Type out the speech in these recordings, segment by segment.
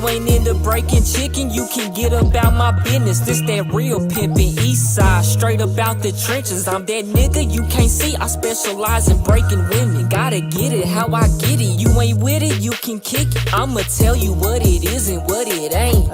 Ain't into breaking chicken, you can get about my business. This that real pimpin' east side, straight about the trenches. I'm that nigga you can't see, I specialize in breaking women. Gotta get it how I get it, you ain't with it, you can kick it. I'ma tell you what it is and what it ain't.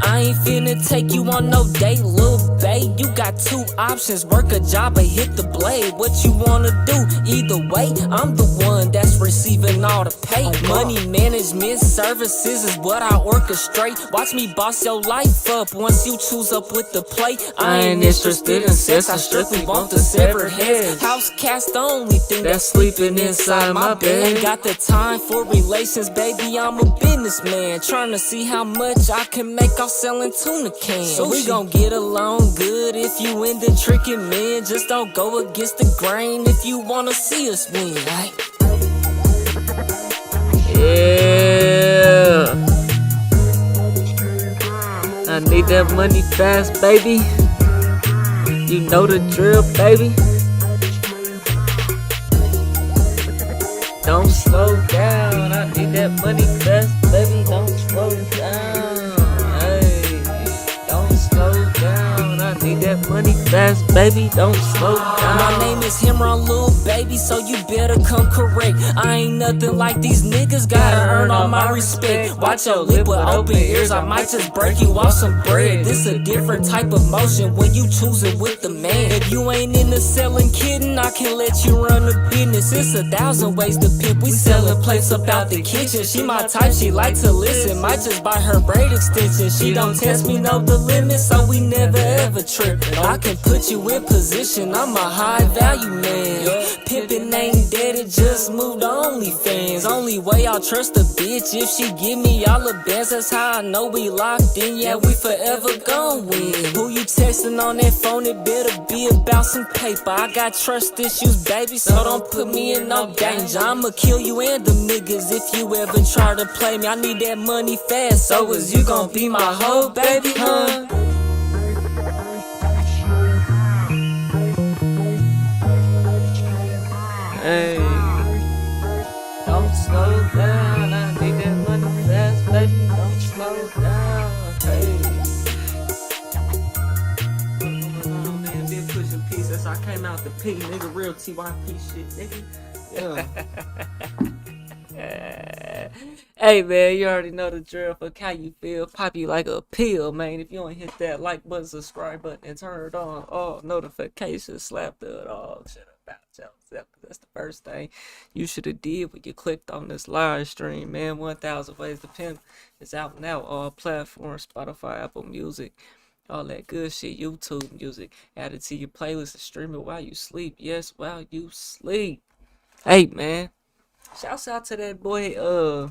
I ain't finna take you on no date, lil' babe. You got two options, work a job or hit the blade. What you wanna do? Either way, I'm the one that's receiving all the pay. Money management services is what I orchestrate. Watch me boss your life up once you choose up with the play. I ain't interested in sex, I strictly want the severed heads. House cast the only thing that's sleeping inside my bed. Ain't got the time for relations, baby, I'm a businessman. Trying to see how much I can make off selling tuna cans. So we gon' get along good if you into tricking men. Just don't go against the grain if you wanna see us win, right? Yeah, I need that money fast, baby. You know the drill, baby. Don't slow down. I need that money fast, baby. Don't slow down. Hey, don't slow down. I need that money fast, baby. Don't slow down. My name is Himron, lil' baby, so you better come correct. I ain't nothing like these niggas, gotta earn all my respect. Watch your lip with open ears, I might just break you off some bread. This a different type of motion when you choosing with the man. If you ain't into selling kidding, I can let you run the business. It's 1,000 ways to pimp, we sellin' plates up out the kitchen. She my type, she like to listen, might just buy her braid extension. She don't test me, know the limit, so we never ever trip. I can put you in position, I'm a high value man. Pimpin' ain't dead, it just moved to OnlyFans. Only way I'll trust a bitch if she give me all the bands. That's how I know we locked in, yeah, we forever gon' win. Who you texting on that phone, it better be about some paper. I got trust issues, baby, so don't put me in no danger. I'ma kill you and them niggas if you ever try to play me. I need that money fast, so is you gon' be my hoe, baby, huh? Hey, don't slow down. I need that money fast, baby. Don't slow down. Hey, man, big pushing piece. That's how I came out the P, nigga. Real TYP shit, nigga. Yeah. Hey, man, you already know the drill. Fuck how you feel. Pop you like a pill, man. If you don't hit that like button, subscribe button, and turn it on all notifications, slap the all shit about yourself. That's the first thing you should have did when you clicked on this live stream, man. 1,000 Ways to Pimp is out now, all platforms, Spotify, Apple Music, all that good shit, YouTube Music. Add it to your playlist and stream it while you sleep. Yes, while you sleep. Hey, man, shouts out to that boy,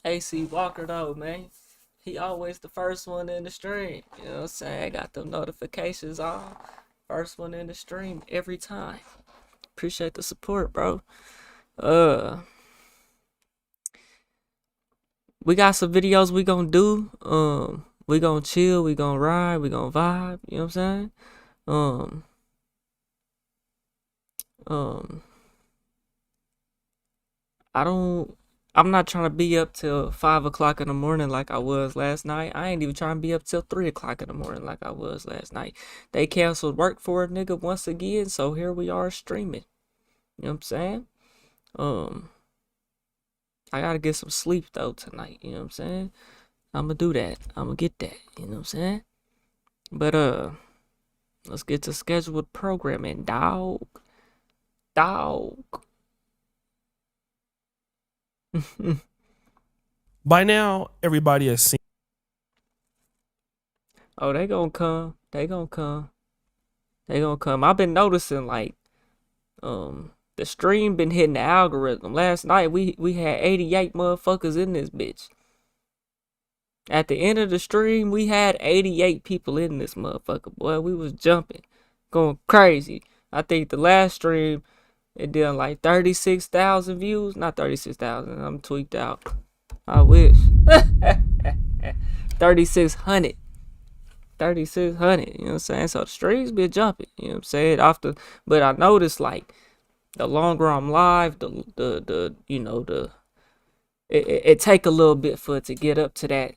AC Walker, though, man. He always the first one in the stream. You know what I'm saying? I got them notifications on. First one in the stream every time. Appreciate the support, bro. We got some videos we gonna do. We gonna chill, we gonna ride, we gonna vibe, you know what I'm saying? I'm not trying to be up till 5 o'clock in the morning like I was last night. I ain't even trying to be up till 3 o'clock in the morning like I was last night. They canceled work for a nigga once again, so here we are streaming. You know what I'm saying? I gotta get some sleep though tonight, you know what I'm saying? I'ma do that. I'ma get that, you know what I'm saying? But let's get to scheduled programming, dog. By now, everybody has seen. Oh, they gonna come. I've been noticing like the stream been hitting the algorithm. Last night we had 88 motherfuckers in this bitch. At the end of the stream, we had 88 people in this motherfucker, boy. We was jumping, going crazy. I think the last stream, it did like 36,000 views. Not 36,000. I'm tweaked out. I wish. 3,600. 3,600. You know what I'm saying? So the streams been jumping. You know what I'm saying? But I noticed like the longer I'm live, it take a little bit for it to get up to that.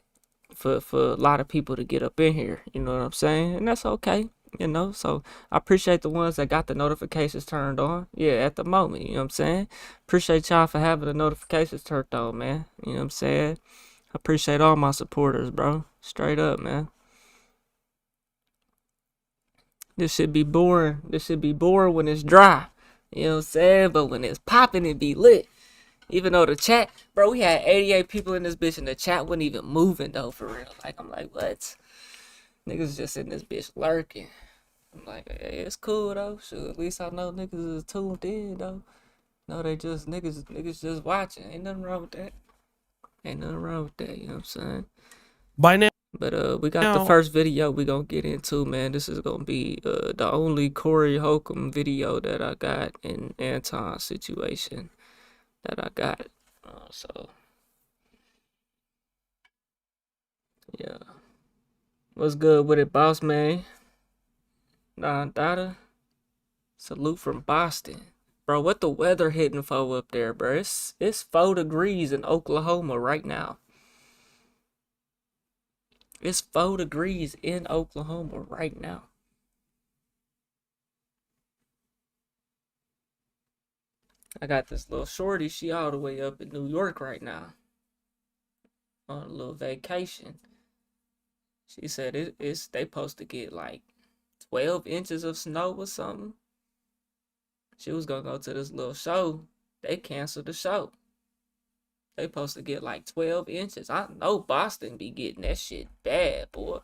For a lot of people to get up in here, you know what I'm saying? And that's okay, you know? So I appreciate the ones that got the notifications turned on. Yeah, at the moment, you know what I'm saying? Appreciate y'all for having the notifications turned on, man. You know what I'm saying? I appreciate all my supporters, bro. Straight up, man. This should be boring. This should be boring when it's dry. You know what I'm saying? But when it's popping, it be lit. Even though the chat, bro, we had 88 people in this bitch and the chat wasn't even moving though, for real. Like, I'm like, what? Niggas just in this bitch lurking. I'm like, hey, it's cool though. Sure, at least I know niggas is tuned in though. No, they just, niggas just watching. Ain't nothing wrong with that. Ain't nothing wrong with that, you know what I'm saying? By now. But we got the first video we gonna get into, man. This is gonna be the only Corey Holcomb video that I got in Anton's situation. That I got. So yeah. What's good with it, boss man? Dada. Salute from Boston. Bro, what the weather hitting for up there, bro? It's 4 degrees in Oklahoma right now. It's 4 degrees in Oklahoma right now. I got this little shorty, she all the way up in New York right now. On a little vacation. She said they supposed to get like 12 inches of snow or something. She was gonna go to this little show. They canceled the show. They supposed to get like 12 inches. I know Boston be getting that shit bad, boy.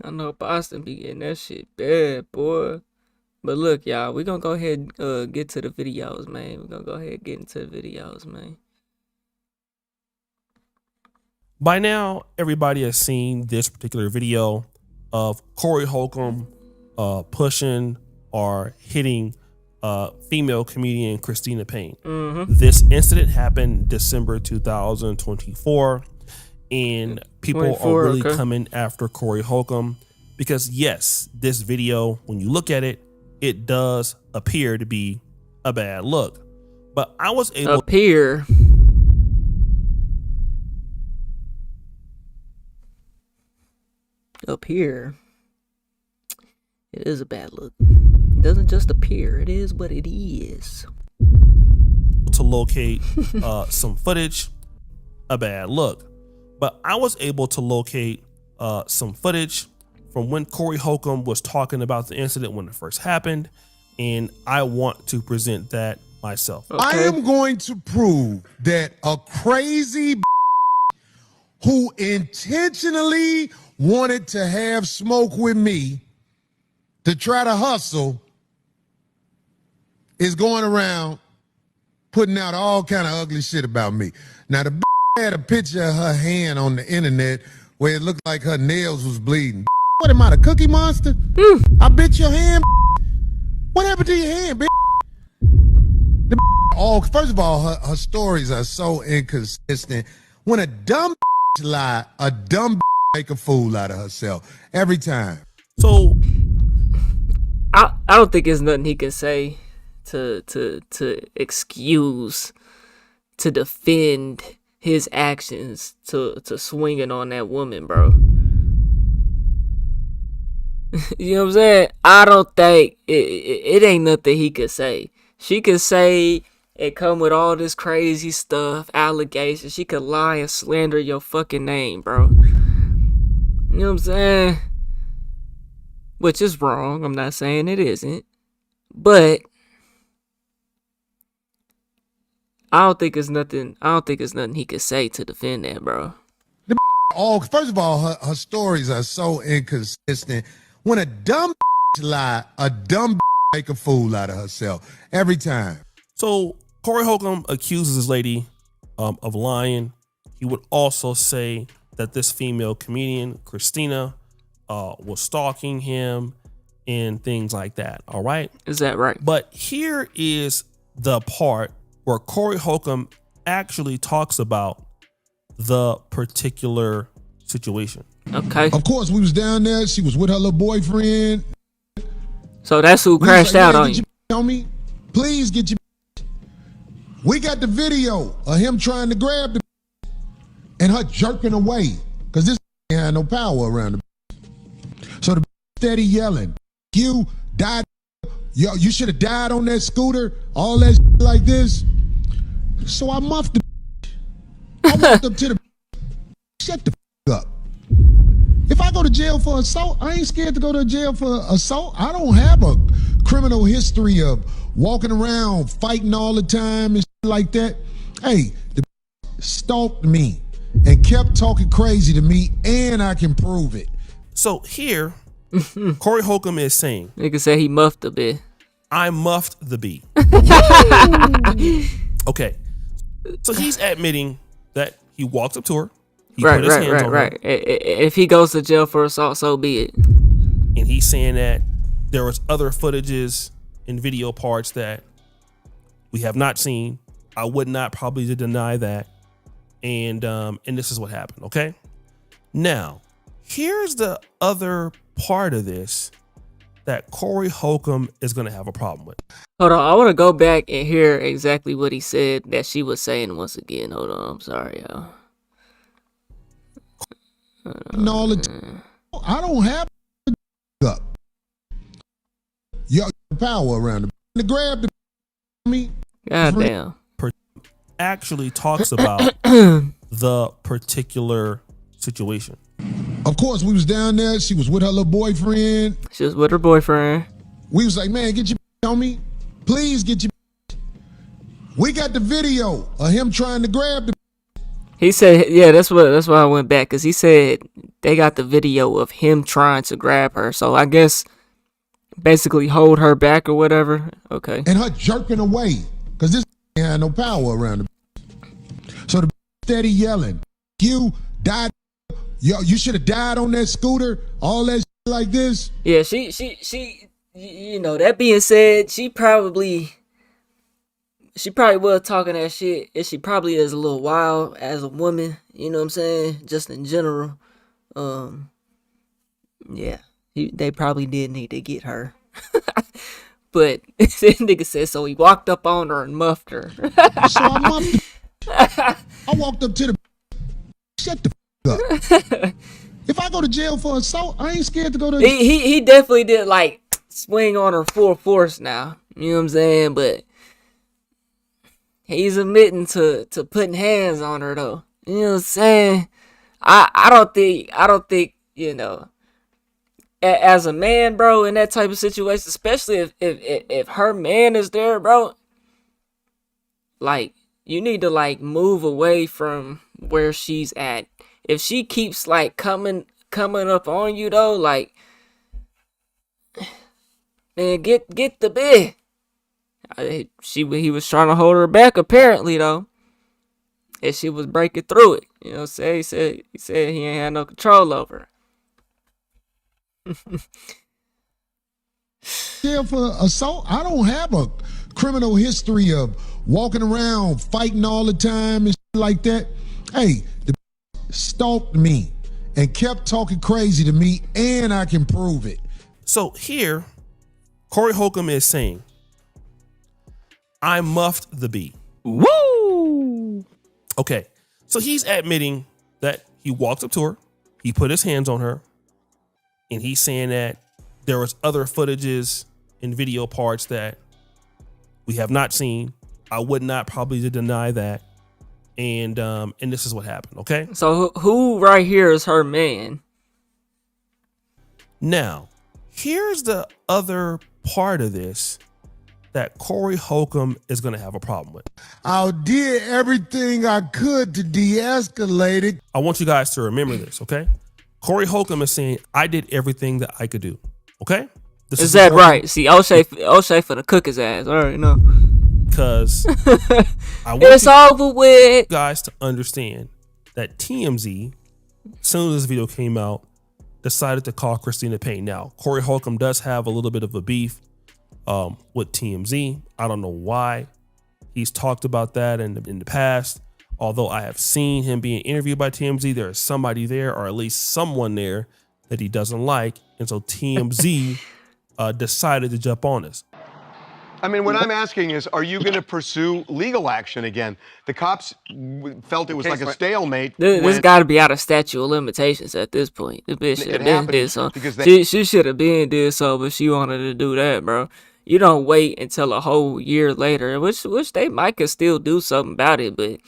I know Boston be getting that shit bad, boy. But look, y'all, we gonna go ahead and get to the videos, man. We gonna go ahead and get into the videos, man. By now, everybody has seen this particular video of Corey Holcomb pushing or hitting female comedian Christina Payne. This incident happened December 2024. And people are really coming after Corey Holcomb because, yes, this video, when you look at it, it does appear to be a bad look. But I was able appear. Up here, it is a bad look. It doesn't just appear, it is what it is. To locate some footage, a bad look. But I was able to locate some footage from when Corey Holcomb was talking about the incident when it first happened, and I want to present that myself. Okay. I am going to prove that a crazy who intentionally wanted to have smoke with me to try to hustle is going around putting out all kind of ugly shit about me. Now, the had a picture of her hand on the internet where it looked like her nails was bleeding. What am I, the Cookie Monster? I bit your hand. What happened to your hand, bitch? First of all, her stories are so inconsistent. When a dumb lie, a dumb make a fool out of herself every time. So I don't think there's nothing he can say to excuse, to defend his actions to swinging on that woman, bro. You know what I'm saying? I don't think it ain't nothing he could say. She could say and come with all this crazy stuff, allegations. She could lie and slander your fucking name, bro. You know what I'm saying? Which is wrong. I'm not saying it isn't. But I don't think it's nothing he could say to defend that, bro. First of all, her stories are so inconsistent. When a dumb lie, a dumb make a fool out of herself every time. So Corey Holcomb accuses this lady of lying. He would also say that this female comedian, Christina, was stalking him and things like that. All right. Is that right? But here is the part where Corey Holcomb actually talks about the particular situation. Okay. Of course, we was down there. She was with her little boyfriend. So that's who We was crashed like, out "Man, on get you. your on me. Please get your. We got the video of him trying to grab the and her jerking away because this had no power around the. So the steady yelling, "You died. Yo, you should have died on that scooter." All that like this. So I muffed the. I walked up to the. Shut the up. If I go to jail for assault, I ain't scared to go to jail for assault. I don't have a criminal history of walking around fighting all the time and shit like that. Hey, the stalked me and kept talking crazy to me, and I can prove it. So here, Corey Holcomb is saying, Nigga said he muffed a bit. I muffed the bee. Okay. So he's admitting that he walked up to her. He put his hands on her. If he goes to jail for assault, so be it. And he's saying that there was other footages and video parts that we have not seen. I would not probably deny that. And this is what happened, okay? Now, here's the other part of this that Corey Holcomb is going to have a problem with. Hold on, I want to go back and hear exactly what he said that she was saying once again. Hold on, I'm sorry, y'all. And all the I don't have up. Your power around the grab the me. God damn. Actually talks about the particular situation. Of course, we was down there. She was with her little boyfriend. She was with her boyfriend. We was like, man, get your on me. Please get your. We got the video of him trying to grab the. He said, yeah, that's why I went back, because he said they got the video of him trying to grab her. So I guess basically hold her back or whatever. Okay. And her jerking away because this had no power around the. So the steady yelling, "You died. Yo, you should have died on that scooter." All that like this. Yeah, she, you know, that being said, she probably was talking that shit, and she probably is a little wild as a woman, you know what I'm saying? Just in general. Yeah, they probably did need to get her. But that nigga said, so he walked up on her and muffed her. So I muffed I walked up to the. Shut the up. If I go to jail for assault, I ain't scared to go to. He definitely did like swing on her full force now. You know what I'm saying? But he's admitting to putting hands on her though. You know what I'm saying? I don't think, you know, as a man, bro, in that type of situation, especially if her man is there, bro, like you need to like move away from where she's at. If she keeps like coming up on you though, like, man, get the bed. He was trying to hold her back apparently though, and she was breaking through it. You know what I'm saying? He said he ain't had no control over her. Jail for assault. I don't have a criminal history of walking around fighting all the time and shit like that. Hey, the stalked me and kept talking crazy to me, and I can prove it. So here, Corey Holcomb is saying, I muffed the bee. Woo! Okay, so he's admitting that he walked up to her, he put his hands on her, and he's saying that there was other footages and video parts that we have not seen. I would not probably deny that. And this is what happened, okay? So who right here is her man? Now, here's the other part of this that Corey Holcomb is going to have a problem with. I did everything I could to de-escalate it. I want you guys to remember this, okay? Corey Holcomb is saying, I did everything that I could do, okay? This Is that right? See, O'Shea for the cook his ass. All right, no. because I want It's you over with. guys to understand that TMZ, as soon as this video came out, decided to call Christina Payne. Now, Corey Holcomb does have a little bit of a beef with TMZ. I don't know why. He's talked about that in the past. Although I have seen him being interviewed by TMZ, there is somebody there, or at least someone there, that he doesn't like. And so TMZ decided to jump on this. I mean, what I'm asking is, are you going to pursue legal action again? The cops felt it was like a stalemate. This got to be out of statute of limitations at this point. The bitch should have been did something. She should have been did so, but she wanted to do that, bro. You don't wait until a whole year later, which they might could still do something about it, but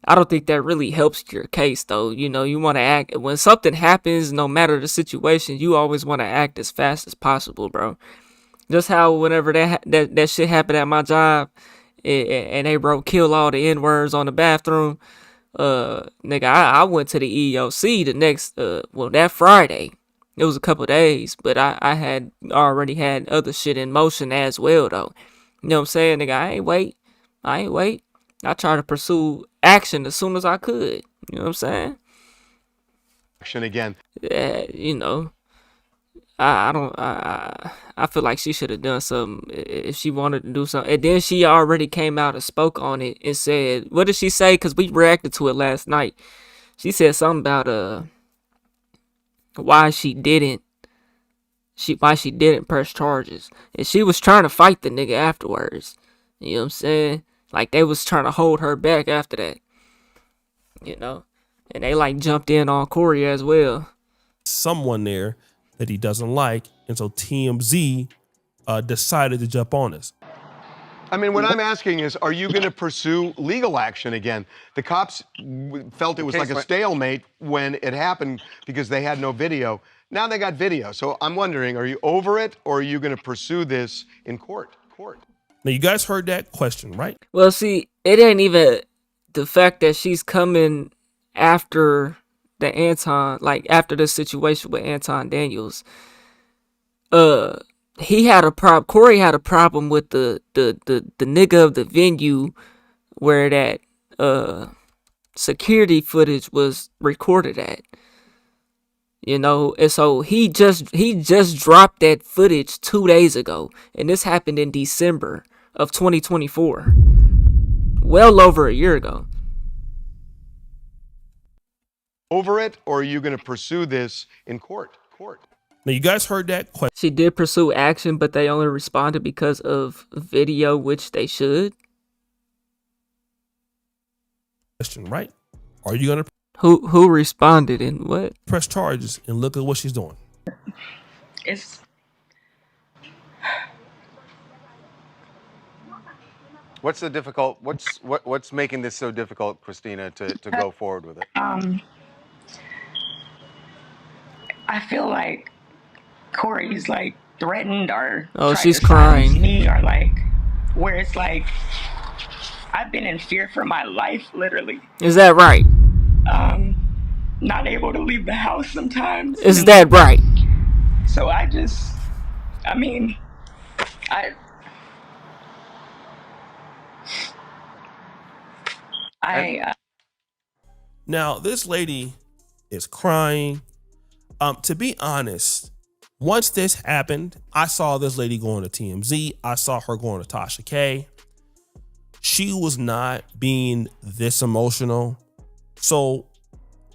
I don't think that really helps your case, though. You know, you want to act when something happens, no matter the situation, you always want to act as fast as possible, bro. Just how whenever that shit happened at my job, and they wrote "kill all the N-words" on the bathroom, nigga, I went to the EEOC the next, that Friday. It was a couple days, but I had already had other shit in motion as well, though. You know what I'm saying, nigga? I ain't wait. I tried to pursue action as soon as I could. You know what I'm saying? Action again. Yeah, you know. I feel like she should have done something if she wanted to do something. And then she already came out and spoke on it and said, what did she say? Because we reacted to it last night. She said something about why she didn't press charges. And she was trying to fight the nigga afterwards. You know what I'm saying? Like they was trying to hold her back after that. You know? And they like jumped in on Corey as well. Someone there that he doesn't like, and so TMZ decided to jump on this. I mean, what I'm asking is, are you going to pursue legal action again? The cops felt it was like a stalemate when it happened because they had no video. Now they got video. So I'm wondering, are you over it, or are you going to pursue this in court? Now, you guys heard that question, right? Well, see, it ain't even the fact that she's coming after the Anton, like after the situation with Anton Daniels. He had a problem. Corey had a problem with the nigga of the venue where that security footage was recorded at. You know, and so he just dropped that footage 2 days ago, and this happened in December of 2024, well over a year ago. Over it, or are you going to pursue this in court? Now, you guys heard that question. She did pursue action, but they only responded because of video, which they should. Question, right? Are you gonna who responded and what? Press charges and look at what she's doing. What's the difficult? What's making this so difficult, Christina, to go forward with it? I feel like Corey's like threatened or she's crying. Me, or like where it's like I've been in fear for my life, literally. Is that right? Not able to leave the house sometimes. Is that right? So Now, this lady is crying. To be honest, once this happened, I saw this lady going to TMZ. I saw her going to Tasha K. She was not being this emotional. So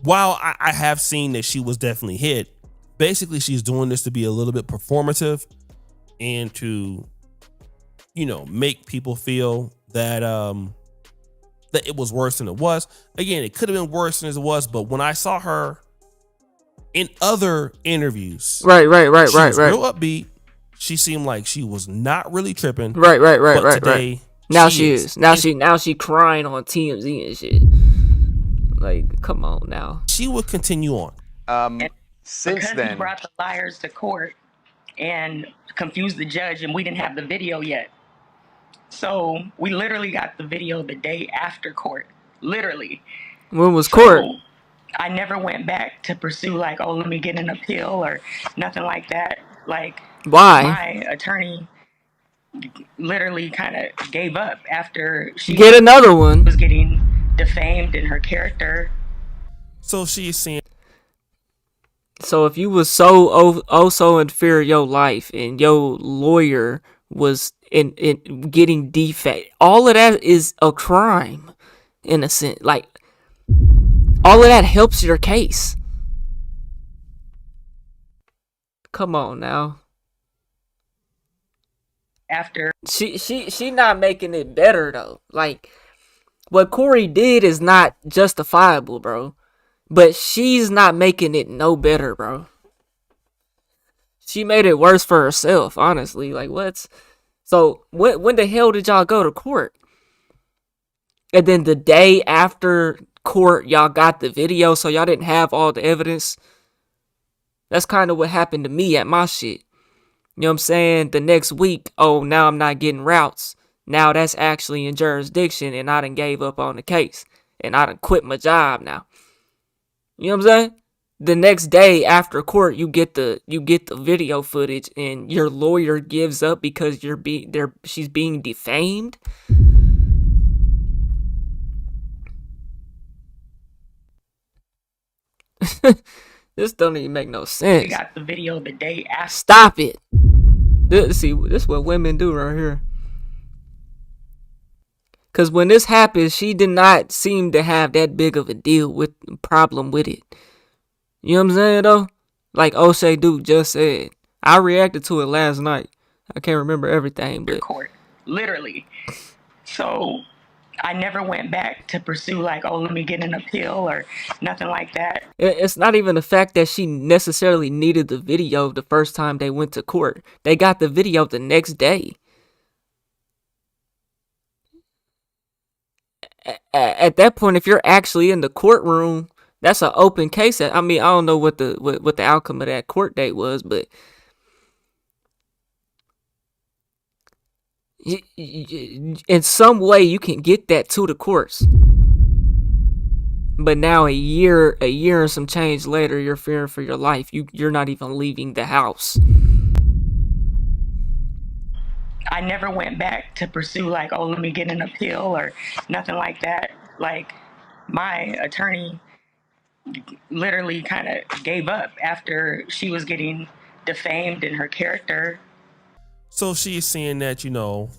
while I have seen that she was definitely hit, basically she's doing this to be a little bit performative and to, you know, make people feel that that it was worse than it was. Again, it could have been worse than it was, but when I saw her in other interviews, right, real upbeat. She seemed like she was not really tripping. Right. Today, now she is. Now she crying on TMZ and shit. Like, come on now. She would continue on. Since then, he brought the liars to court and confused the judge, and we didn't have the video yet. So we literally got the video the day after court. Literally. When was court? I never went back to pursue like, oh, let me get an appeal or nothing like that. Like, why? My attorney literally kind of gave up after she Get another one. was getting defamed in her character. So she is saying. So if you was so in fear of your life and your lawyer was in getting defamed, all of that is a crime, in a sense. Like, all of that helps your case. Come on now. After She not making it better though. Like, what Corey did is not justifiable, bro. But she's not making it no better, bro. She made it worse for herself, honestly. Like, what's... So, when the hell did y'all go to court? And then the day after court, y'all got the video, so y'all didn't have all the evidence. That's kind of what happened to me at my shit. You know what I'm saying? The next week, oh, now I'm not getting routes. Now that's actually in jurisdiction, and I done gave up on the case. And I done quit my job now. You know what I'm saying? The next day after court, you get the video footage, and your lawyer gives up because she's being defamed. This don't even make no sense. we got the video the day after. Stop it. See, this is what women do right here. Because when this happened, she did not seem to have that big of a problem with it. You know what I'm saying, though? Like O'Shea Duke just said. I reacted to it last night. I can't remember everything, but... Court, literally. So, I never went back to pursue, like, oh, let me get an appeal or nothing like that. It's not even the fact that she necessarily needed the video the first time they went to court. They got the video the next day. At that point, if you're actually in the courtroom, that's an open case. I mean, I don't know what the outcome of that court date was, but in some way you can get that to the courts. But now a year and some change later, you're fearing for your life. You're not even leaving the house. I never went back to pursue, like, oh, let me get an appeal or nothing like that. Like, my attorney literally kind of gave up after she was getting defamed in her character. So she is saying that, you know,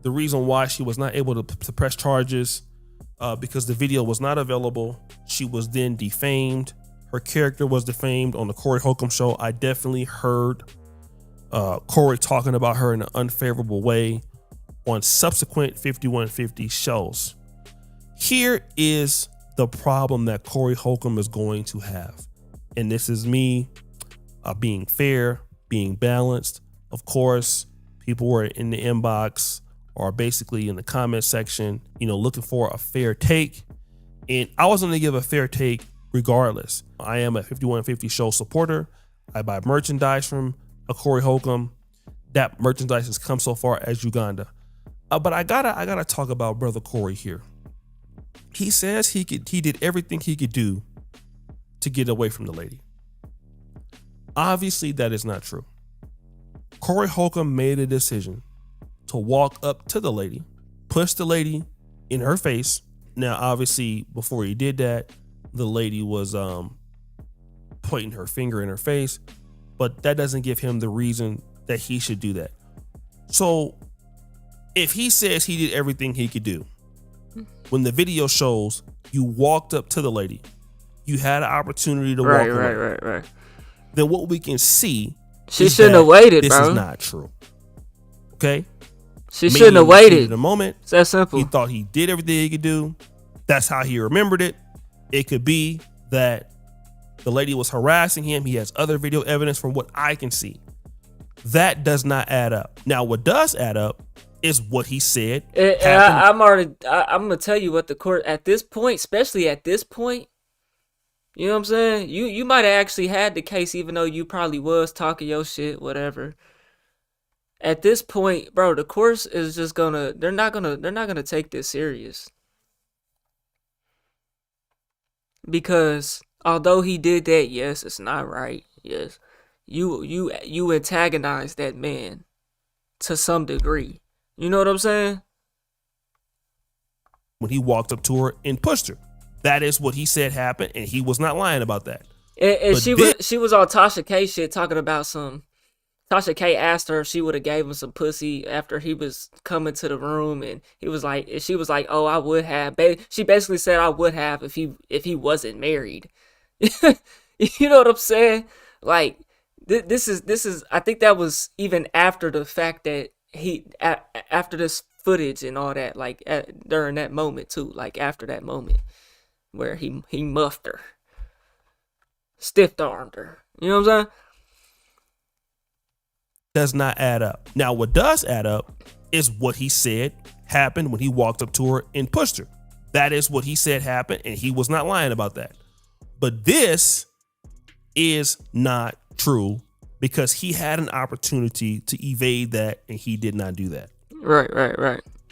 the reason why she was not able to press charges because the video was not available. She was then defamed. Her character was defamed on the Corey Holcomb show. I definitely heard Corey talking about her in an unfavorable way on subsequent 5150 shows. Here is the problem that Corey Holcomb is going to have. And this is me being fair, being balanced. Of course, people were in the inbox or basically in the comment section, you know, looking for a fair take. And I was going to give a fair take regardless. I am a 5150 show supporter. I buy merchandise from Corey Holcomb. That merchandise has come so far as Uganda. But I gotta talk about brother Corey here. He says he did everything he could do to get away from the lady. Obviously, that is not true. Corey Holcomb made a decision to walk up to the lady, push the lady in her face. Now, obviously, before he did that, the lady was pointing her finger in her face, but that doesn't give him the reason that he should do that. So if he says he did everything he could do, when the video shows you walked up to the lady, you had an opportunity to walk away. Right. Then what we can see, she shouldn't have waited, this bro. This is not true. Okay? She shouldn't have waited. In the moment, it's that simple. He thought he did everything he could do. That's how he remembered it. It could be that the lady was harassing him. He has other video evidence from what I can see. That does not add up. Now, what does add up is what he said. I'm gonna tell you what the court at this point, especially at this point. You know what I'm saying? You might have actually had the case, even though you probably was talking your shit, whatever. At this point, bro, the courts is just gonna they're not gonna take this serious. Because although he did that, yes, it's not right. Yes. You antagonized that man to some degree. You know what I'm saying? When he walked up to her and pushed her. That is what he said happened, and he was not lying about that. And she was on Tasha K shit talking about some. Tasha K asked her if she would have gave him some pussy after he was coming to the room, and she was like, "Oh, I would have." She basically said, "I would have if he wasn't married." You know what I'm saying? Like this is. I think that was even after the fact that after this footage and all that, like during that moment too, like after that moment where he muffed her, stiff-armed her. You know what I'm saying? Does not add up. Now, what does add up is what he said happened when he walked up to her and pushed her. That is what he said happened, and he was not lying about that. But this is not true because he had an opportunity to evade that, and he did not do that. Right.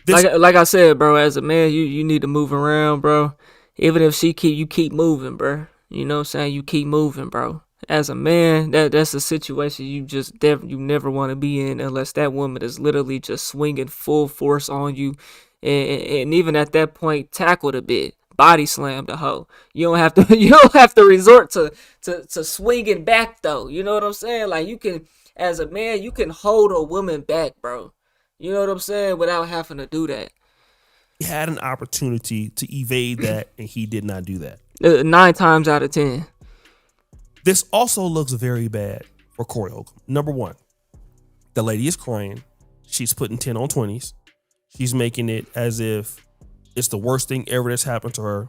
Like I said, bro, as a man, you need to move around, bro. Even if you keep moving, bro. You know what I'm saying? You keep moving, bro. As a man, that's a situation you never want to be in unless that woman is literally just swinging full force on you, and even at that point, tackle a bit, body slam the hoe. You don't have to resort to swinging back though. You know what I'm saying? Like you can, as a man, you can hold a woman back, bro. You know what I'm saying? Without having to do that. He had an opportunity to evade that, and he did not do that. 9 times out of 10. This also looks very bad for Corey Holcomb. Number one, the lady is crying. She's putting 10 on 20s. She's making it as if it's the worst thing ever that's happened to her.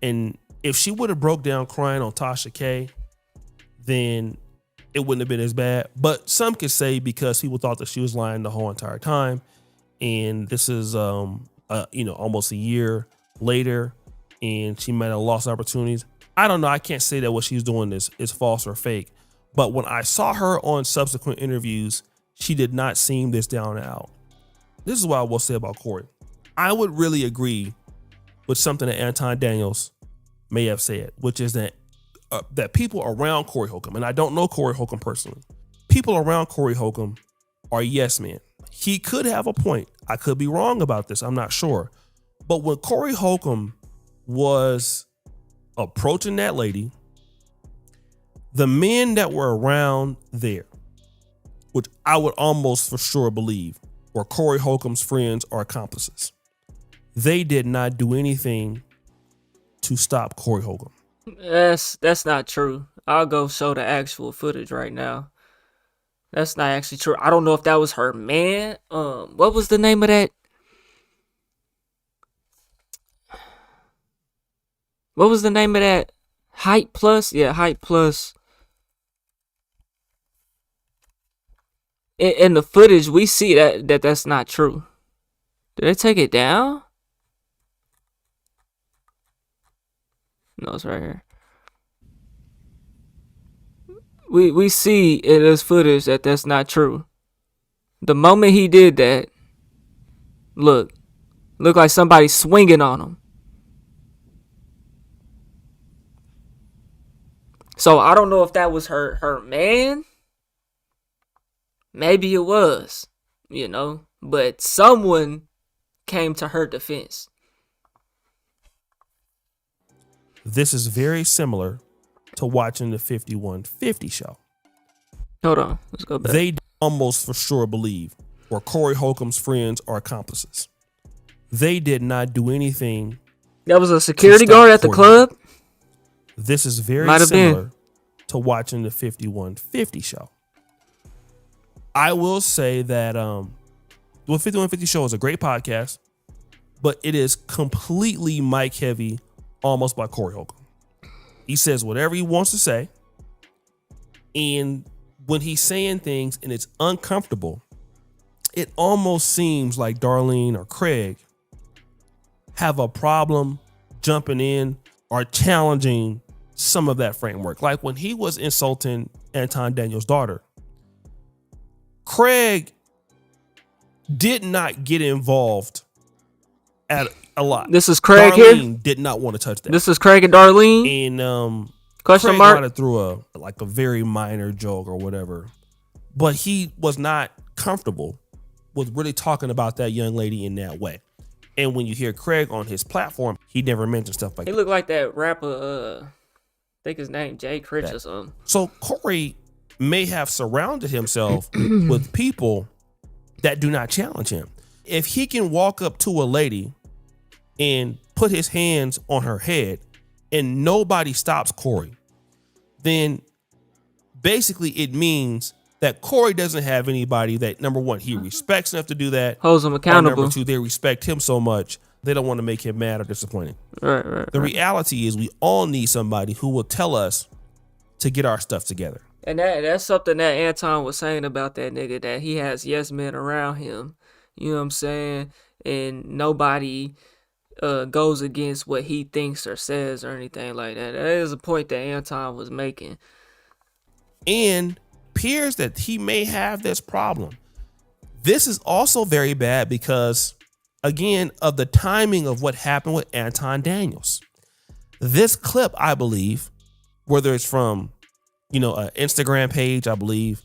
And if she would have broke down crying on Tasha K, then it wouldn't have been as bad. But some could say because people thought that she was lying the whole entire time. And this is, almost a year later, and she might have lost opportunities. I don't know. I can't say that what she's doing is false or fake. But when I saw her on subsequent interviews, she did not seem this down and out. This is what I will say about Corey. I would really agree with something that Anton Daniels may have said, which is that people around Corey Holcomb, and I don't know Corey Holcomb personally, people around Corey Holcomb are yes men. He could have a point. I could be wrong about this. I'm not sure. But when Corey Holcomb was approaching that lady, the men that were around there, which I would almost for sure believe were Corey Holcomb's friends or accomplices, they did not do anything to stop Corey Holcomb. That's not true. I'll go show the actual footage right now. That's not actually true. I don't know if that was her man. What was the name of that? What was the name of that? Height Plus? Yeah, Height Plus. In the footage, we see that's not true. Did they take it down? No, it's right here. We see in this footage that's not true. The moment he did that, looked like somebody swinging on him. So I don't know if that was her man. Maybe it was, but someone came to her defense. This is very similar to watching the 5150 show. Hold on, let's go back. They almost for sure believe were Corey Holcomb's friends or accomplices. They did not do anything. That was a security guard at the club? This is very similar to watching the 5150 show. I will say that the 5150 show is a great podcast, but it is completely mic heavy, almost by Corey Holcomb. He says whatever he wants to say, and when he's saying things and it's uncomfortable, it almost seems like Darlene or Craig have a problem jumping in or challenging some of that framework. Like when he was insulting Anton Daniels' daughter, Craig did not get involved at a lot. This is Craig Darlene here? did not want to touch that. This is Craig and Darlene? And question Craig mark? might have threw a very minor joke or whatever, but he was not comfortable was really talking about that young lady in that way. And when you hear Craig on his platform, he never mentioned stuff like He that. looked like that rapper, I think his name Jay Critch or something. So Corey may have surrounded himself with people that do not challenge him. If he can walk up to a lady and put his hands on her head and nobody stops Corey, then basically it means that Corey doesn't have anybody that, number one, he respects enough to do that. Holds him Or accountable. number two, they respect him so much they don't want to make him mad or disappointed. Right. The reality is we all need somebody who will tell us to get our stuff together. And that's something that Anton was saying about that nigga, that he has yes men around him. You know what I'm saying? And nobody goes against what he thinks or says or anything like that. That is a point that Anton was making. And appears that he may have this problem. This is also very bad because, again, of the timing of what happened with Anton Daniels. This clip, I believe, whether it's from, an Instagram page, I believe,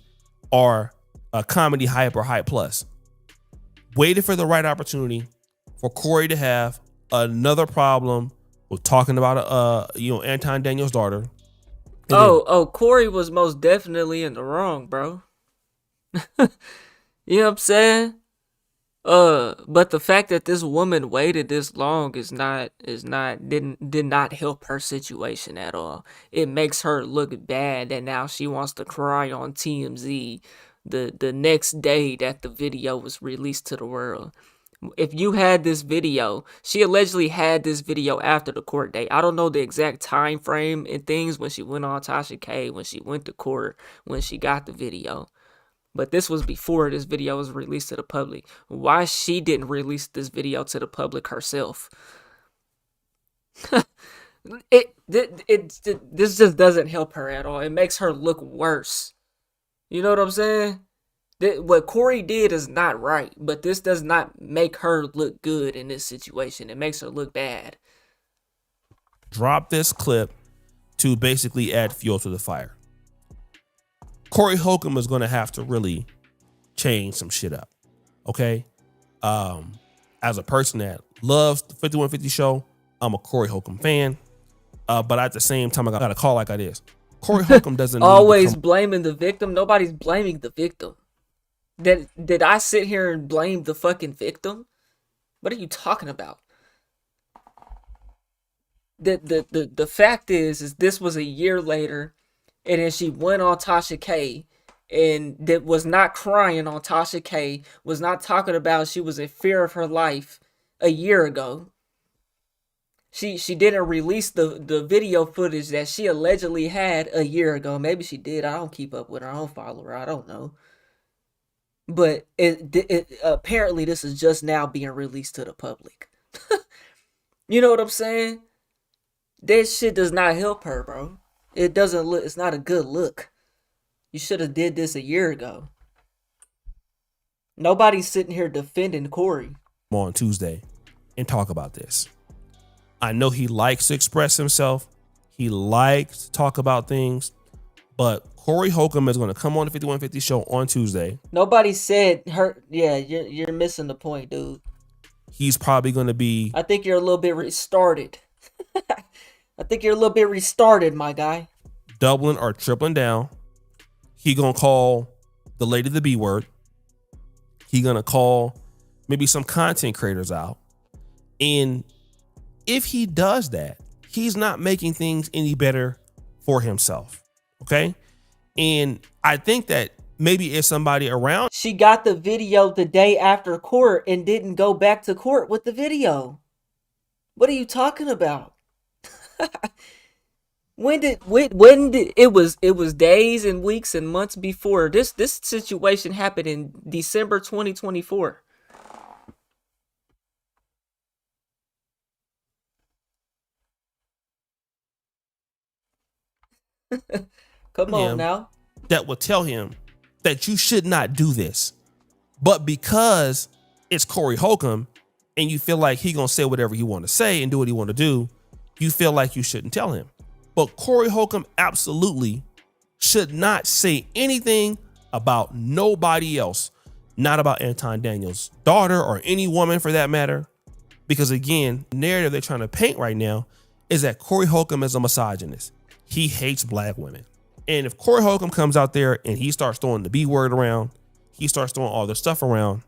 or a Comedy Hype or Hype Plus, waited for the right opportunity for Corey to have another problem with talking about Anton Daniels' daughter. Corey was most definitely in the wrong, bro. You know what I'm saying? But the fact that this woman waited this long did not help her situation at all. It makes her look bad that now she wants to cry on TMZ the next day that the video was released to the world. If you had this video, she allegedly had this video after the court date. I don't know the exact time frame and things when she went on Tasha K, when she went to court, when she got the video. But this was before this video was released to the public. Why she didn't release this video to the public herself? This just doesn't help her at all. It makes her look worse. You know what I'm saying? What Corey did is not right, but this does not make her look good in this situation. It makes her look bad. Drop this clip to basically add fuel to the fire. Corey Holcomb is going to have to really change some shit up. Okay? As a person that loves the 5150 show, I'm a Corey Holcomb fan. But at the same time, I got to call like it is. Corey Holcomb doesn't always blaming the victim. Nobody's blaming the victim. Did I sit here and blame the fucking victim? What are you talking about? The fact is this was a year later, and then she went on Tasha K, and that was not crying on Tasha K, was not talking about she was in fear of her life a year ago. She didn't release the video footage that she allegedly had a year ago. Maybe she did. I don't keep up with her. I don't follow her. I don't know. But it apparently this is just now being released to the public. You know what I'm saying? That shit does not help her, bro. It doesn't look. It's not a good look. You should have did this a year ago. Nobody's sitting here defending Corey. On Tuesday and talk about this. I know he likes to express himself. He likes to talk about things, but Corey Holcomb is going to come on the 5150 show on Tuesday. Nobody said her. Yeah, you're missing the point, dude. He's probably going to be. I think you're a little bit restarted. I think you're a little bit restarted, my guy. Doubling or tripling down. He going to call the lady the B word. He going to call maybe some content creators out. And if he does that, he's not making things any better for himself. Okay? And I think that maybe if somebody around. She got the video the day after court and didn't go back to court with the video. What are you talking about? When did it was days and weeks and months before this situation happened in December 2024. Come on now. That will tell him that you should not do this. But because it's Corey Holcomb and you feel like he gonna say whatever he want to say and do what he want to do, you feel like you shouldn't tell him. But Corey Holcomb absolutely should not say anything about nobody else. not about Anton Daniels' daughter or any woman for that matter. Because again, the narrative they're trying to paint right now is that Corey Holcomb is a misogynist. He hates black women. And if Corey Holcomb comes out there and he starts throwing the B word around, he starts throwing all this stuff around,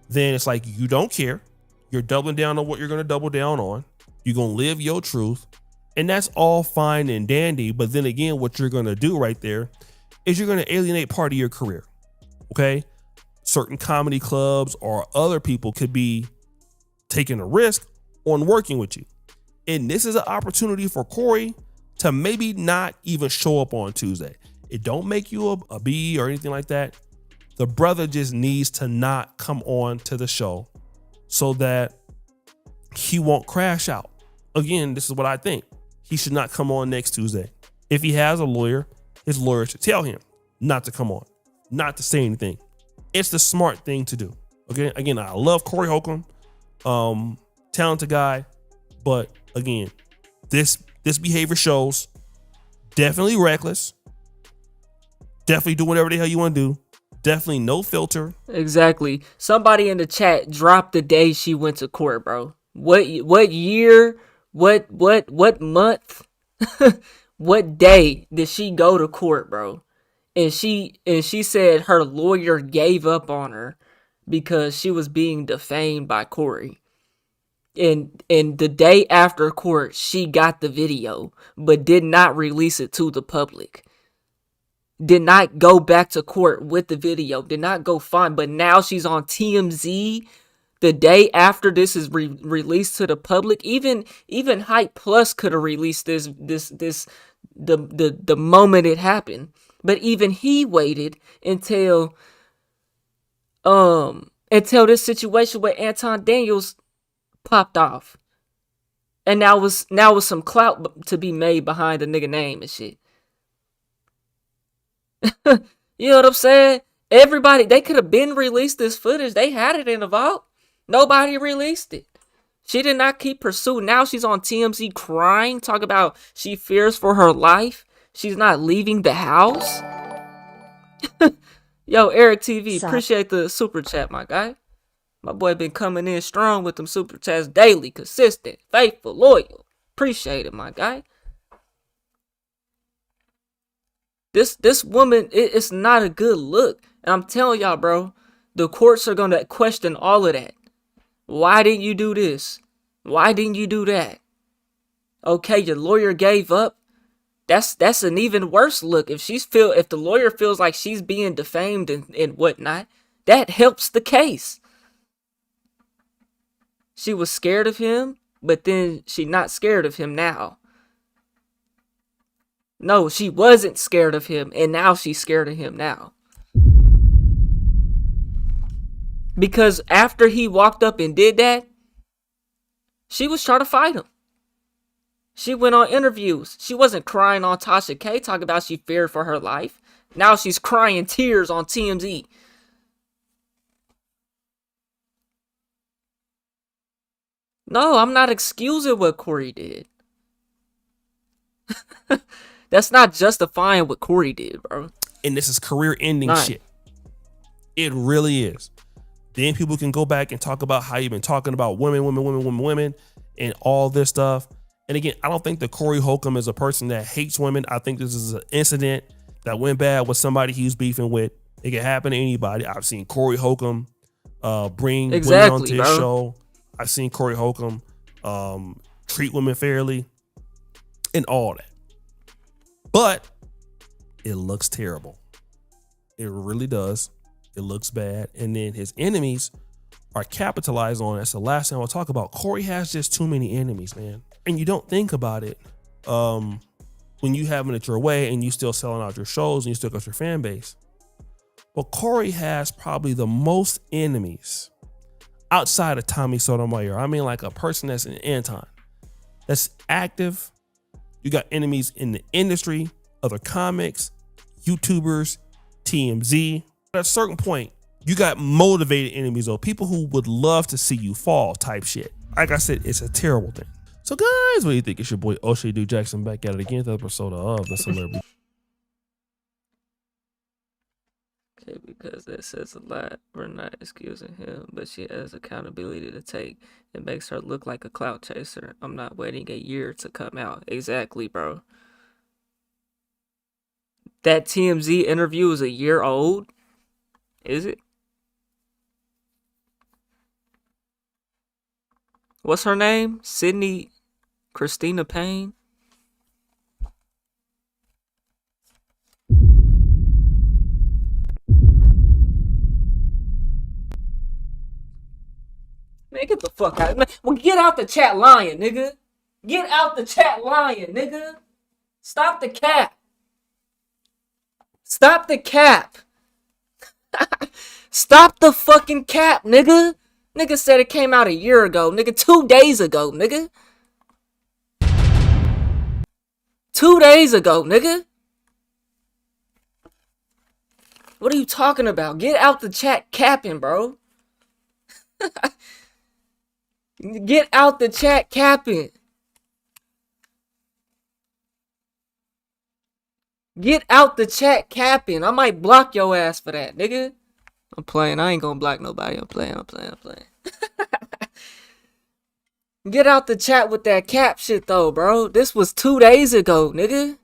then it's like, you don't care. You're doubling down on what you're going to double down on. You're going to live your truth. And that's all fine and dandy. But then again, what you're going to do right there is you're going to alienate part of your career. Okay. Certain comedy clubs or other people could be taking a risk on working with you. And this is an opportunity for Corey to maybe not even show up on Tuesday. It don't make you a B or anything like that. The brother just needs to not come on to the show so that he won't crash out. Again, this is what I think. He should not come on next Tuesday. If he has a lawyer, his lawyer should tell him not to come on, not to say anything. It's the smart thing to do. Okay. Again, I love Corey Holcomb, talented guy, but again, this behavior shows definitely reckless. Definitely do whatever the hell you want to do. Definitely no filter. Exactly. Somebody in the chat dropped the day she went to court, bro. What year? What month? What day did she go to court, bro? And she said her lawyer gave up on her because she was being defamed by Corey. And the day after court, she got the video, but did not release it to the public. Did not go back to court with the video. Did not go find. But now she's on TMZ the day after this is released to the public. Even Hype Plus could have released this the moment it happened. But even he waited until this situation with Anton Daniels popped off. And now was some clout to be made behind the nigga name and shit. You know what I'm saying? Everybody, they could have been released this footage. They had it in the vault. Nobody released it. She did not keep pursuing. Now she's on TMZ crying, talk about she fears for her life. She's not leaving the house. Yo, Eric TV, appreciate the super chat, my guy. My boy been coming in strong with them super chats daily, consistent, faithful, loyal. Appreciate it, my guy. This woman, it's not a good look. And I'm telling y'all, bro, the courts are going to question all of that. Why didn't you do this? Why didn't you do that? Okay, your lawyer gave up. That's an even worse look. If the lawyer feels like she's being defamed and whatnot, that helps the case. She was scared of him, but then she's not scared of him now. No, she wasn't scared of him, and now she's scared of him now. Because after he walked up and did that, she was trying to fight him. She went on interviews. She wasn't crying on Tasha K, talking about she feared for her life. Now she's crying tears on TMZ. No, I'm not excusing what Corey did. That's not justifying what Corey did, bro. And this is career-ending shit. It really is. Then people can go back and talk about how you've been talking about women, and all this stuff. And again, I don't think that Corey Holcomb is a person that hates women. I think this is an incident that went bad with somebody he was beefing with. It can happen to anybody. I've seen Corey Holcomb bring women onto his show. I've seen Corey Holcomb treat women fairly and all that. But it looks terrible. It really does. It looks bad. And then his enemies are capitalized on. That's the last thing I'll talk about. Corey has just too many enemies, man. And you don't think about it when you having it your way and you still selling out your shows and you still got your fan base. But Corey has probably the most enemies outside of Tommy Sotomayor. I mean, like a person that's an Anton, that's active. You got enemies in the industry, other comics, YouTubers, TMZ. At a certain point, you got motivated enemies, though. People who would love to see you fall type shit. Like I said, it's a terrible thing. So guys, what do you think? It's your boy O'Shea Dude Jackson back at it again. The episode of The Celebrity. Okay, because that says a lot. We're not excusing him, but she has accountability to take. It makes her look like a clout chaser. I'm not waiting a year to come out. Exactly, bro. That TMZ interview is a year old? Is it? What's her name? Sydney Christina Payne? Man, get the fuck out. Man, well, get out the chat lying, nigga. Get out the chat lying, nigga. Stop the cap. Stop the cap. Stop the fucking cap, nigga. Nigga said it came out a year ago, nigga. 2 days ago, nigga. 2 days ago, nigga. What are you talking about? Get out the chat capping, bro. Get out the chat capping. Get out the chat capping. I might block your ass for that, nigga. I'm playing. I ain't gonna block nobody. I'm playing. Get out the chat with that cap shit though, bro. This was 2 days ago, nigga.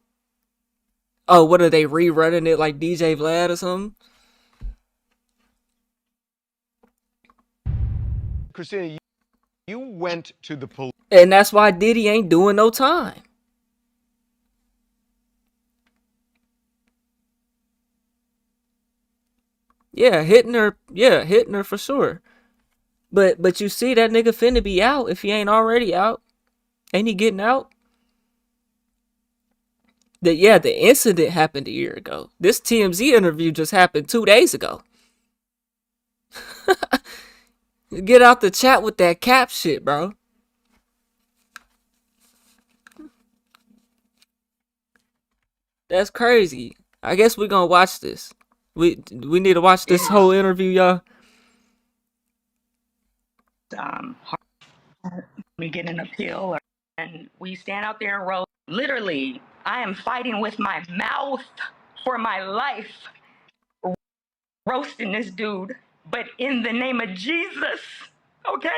Oh, what are they rerunning it like DJ Vlad or something? Christina, you went to the police. And that's why Diddy ain't doing no time. Yeah, hitting her for sure. But you see that nigga finna be out if he ain't already out. Ain't he getting out? The incident happened a year ago. This TMZ interview just happened 2 days ago. Get out the chat with that cap shit, bro. That's crazy. I guess we gonna watch this. We need to watch this whole interview, y'all. We get an appeal, and we stand out there and roll. Literally, I am fighting with my mouth for my life, roasting this dude, but in the name of Jesus, okay?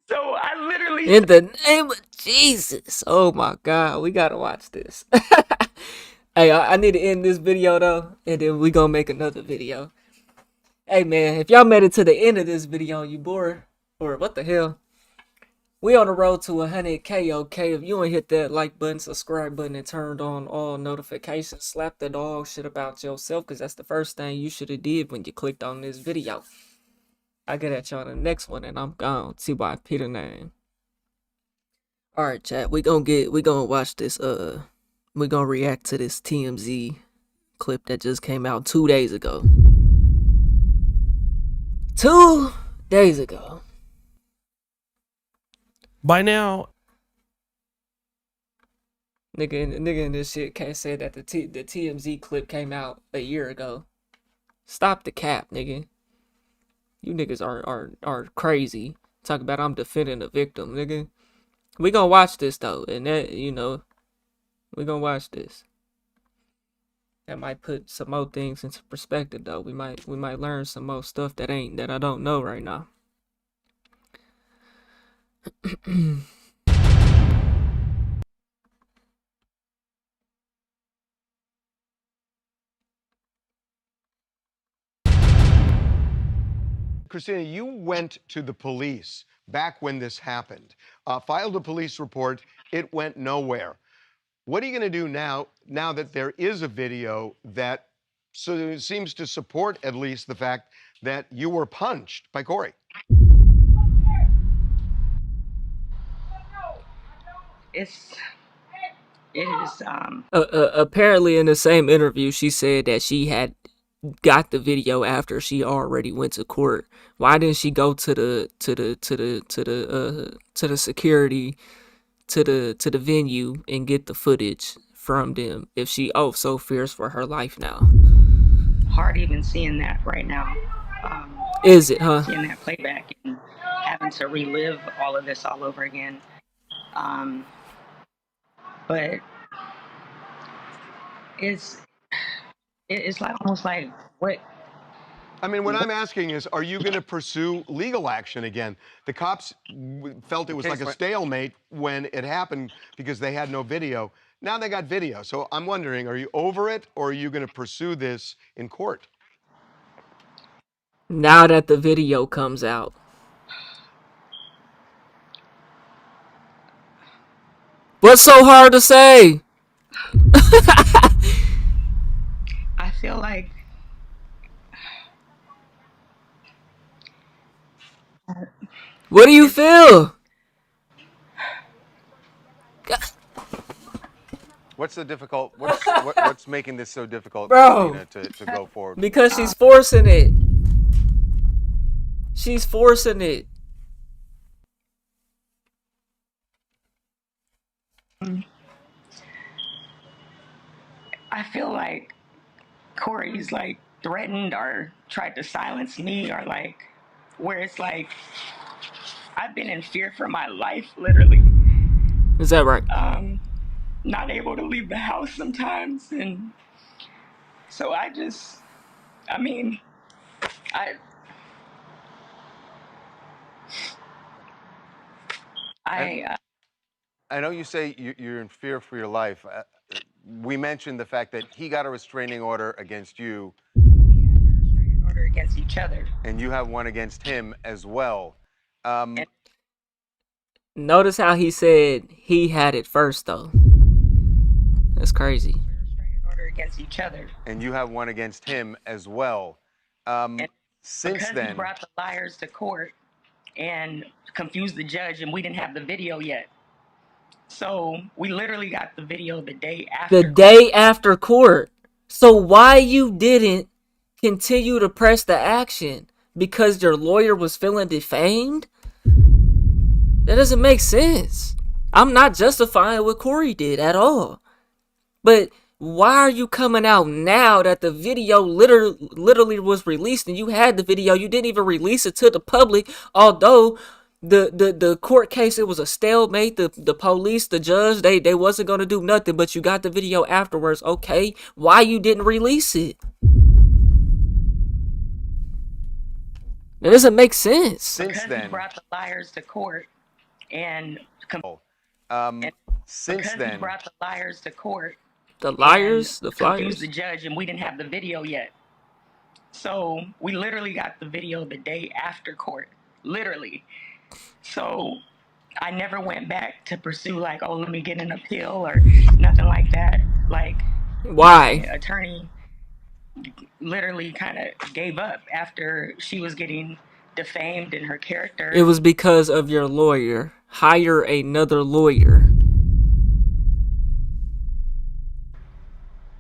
So I literally. In the name of Jesus. Oh my God, we gotta watch this. Hey, I need to end this video though, and then we gonna make another video. Hey man, if y'all made it to the end of this video and you bored, or what the hell, we on the road to 100K, okay? If you ain't hit that like button, subscribe button, and turned on all notifications, slap the dog shit about yourself, because that's the first thing you should have did when you clicked on this video. I get at y'all in the next one, and I'm gone. T.Y. Peter name. Alright, chat, we gonna watch this, we gonna react to this TMZ clip that just came out 2 days ago. 2 days ago. By now, Nigga in this shit can't say that the TMZ clip came out a year ago. Stop the cap, nigga. You niggas are crazy. Talk about I'm defending the victim, nigga. We gonna watch this though, and that, you know, we gonna watch this. That might put some more things into perspective though. We might learn some more stuff that I don't know right now. Christina, you went to the police back when this happened, filed a police report. It went nowhere. What are you going to do now that there is a video that seems to support at least the fact that you were punched by Corey? It is. Apparently in the same interview, she said that she had got the video after she already went to court. Why didn't she go to the security to the venue and get the footage from them if she so fears for her life now? Hard even seeing that right now. Is it, huh? Seeing that playback and having to relive all of this all over again. But it's it's like almost like what. I mean, what I'm asking is, are you going to pursue legal action again? The cops felt it was like a stalemate when it happened because they had no video. Now they got video. So I'm wondering, are you over it, or are you going to pursue this in court? Now that the video comes out. What's so hard to say? I feel like What do you feel? What's making this so difficult, Bro. Christina, to go forward? Because she's forcing it. She's forcing it. I feel like Corey's like threatened or tried to silence me, or like where it's like I've been in fear for my life, literally. Is that right? Not able to leave the house sometimes, and so I mean, I I know you say you're in fear for your life. We mentioned the fact that he got a restraining order against you. We have a restraining order against each other, And you have one against him as well. Notice how he said he had it first, though. That's crazy. restraining order against each other. And you have one against him as well. Since Because then, he brought the liars to court and confused the judge, and we didn't have the video yet. So we literally got the video the day after. The day after court. So why you didn't continue to press the action? Because your lawyer was feeling defamed? That doesn't make sense. I'm not justifying what Corey did at all. But why are you coming out now that the video literally was released and you had the video? You didn't even release it to the public, although the court case, it was a stalemate. The police, the judge, they wasn't gonna do nothing, but you got the video afterwards. Okay, why you didn't release it? It doesn't make sense. Since Because then, he brought the liars to court and since then, he brought the liars to court, The liars, the confused flyers. the judge, and we didn't have the video yet. So we literally got the video the day after court, literally. So I never went back to pursue like, oh, let me get an appeal or nothing like that. Like, Why? my attorney literally kind of gave up after she was getting defamed in her character. It was because of your lawyer. Hire another lawyer.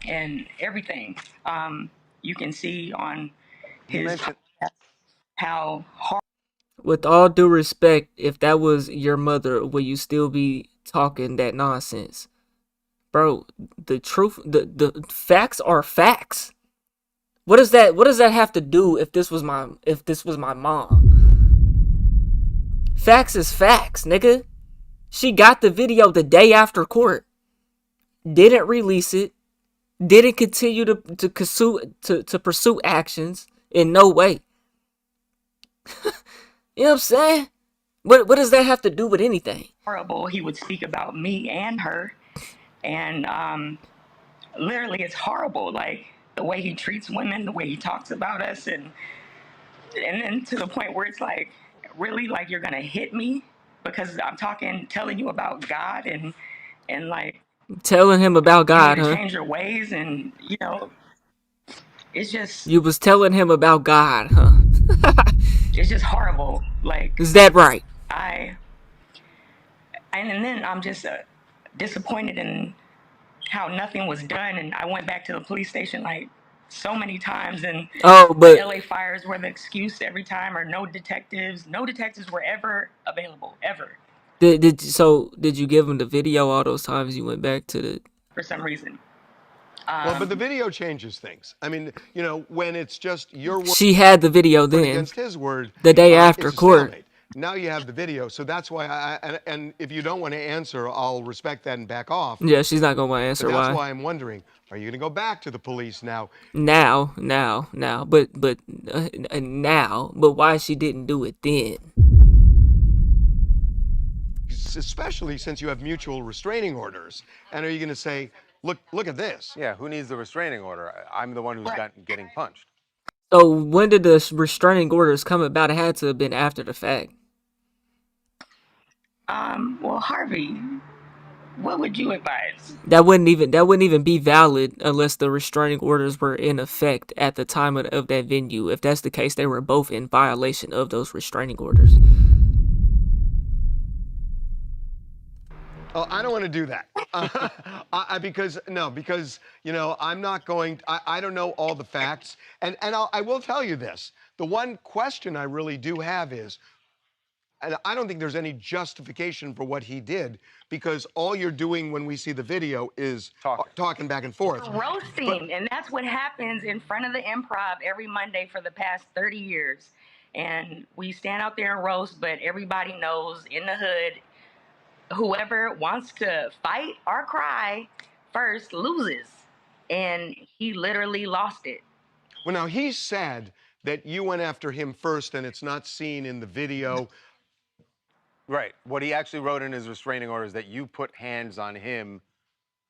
And everything. You can see on his how hard. With all due respect, if that was your mother, would you still be talking that nonsense? Bro, the truth, the facts are facts. What does that have to do if this was my mom? Facts is facts, nigga. She got the video the day after court. Didn't release it. Didn't continue to pursue actions in no way. You know what I'm saying? What does that have to do with anything? Horrible. He would speak about me and her, and literally, it's horrible. Like the way he treats women, the way he talks about us, and then to the point where it's like, really, like you're gonna hit me because I'm telling you about God, and like Telling him about God, huh? change your ways, and it's just. You was telling him about God, huh? It's just horrible. Like, is that right? And then I'm just disappointed in how nothing was done, and I went back to the police station like so many times, and but LA fires were the excuse every time, or no detectives were ever available, ever. Did you give him the video all those times you went back to the? For some reason. Well, but the video changes things. I mean, when it's just your word she had the video then against his word the day after it's a court. stalemate. Now you have the video, so that's why and if you don't want to answer, I'll respect that and back off. Yeah, she's not gonna want to But answer that's why. why I'm wondering, are you going to go back to the police now? Now, but why she didn't do it then? Especially since you have mutual restraining orders. And are you going to say, look at this? Yeah, who needs the restraining order? I'm the one who's getting punched. So when did the restraining orders come about? It had to have been after the fact. Well, Harvey, what would you advise? That wouldn't even be valid unless the restraining orders were in effect at the time of that venue. If that's the case, they were both in violation of those restraining orders. Oh, I don't want to do that because I'm not going. I don't know all the facts, and I will tell you this: the one question I really do have is, and I don't think there's any justification for what he did, because all you're doing when we see the video is talking back and forth. Roasting, and that's what happens in front of the Improv every Monday for the past 30 years. And we stand out there and roast, but everybody knows in the hood, whoever wants to fight or cry first loses. And he literally lost it. Well, now he said that you went after him first, and it's not seen in the video. Right. What he actually wrote in his restraining order is that you put hands on him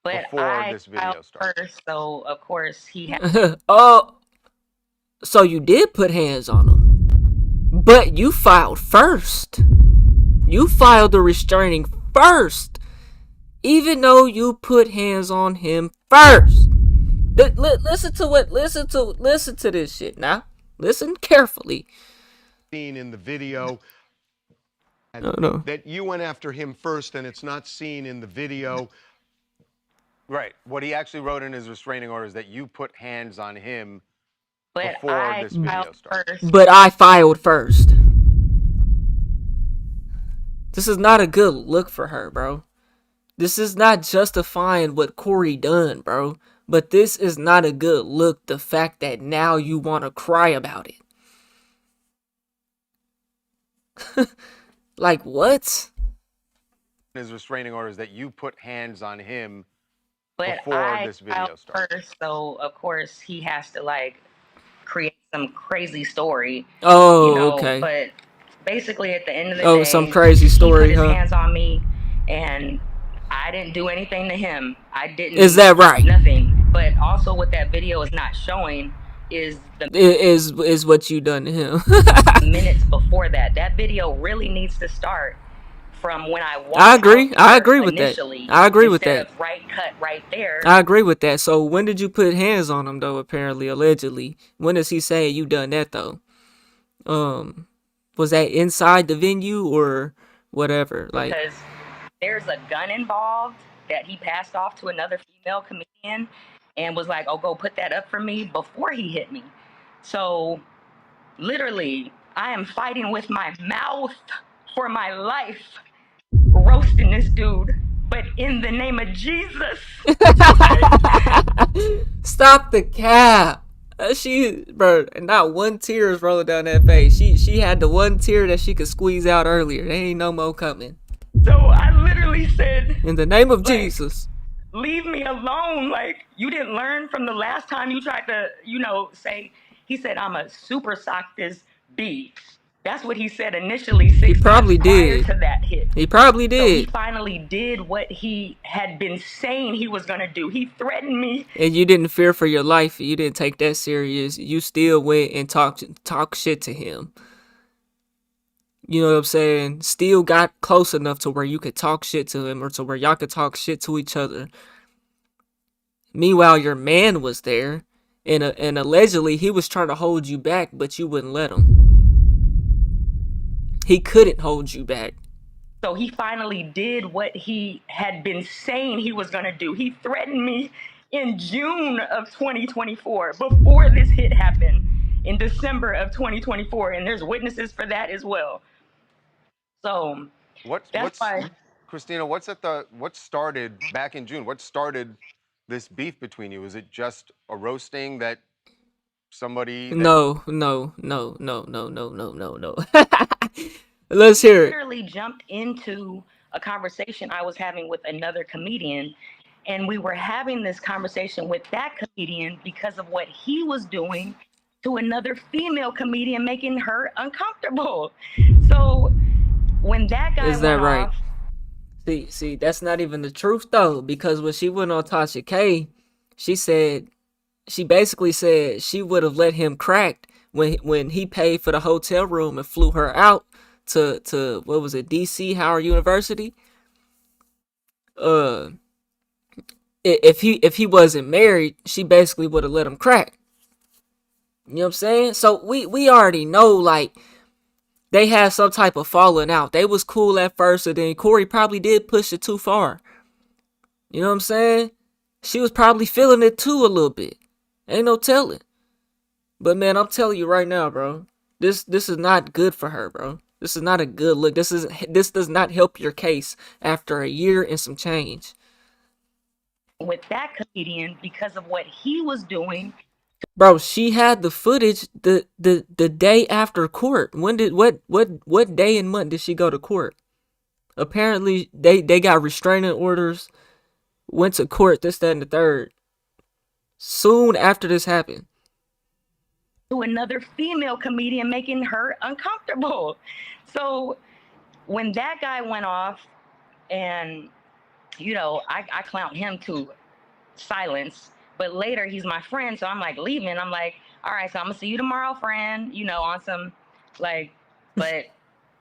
But before this video started. First, so of course he had. Oh, so you did put hands on him, but you filed first. You filed the restraining first, even though you put hands on him first. Listen to this shit now. Listen carefully. Seen in the video. No. That you went after him first, and it's not seen in the video. Right. What he actually wrote in his restraining order is that you put hands on him But before this video started. But I filed first. This is not a good look for her, bro. This is not justifying what Corey done, bro. But this is not a good look, the fact that now you want to cry about it. Like, what? His restraining order is that you put hands on him But before this video started. First, so of course he has to like create some crazy story. Oh, okay. But basically, at the end of the day, some crazy story, he put his huh? hands on me, and I didn't do anything to him. I didn't. Is that right? Nothing. But also, what that video is not showing is the is what you done to him. minutes before that. That video really needs to start from when I walked. I agree with that. I agree with that. Right cut right there. I agree with that. So when did you put hands on him though? Apparently, allegedly. When does he say you done that though? Was that inside the venue or whatever? Like, because there's a gun involved that he passed off to another female comedian and was like, "Oh, go put that up for me," before he hit me. So literally, I am fighting with my mouth for my life, roasting this dude. But in the name of Jesus. Stop the cap. Bro, not one tear is rolling down that face. She had the one tear that she could squeeze out earlier. There ain't no more coming. So I literally said, in the name of Jesus, leave me alone. Like, you didn't learn from the last time you tried to, say, he said, I'm a super sock this B. That's what he said initially. He probably did. Prior to that hit. He probably did. So he finally did what he had been saying he was going to do. He threatened me. And you didn't fear for your life. You didn't take that serious. You still went and talk shit to him. You know what I'm saying? Still got close enough to where you could talk shit to him or to where y'all could talk shit to each other. Meanwhile, your man was there. And allegedly, he was trying to hold you back, but you wouldn't let him. He couldn't hold you back. So he finally did what he had been saying he was going to do. He threatened me in June of 2024, before this hit happened, in December of 2024. And there's witnesses for that as well. So that's why. Christina, what started back in June? What started this beef between you? Is it just a roasting that somebody... No. Let's hear it. Literally jumped into a conversation I was having with another comedian, and we were having this conversation with that comedian because of what he was doing to another female comedian, making her uncomfortable. So when that guy Is that went right? off, See, that's not even the truth though, because when she went on Tasha K, she basically said she would have let him crack when he paid for the hotel room and flew her out to what was it, DC Howard University. Uh, if he wasn't married, she basically would have let him crack. You know what I'm saying? So we already know, like, they had some type of falling out. They was cool at first, and then Corey probably did push it too far. You know what I'm saying? She was probably feeling it too a little bit. Ain't no telling. But man, I'm telling you right now, bro. This is not good for her, bro. This is not a good look. This does not help your case after a year and some change. with that comedian because of what he was doing. Bro, she had the footage the day after court. When did what day and month did she go to court? Apparently they got restraining orders, went to court, this, that, and the third. Soon after this happened. To another female comedian, making her uncomfortable. So when that guy went off, and I clown him to silence, but later he's my friend, so I'm like leaving. I'm like, all right, so I'm gonna see you tomorrow, friend. On some like, but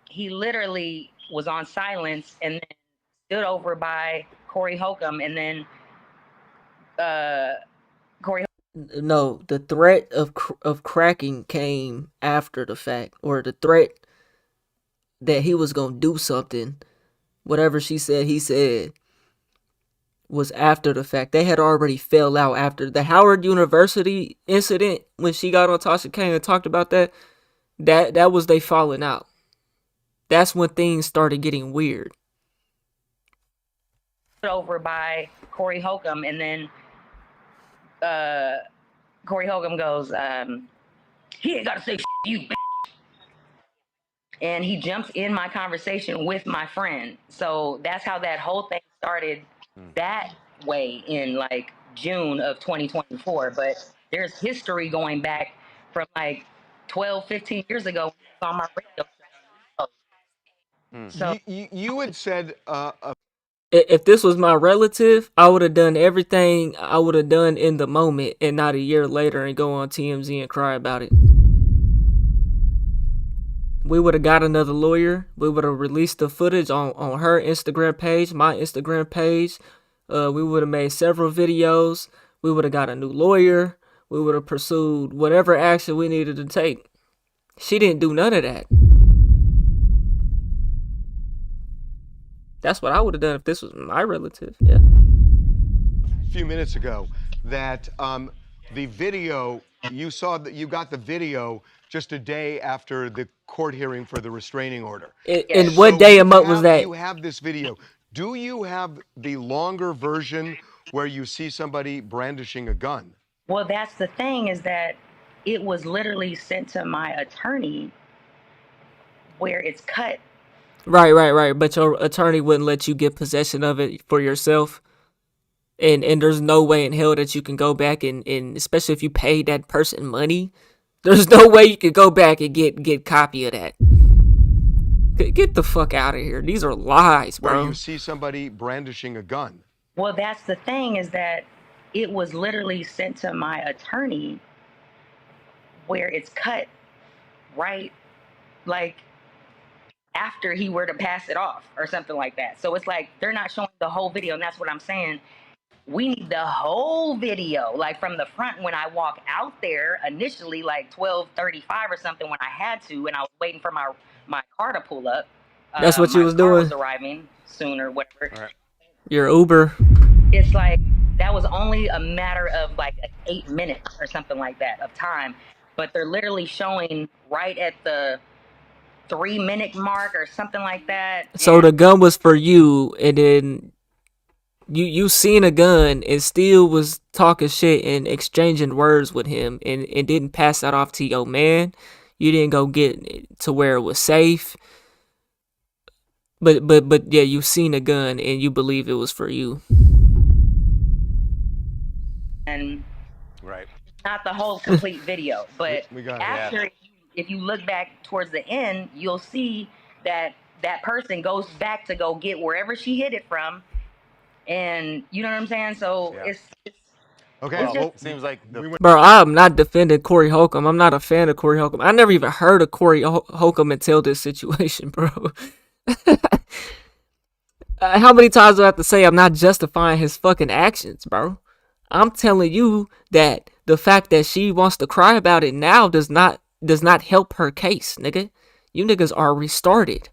he literally was on silence and then stood over by Corey Holcomb, and then Corey. No, the threat of cracking came after the fact, or the threat that he was gonna do something, whatever she said he said, was after the fact. They had already fell out after the Howard University incident. When she got on Tasha K and talked about that was they falling out. That's when things started getting weird. Over by Corey Holcomb, and then Corey Holcomb goes, he ain't got to say you, bitch. And he jumps in my conversation with my friend. So that's how that whole thing started that way in like June of 2024. But there's history going back from like 12, 15 years ago on my radio show. So You had said If this was my relative, I would have done everything I would have done in the moment and not a year later and go on TMZ and cry about it. We would have got another lawyer. We would have released the footage on her Instagram page, my Instagram page. We would have made several videos. We would have got a new lawyer. We would have pursued whatever action we needed to take. She didn't do none of that. That's what I would have done if this was my relative. Yeah. a few minutes ago that the video, you saw that you got the video just a day after the court hearing for the restraining order. And what day and month was that? You have this video. Do you have the longer version where you see somebody brandishing a gun? well, that's the thing, is that it was literally sent to my attorney where it's cut. Right. But your attorney wouldn't let you get possession of it for yourself. And there's no way in hell that you can go back and especially if you paid that person money, there's no way you could go back and get copy of that. Get the fuck out of here. These are lies, bro. Where you see somebody brandishing a gun. Well, that's the thing, is that it was literally sent to my attorney where it's cut right, like after he were to pass it off or something like that. So it's like they're not showing the whole video, and that's what I'm saying. We need the whole video, like from the front when I walk out there initially, like 12:35 or something, when I had to, and I was waiting for my car to pull up. That's what you was my car doing? was arriving soon or whatever. All right. Your Uber. It's like that was only a matter of like 8 minutes or something like that of time, but they're literally showing right at the 3-minute mark or something like that. So the gun was for you, and then you seen a gun and still was talking shit and exchanging words with him, and didn't pass that off to your man. You didn't go get to where it was safe. But yeah, you've seen a gun and you believe it was for you. And Right. not the whole complete video, but We got it. after, if you look back towards the end, you'll see that that person goes back to go get wherever she hid it from, and you know what I'm saying. So Yeah. it's Okay. It's Well, just- Seems like the Bro, I'm not defending Corey Holcomb. I'm not a fan of Corey Holcomb. I never even heard of Corey Holcomb until this situation, bro. How many times do I have to say I'm not justifying his fucking actions, bro? I'm telling you that the fact that she wants to cry about it now does not help her case, nigga. You niggas are restarted.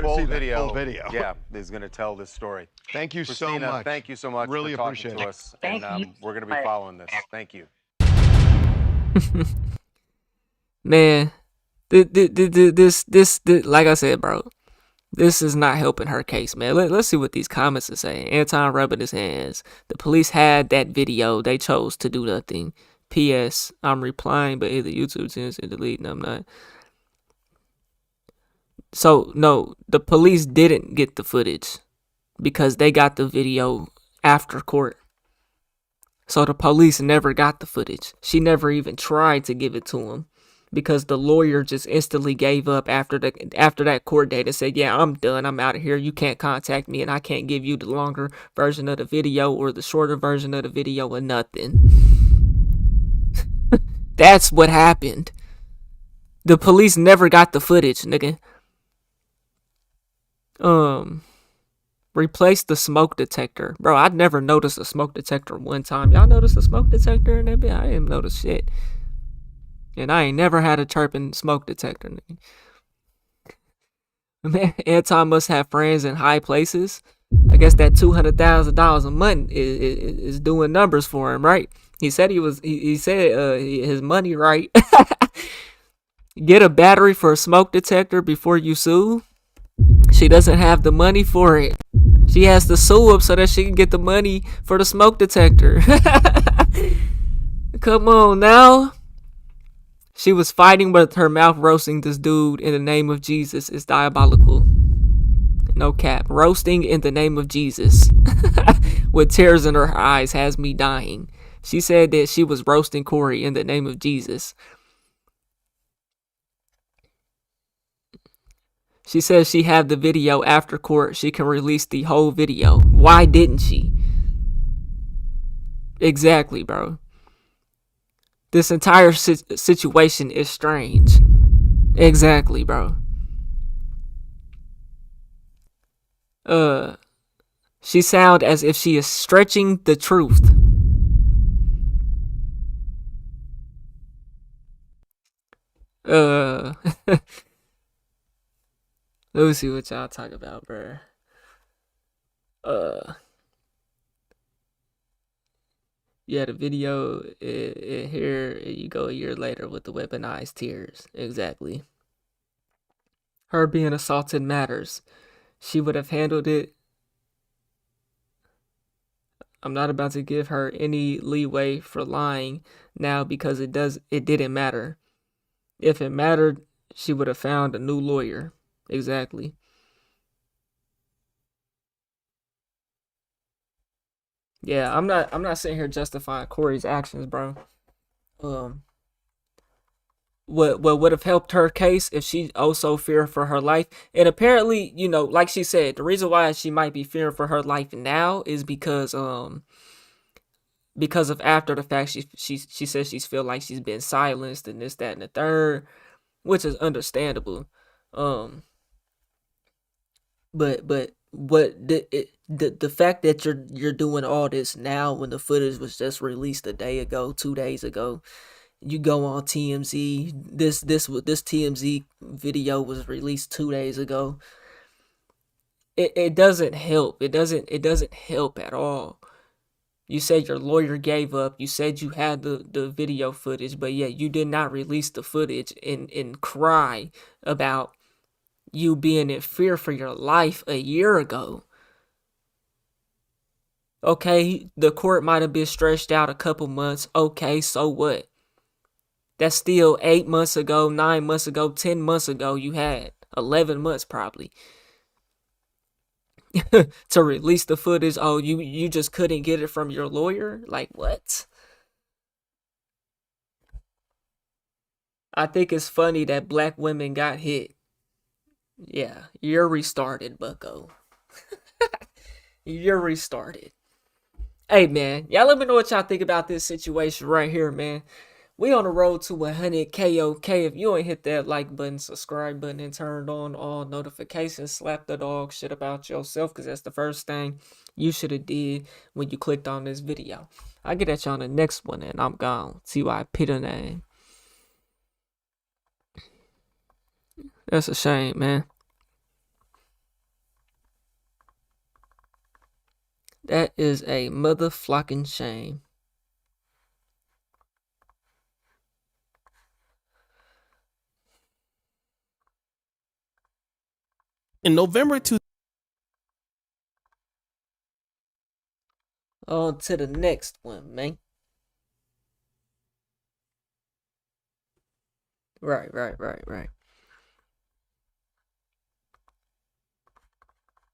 full see that video, full video. yeah, is going to tell this story. thank you so Christina, much. thank you so much Really for talking appreciate to it. us. Thank and you. we're going to be following this. Thank you. Man, this, like I said, bro, this is not helping her case, man. Let's see what these comments are saying. Anton rubbing his hands. The police had that video. They chose to do nothing. P.S. I'm replying, but either YouTube tends to delete and I'm not. So, no, the police didn't get the footage because they got the video after court. So the police never got the footage. She never even tried to give it to him because the lawyer just instantly gave up after that court date and said, yeah, I'm done. I'm out of here. You can't contact me and I can't give you the longer version of the video or the shorter version of the video or nothing. That's what happened. The police never got the footage, nigga. Replace the smoke detector. Bro, I'd never noticed a smoke detector one time. Y'all noticed a smoke detector in that bit? I didn't notice shit. And I ain't never had a chirping smoke detector, nigga. Man, Anton must have friends in high places. I guess that $200,000 a month is doing numbers for him, right? He said he said his money right. Get a battery for a smoke detector before you sue. She doesn't have the money for it. She has to sue him so that she can get the money for the smoke detector. Come on now. She was fighting with her mouth roasting this dude in the name of Jesus is diabolical. No cap. Roasting in the name of Jesus with tears in her eyes has me dying. She said that she was roasting Corey in the name of Jesus. She says she had the video after court. She can release the whole video. Why didn't she? Exactly, bro. This entire situation is strange. Exactly, bro. She sounds as if she is stretching the truth. Let me see what y'all talk about, bro. Yeah, the video here you go a year later with the weaponized tears. Exactly. Her being assaulted matters. She would have handled it. I'm not about to give her any leeway for lying now because it didn't matter. If it mattered, she would have found a new lawyer. Exactly. Yeah, I'm not sitting here justifying Corey's actions, bro. What would have helped her case if she also feared for her life? And apparently, you know, like she said, the reason why she might be fearing for her life now is because of after the fact she says she's feel like she's been silenced and this, that, and the third, which is understandable. But what the fact that you're doing all this now when the footage was just released a day ago, 2 days ago, you go on TMZ. This TMZ video was released 2 days ago. It doesn't help. It doesn't help at all. You said your lawyer gave up. You said you had the video footage, but yet you did not release the footage and cry about you being in fear for your life a year ago. Okay, the court might have been stretched out a couple months. Okay, so what? That's still 8 months ago, 9 months ago, 10 months ago you had 11 months probably. To release the footage. Oh, you just couldn't get it from your lawyer? Like, what? I think it's funny that black women got hit. Yeah, you're restarted, bucko. You're restarted. Hey, man, y'all let me know what y'all think about this situation right here, man. We on the road to 100K, okay? If you ain't hit that like button, subscribe button, and turned on all notifications, slap the dog shit about yourself, because that's the first thing you should have did when you clicked on this video. I'll get at you on the next one, and I'm gone. See why I put a name. That's a shame, man. That is a motherfucking shame. In November On to the next one, man. Right.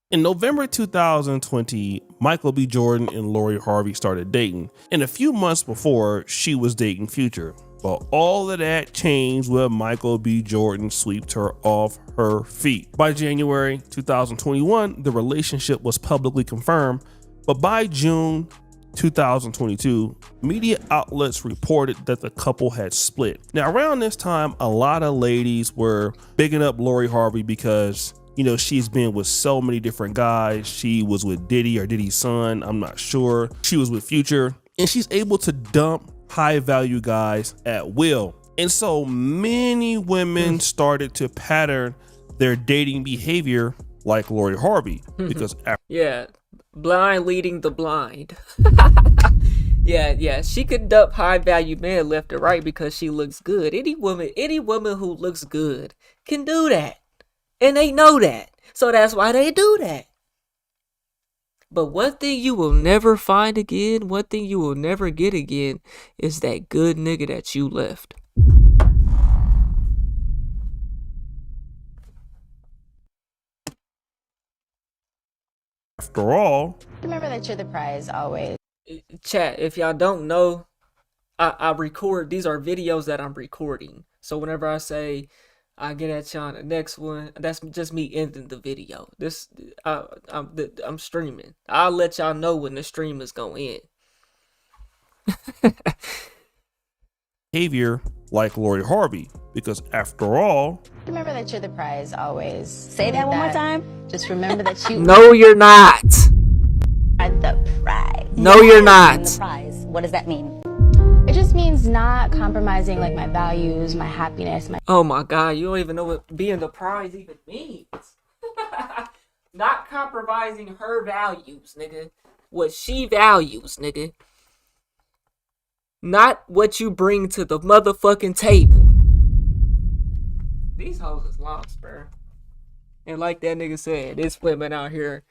In November 2020, Michael B. Jordan and Lori Harvey started dating, and a few months before, she was dating Future. But all of that changed when Michael B. Jordan swept her off her feet. By January 2021, the relationship was publicly confirmed, but by June 2022, media outlets reported that the couple had split. Now, around this time, a lot of ladies were bigging up Lori Harvey because, you know, she's been with so many different guys. She was with Diddy or Diddy's son, I'm not sure. She was with Future, and she's able to dump high value guys at will. And so many women started to pattern their dating behavior like Lori Harvey, because yeah, blind leading the blind. yeah, she could dump high value men left and right because she looks good. Any woman who looks good can do that, and they know that, so that's why they do that. But one thing you will never find again, one thing you will never get again, is that good nigga that you left. After all, Remember that you're the prize always. Chat, if y'all don't know, I record, these are videos that I'm recording. So whenever I say I get at you on the next one, that's just me ending the video. This I'm streaming. I'll let y'all know when the stream is going in. behavior like Lori Harvey, because after all, Remember that you're the prize always. Say that one more time. Just remember that you No, you're not. are the prize. No, you're not. The prize. What does that mean? It just means not compromising like my values, my happiness, my Oh my god, you don't even know what being the prize even means. Not compromising her values, nigga. What she values, nigga. Not what you bring to the motherfucking table. These hoes is lost, bro. And like that nigga said, this women out here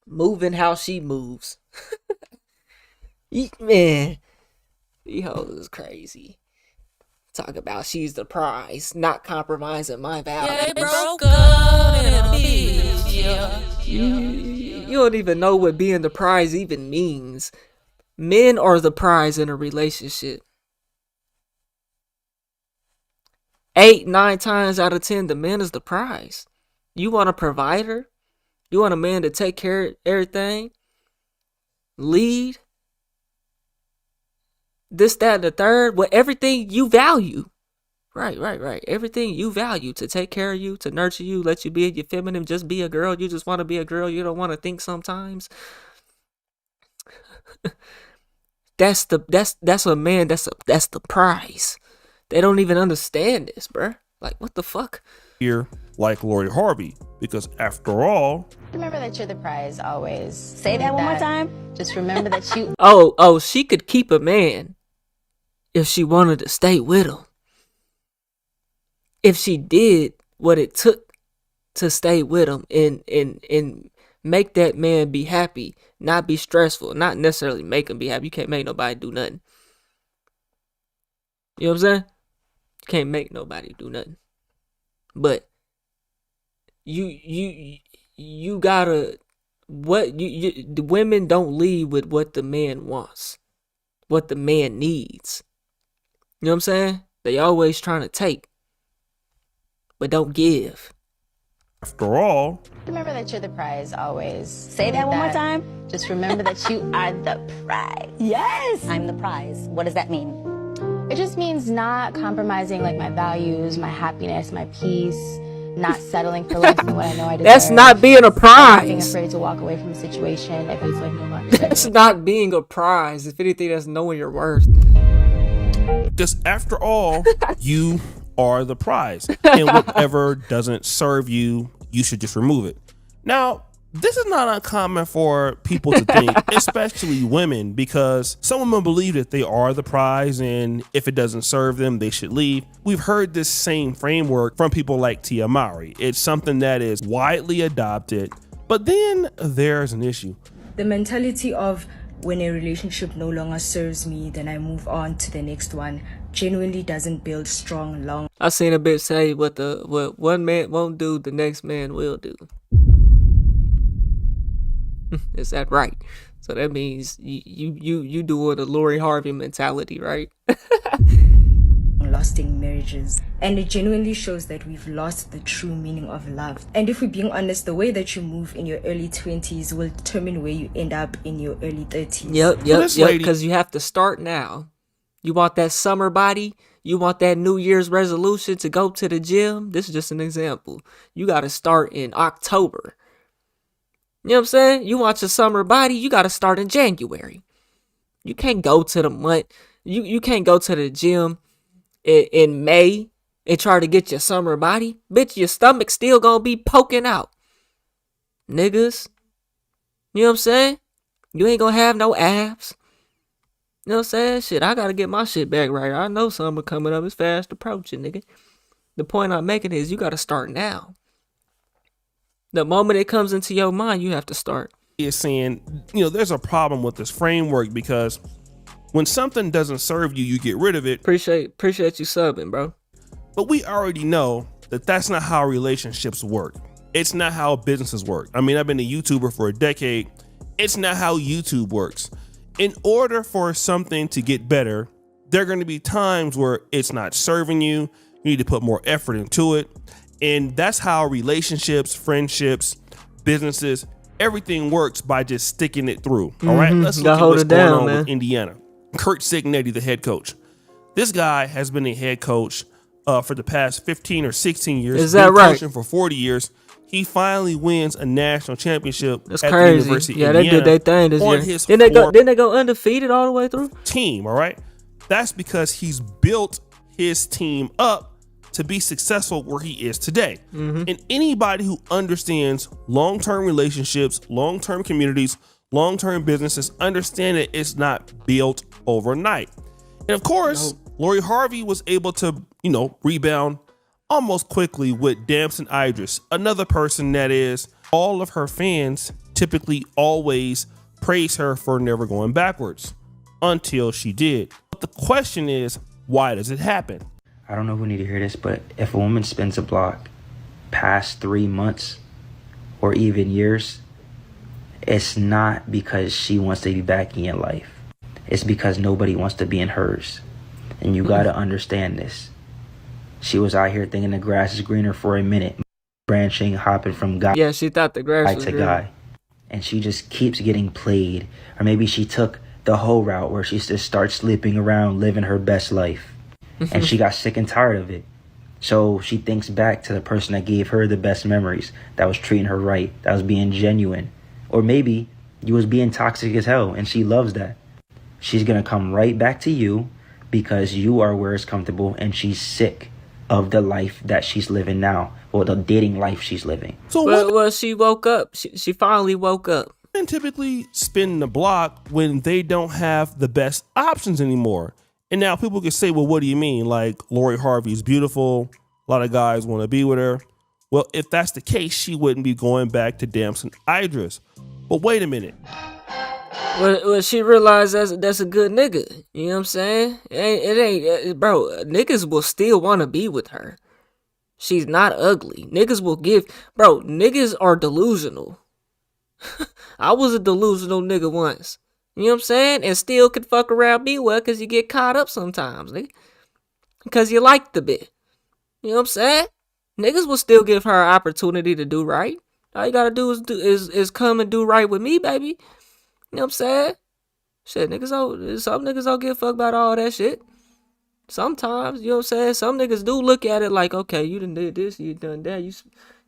moving how she moves. Man, these hoes is crazy. Talk about she's the prize, not compromising my values. Yeah, they broke up in a bitch, yeah. You don't even know what being the prize even means. Men are the prize in a relationship. 8, 9 times out of 10, the man is the prize. You want a provider? You want a man to take care of everything? Lead? This, that, and the third? Well, everything you value. Right. Everything you value, to take care of you, to nurture you, let you be your feminine, just be a girl. You just want to be a girl. You don't want to think sometimes. That's a man. That's the prize. They don't even understand this, bruh. Like, what the fuck? here like Lori Harvey, because after all, remember that you're the prize always. Say that one more time. Just remember that you Oh, she could keep a man if she wanted to stay with him. If she did what it took to stay with him and make that man be happy, not be stressful, not necessarily make him be happy. You can't make nobody do nothing. You know what I'm saying? You can't make nobody do nothing. But you gotta the women don't lead with what the man wants, what the man needs. You know what I'm saying? They always trying to take, but don't give. After all, Remember that you're the prize always. Say that one more time. Just remember that you are the prize. Yes. I'm the prize. What does that mean? It just means not compromising like my values, my happiness, my peace, not settling for less than what I know I deserve. That's not being a Not being prize. afraid to walk away from a situation if it's like no longer That's not being a prize. If anything, that's knowing your worth. because after all, you are the prize, and whatever doesn't serve you, you should just remove it. Now, this is not uncommon for people to think, especially women, because some women believe that they are the prize, and if it doesn't serve them, they should leave. We've heard this same framework from people like Tia Mowry. It's something that is widely adopted, but then there's an issue. The mentality of when a relationship no longer serves me, then I move on to the next one, genuinely doesn't build strong, long. I seen a bit say what one man won't do, the next man will do. Is that right? So that means you doing a Lori Harvey mentality, right? Lasting marriages, and it genuinely shows that we've lost the true meaning of love. And if we're being honest, the way that you move in your early 20s will determine where you end up in your early 30s. Yep. Because you have to start now. You want that summer body? You want that New Year's resolution to go to the gym? This is just an example. You got to start in October. You know what I'm saying? You want your summer body? You got to start in January. You can't go to the month. You can't go to the gym in May and try to get your summer body. Bitch, your stomach still gonna be poking out. Niggas. You know what I'm saying? You ain't gonna have no abs. You know what I'm saying? Shit, I gotta get my shit back right. I know summer coming up. It's fast approaching, nigga. The point I'm making is you gotta start now. The moment it comes into your mind, you have to start. Is saying, there's a problem with this framework because when something doesn't serve you, you get rid of it. Appreciate you subbing, bro. But we already know that that's not how relationships work. It's not how businesses work. I mean, I've been a YouTuber for a decade. It's not how YouTube works. In order for something to get better, there are going to be times where it's not serving you. You need to put more effort into it. And that's how relationships, friendships, businesses, everything works by just sticking it through. All right, let's look at what's going on with Indiana. Curt Cignetti, the head coach. This guy has been a head coach for the past 15 or 16 years. Is that right? Coaching for 40 years. He finally wins a national championship That's at crazy. the University of Indiana. Indiana. They did their thing this year. Didn't they go undefeated all the way through? Team, all right? That's because he's built his team up to be successful where he is today. And anybody who understands long-term relationships, long-term communities, long-term businesses understand that it's not built overnight. And of course, Lori Harvey was able to, rebound almost quickly with Damson Idris, another person that is all of her fans typically always praise her for never going backwards until she did. But the question is, why does it happen? I don't know who need to hear this, but if a woman spins a block past 3 months or even years, it's not because she wants to be back in your life. It's because nobody wants to be in hers. And you got to understand this. She was out here thinking the grass is greener for a minute, branching, hopping from guy she thought the grass was to greener. guy. And she just keeps getting played. Or maybe she took the whole route where she just starts sleeping around, living her best life. And she got sick and tired of it. So she thinks back to the person that gave her the best memories, that was treating her right, that was being genuine. Or maybe you was being toxic as hell and she loves that. She's going to come right back to you because you are where it's comfortable and she's sick of the life that she's living now, or the dating life she's living. So well, she woke up. She finally woke up. Men typically spin the block when they don't have the best options anymore. And now people can say, well, what do you mean? Like, Lori Harvey's beautiful. A lot of guys want to be with her. Well, if that's the case, she wouldn't be going back to Damson Idris. But wait a minute. Well, she realized that's a good nigga. You know what I'm saying? It ain't bro, niggas will still want to be with her. She's not ugly. Niggas will give, bro, niggas are delusional. I was a delusional nigga once. You know what I'm saying? And still could fuck around me well because you get caught up sometimes, nigga. Because you like the bit. You know what I'm saying? Niggas will still give her an opportunity to do right. All you gotta do is come and do right with me, baby. You know what I'm saying? Shit, some niggas don't give a fuck about all that shit. Sometimes, you know what I'm saying? Some niggas do look at it like, okay, you done did this, you done that,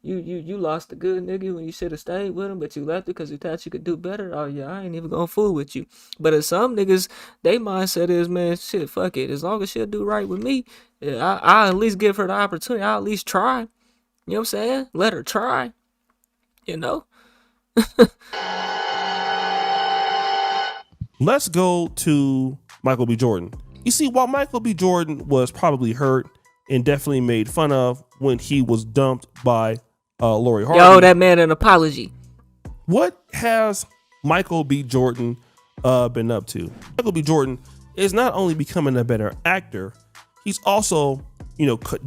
you lost a good nigga when you should have stayed with him, but you left it because you thought you could do better. Oh yeah, I ain't even gonna fool with you. But if some niggas, they mindset is, man, shit, fuck it. As long as she'll do right with me, I'll at least give her the opportunity. I'll at least try. You know what I'm saying? Let her try. You know? Let's go to Michael B. Jordan. You see, while Michael B. Jordan was probably hurt and definitely made fun of when he was dumped by Lori Harvey. Yo, that man an apology. What has Michael B. Jordan been up to? Michael B. Jordan is not only becoming a better actor, he's also,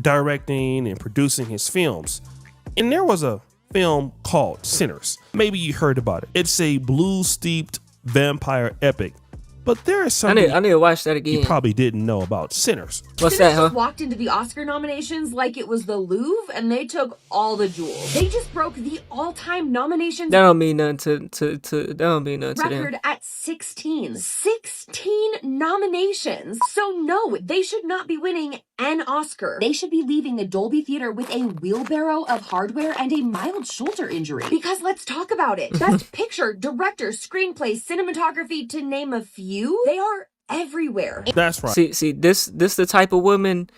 directing and producing his films. And there was a film called Sinners. Maybe you heard about it. It's a blues-steeped vampire epic. But there is something I need to watch that again. You probably didn't know about Sinners. What's that, huh? Walked into the Oscar nominations like it was the Louvre, and they took all the jewels. They just broke the all-time nominations. That don't mean nothing that don't mean nothing to them. Record at 16. 16 nominations. So no, they should not be winning an Oscar. They should be leaving the Dolby Theater with a wheelbarrow of hardware and a mild shoulder injury. Because let's talk about it. Best picture, director, screenplay, cinematography, to name a few. They are everywhere. That's right. See, this the type of woman.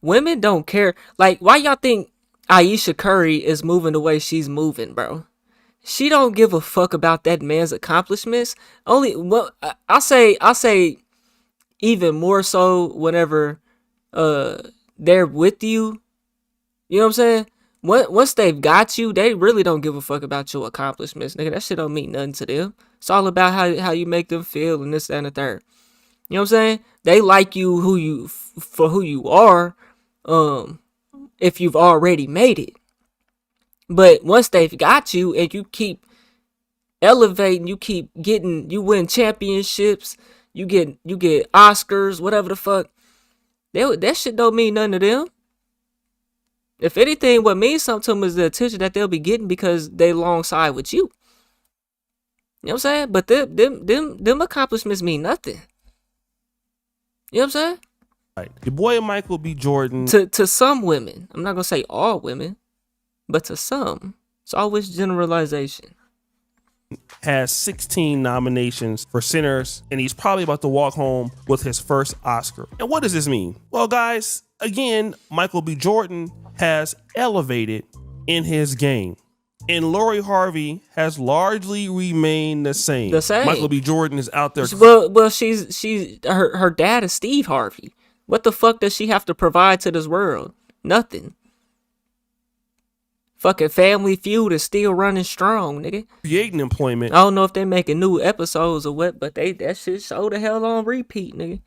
Women don't care. Like, why y'all think Aisha Curry is moving the way she's moving, bro? She don't give a fuck about that man's accomplishments. I'll say even more so whenever they're with you. You know what I'm saying? Once they've got you, they really don't give a fuck about your accomplishments, nigga. That shit don't mean nothing to them. It's all about how you make them feel and this, that, and the third. You know what I'm saying? They like you for who you are, if you've already made it. But once they've got you and you keep elevating, you win championships, you get Oscars, whatever the fuck, that shit don't mean nothing to them. If anything, what means something to them is the attention that they'll be getting because they alongside with you. You know what I'm saying? But them accomplishments mean nothing. You know what I'm saying? Right. Your boy Michael B. Jordan. To some women, I'm not gonna say all women, but to some, it's always generalization. Has 16 nominations for Sinners, and he's probably about to walk home with his first Oscar. And what does this mean? Well, guys, again, Michael B. Jordan has elevated in his game, and Lori Harvey has largely remained the same. Michael B. Jordan is out there. Well, she's her dad is Steve Harvey. What the fuck does she have to provide to this world? Nothing. Fucking Family Feud is still running strong, nigga. Creating employment. I don't know if they making new episodes or what, but that shit so the hell on repeat, nigga.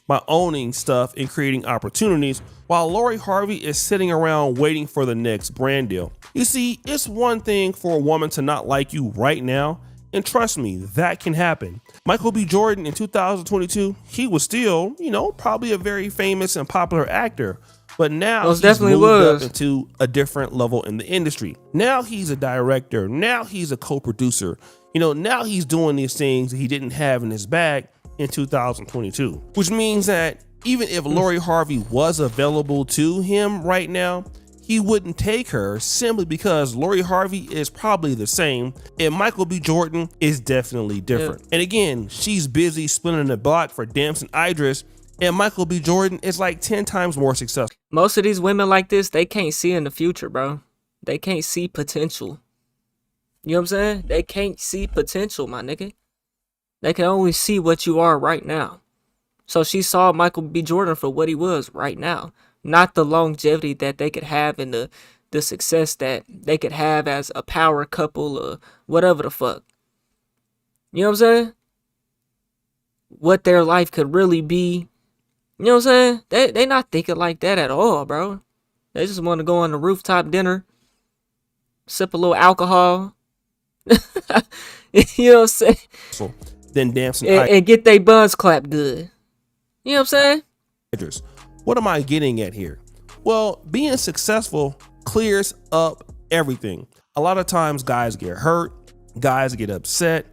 By owning stuff and creating opportunities, while Lori Harvey is sitting around waiting for the next brand deal. You see, it's one thing for a woman to not like you right now, and trust me, that can happen. Michael B. Jordan in 2022, he was still, probably a very famous and popular actor, but now he's moved up into a different level in the industry. Now he's a director, now he's a co-producer, now he's doing these things that he didn't have in his bag in 2022, which means that even if Lori Harvey was available to him right now, he wouldn't take her simply because Lori Harvey is probably the same and Michael B. Jordan is definitely different. Yeah. And again, she's busy spinning the block for Damson Idris, and Michael B. Jordan is like 10 times more successful. Most of these women like this, they can't see in the future, bro. They can't see potential. You know what I'm saying? They can't see potential, my nigga. They can only see what you are right now. So she saw Michael B. Jordan for what he was right now. Not the longevity that they could have and the success that they could have as a power couple or whatever the fuck. You know what I'm saying? What their life could really be. You know what I'm saying? They not thinking like that at all, bro. They just want to go on the rooftop dinner, sip a little alcohol. You know what I'm saying? So then dancing and get their buns clapped good. You know what I'm saying? What am I getting at here? Well, being successful clears up everything. A lot of times guys get hurt, guys get upset,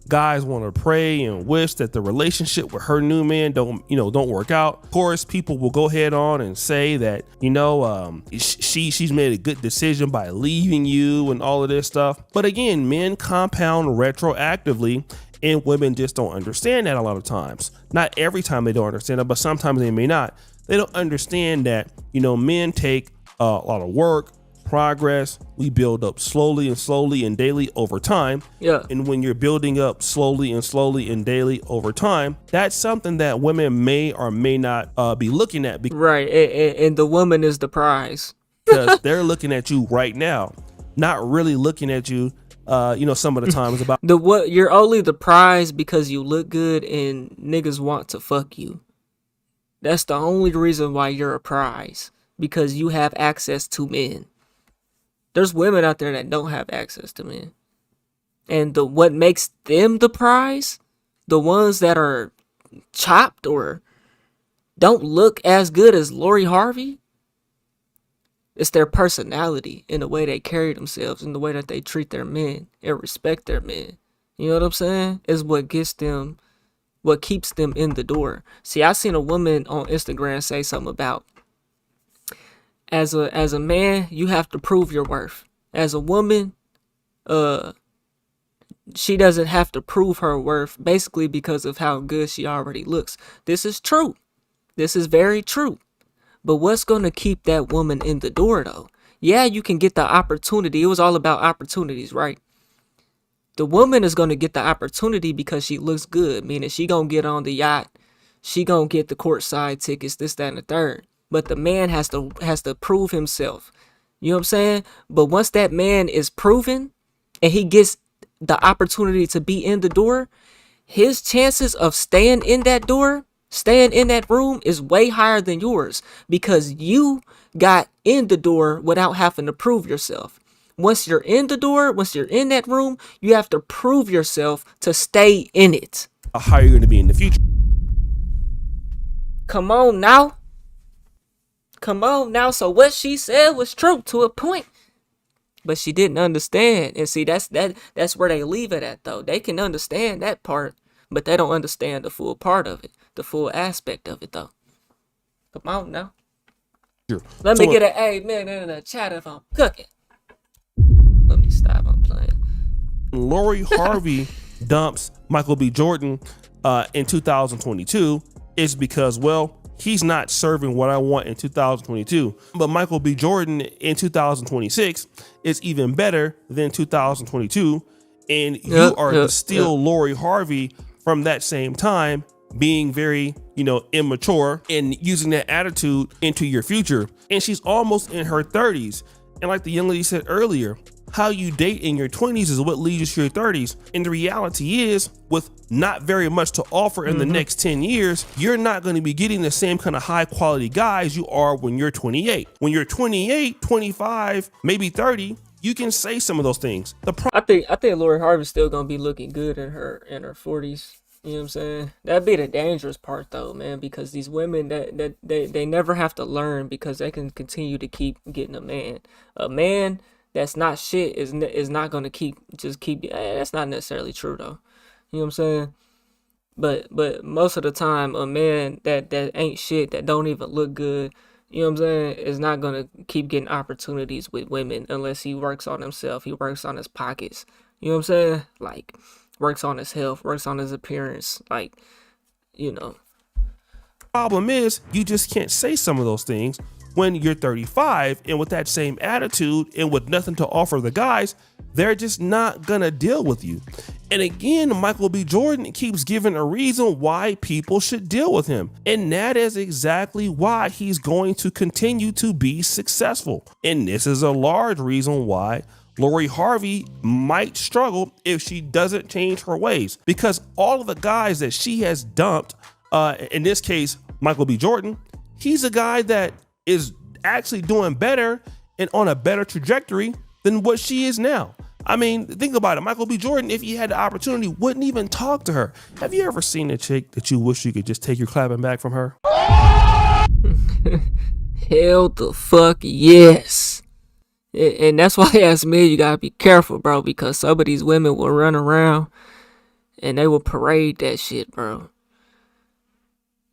guys want to pray and wish that the relationship with her new man don't work out. Of course, people will go ahead on and say that, she's made a good decision by leaving you and all of this stuff. But again, men compound retroactively, and women just don't understand that a lot of times. Not every time they don't understand it, but sometimes they may not. They don't understand that, men take a lot of work, progress. We build up slowly and daily over time. Yeah. And when you're building up slowly and daily over time, that's something that women may or may not be looking at. Right. And the woman is the prize. Because they're looking at you right now, not really looking at you. Some of the times about you're only the prize because you look good and niggas want to fuck you. That's the only reason why you're a prize, because you have access to men. There's women out there that don't have access to men. And what makes them the prize, the ones that are chopped or don't look as good as Lori Harvey, it's their personality and the way they carry themselves and the way that they treat their men and respect their men. You know what I'm saying? Is what keeps them in the door. See, I seen a woman on Instagram say something about, as a man, you have to prove your worth. As a woman, she doesn't have to prove her worth, basically because of how good she already looks. This is true. This is very true. But what's going to keep that woman in the door, though? Yeah, you can get the opportunity. It was all about opportunities, right? The woman is going to get the opportunity because she looks good, meaning she going to get on the yacht. She going to get the courtside tickets, this, that, and the third. But the man has to prove himself. You know what I'm saying? But once that man is proven and he gets the opportunity to be in the door, his chances of staying in that room is way higher than yours, because you got in the door without having to prove yourself. Once you're in the door, once you're in that room, you have to prove yourself to stay in it. How are you going to be in the future? Come on now. So what she said was true to a point, but she didn't understand. And see, that's where they leave it at, though. They can understand that part, but they don't understand the full part of it, the full aspect of it, though. Come on now. Sure. Let me get an amen in the chat if I'm cooking. Let me stop. I'm playing. Lori Harvey dumps Michael B. Jordan in 2022 is because, well, he's not serving what I want in 2022. But Michael B. Jordan in 2026 is even better than 2022. And you are to steal Lori Harvey from that same time, being very, immature and using that attitude into your future. And she's almost in her 30s. And like the young lady said earlier, how you date in your 20s is what leads you to your 30s. And the reality is, with not very much to offer in the next 10 years, you're not going to be getting the same kind of high quality guys you are when you're 28. When you're 28, 25, maybe 30, you can say some of those things. I think Lori Harvey's still going to be looking good in her 40s. You know what I'm saying? That'd be the dangerous part, though, man, because these women that they never have to learn, because they can continue to keep getting a man. A man that's not shit is not going to keep. That's not necessarily true, though. You know what I'm saying? But most of the time, a man that ain't shit, that don't even look good, you know what I'm saying, is not going to keep getting opportunities with women unless he works on himself. He works on his pockets. You know what I'm saying? Like, works on his health, works on his appearance. Like, Problem is, you just can't say some of those things when you're 35, and with that same attitude and with nothing to offer the guys, they're just not gonna deal with you. And again, Michael B. Jordan keeps giving a reason why people should deal with him. And that is exactly why he's going to continue to be successful. And this is a large reason why Lori Harvey might struggle if she doesn't change her ways, because all of the guys that she has dumped, in this case, Michael B. Jordan, he's a guy that is actually doing better and on a better trajectory than what she is now. I mean, think about it. Michael B. Jordan, if he had the opportunity, wouldn't even talk to her. Have you ever seen a chick that you wish you could just take your clapping back from her? Hell the fuck yes. And that's why as men, you gotta be careful, bro, because some of these women will run around and they will parade that shit, bro.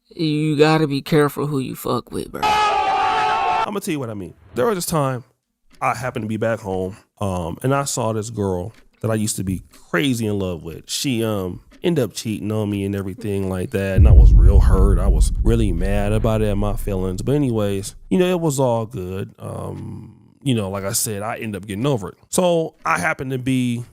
You gotta be careful who you fuck with, bro. I'm gonna tell you what I mean. There was this time I happened to be back home, and I saw this girl that I used to be crazy in love with. She ended up cheating on me and everything like that, and I was real hurt. I was really mad about it and my feelings. But anyways, it was all good. Like I said, I ended up getting over it. So I happened to be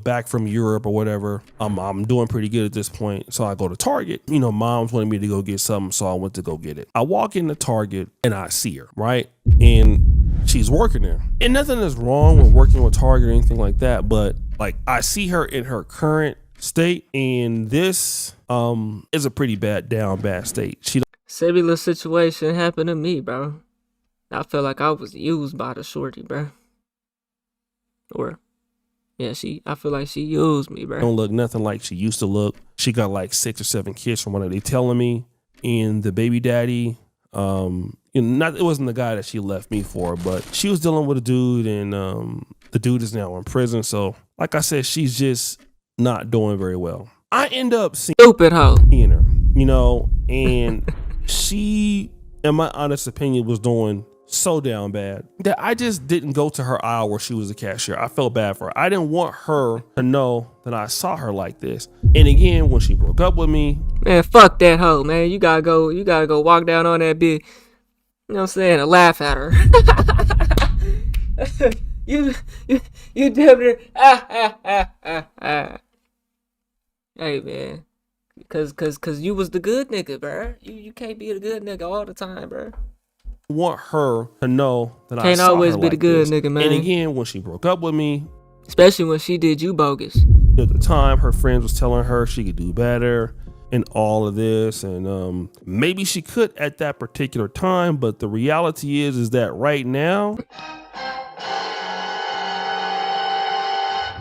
back from Europe or whatever. I'm doing pretty good at this point. So I go to Target. Mom's wanted me to go get something, so I went to go get it. I walk into Target and I see her, right? And she's working there. And nothing is wrong with working with Target or anything like that, but like I see her in her current state, and this is a pretty bad state. Similar situation happened to me, bro. I felt like I was used by the shorty, bro. Yeah, I feel like she used me, bro. Don't look nothing like she used to look. She got like 6 or 7 kids from what they telling me. And the baby daddy, it wasn't the guy that she left me for, but she was dealing with a dude, and the dude is now in prison. So, like I said, she's just not doing very well. I end up seeing stupid hoe, and she, in my honest opinion, was doing so down bad that I just didn't go to her aisle where she was a cashier. I felt bad for her. I didn't want her to know that I saw her like this. And again, when she broke up with me, man, fuck that hoe, man. You gotta go walk down on that bitch. You know what I'm saying? And laugh at her. you damn near Hey man, cause you was the good nigga, bro. You can't be the good nigga all the time, bro. Want her to know that I can't saw always her be like the good this. nigga, man. And again, when she broke up with me, especially when she did you bogus. At the time, her friends was telling her she could do better and all of this, and maybe she could at that particular time. But the reality is that right now,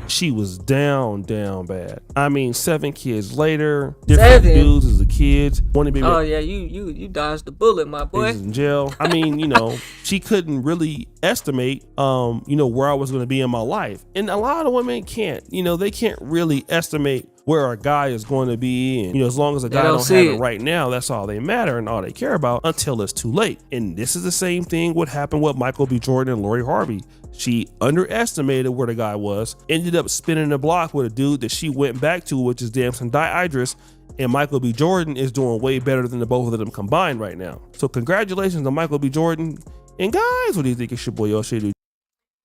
she was down bad. I mean, 7 kids later, different dudes as the kids. Oh yeah, you dodged the bullet, my boy. In jail. I mean, she couldn't really estimate, where I was going to be in my life, and a lot of women can't. They can't really estimate where a guy is going to be, and as long as a guy don't have it right now, that's all they matter and all they care about until it's too late. And this is the same thing what happened with Michael B. Jordan and Lori Harvey. She underestimated where the guy was, ended up spinning the block with a dude that she went back to, which is Damson Idris, and Michael B. Jordan is doing way better than the both of them combined right now. So congratulations to Michael B. Jordan. And guys, what do you think? It's your boy Yoshi.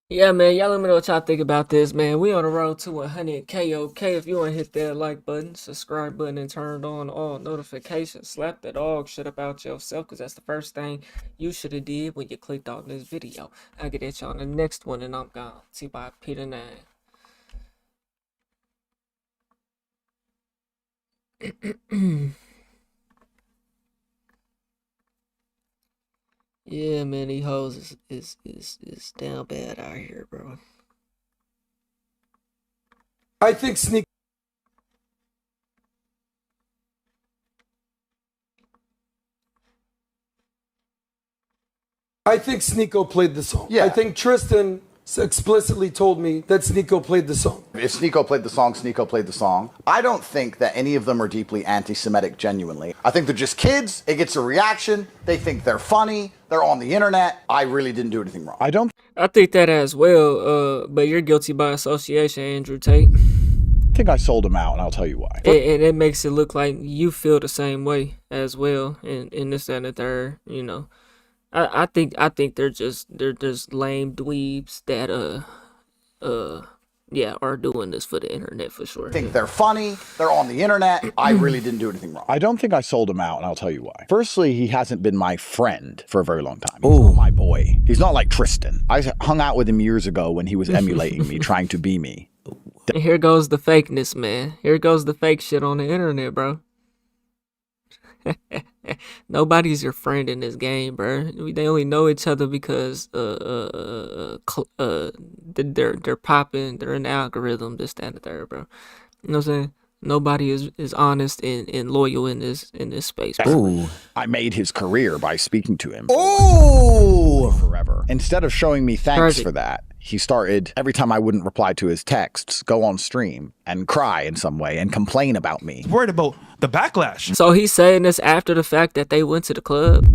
Yeah, man, y'all let me know what y'all think about this, man. We on the road to 100K, okay? If you want to hit that like button, subscribe button, and turn on all notifications, slap the dog shit about yourself, because that's the first thing you should have did when you clicked on this video. I'll get at y'all on the next one, and I'm gone. T-by Peter 9. Yeah, man, these hoes is down bad out here, bro. I think Sneako played the song. Yeah. I think Tristan explicitly told me that Sneako played the song. If Sneako played the song, Sneako played the song. I don't think that any of them are deeply anti-Semitic genuinely. I think they're just kids. It gets a reaction. They think they're funny. They're on the internet. I really didn't do anything wrong. I think that as well, but you're guilty by association, Andrew Tate. I think I sold them out, and I'll tell you why. And it makes it look like you feel the same way as well, in this and the third, I think they're just lame dweebs that are doing this for the internet for sure. I think they're funny. They're on the internet. I really didn't do anything wrong. I don't think I sold him out, and I'll tell you why. Firstly, he hasn't been my friend for a very long time. He's not my boy. He's not like Tristan. I hung out with him years ago when he was emulating me, trying to be me. And here goes the fakeness, man. Here goes the fake shit on the internet, bro. Nobody's your friend in this game, bro. They only know each other because they're popping, they're in the algorithm, this, that, and the third, bro. You know what I'm saying? Nobody is honest and loyal in this space, bro. Ooh. I made his career by speaking to him. Oh, forever. Instead of showing me thanks Tragic. for that, he started, every time I wouldn't reply to his texts, go on stream and cry in some way and complain about me. Worried about the backlash. So he's saying this after the fact that they went to the club.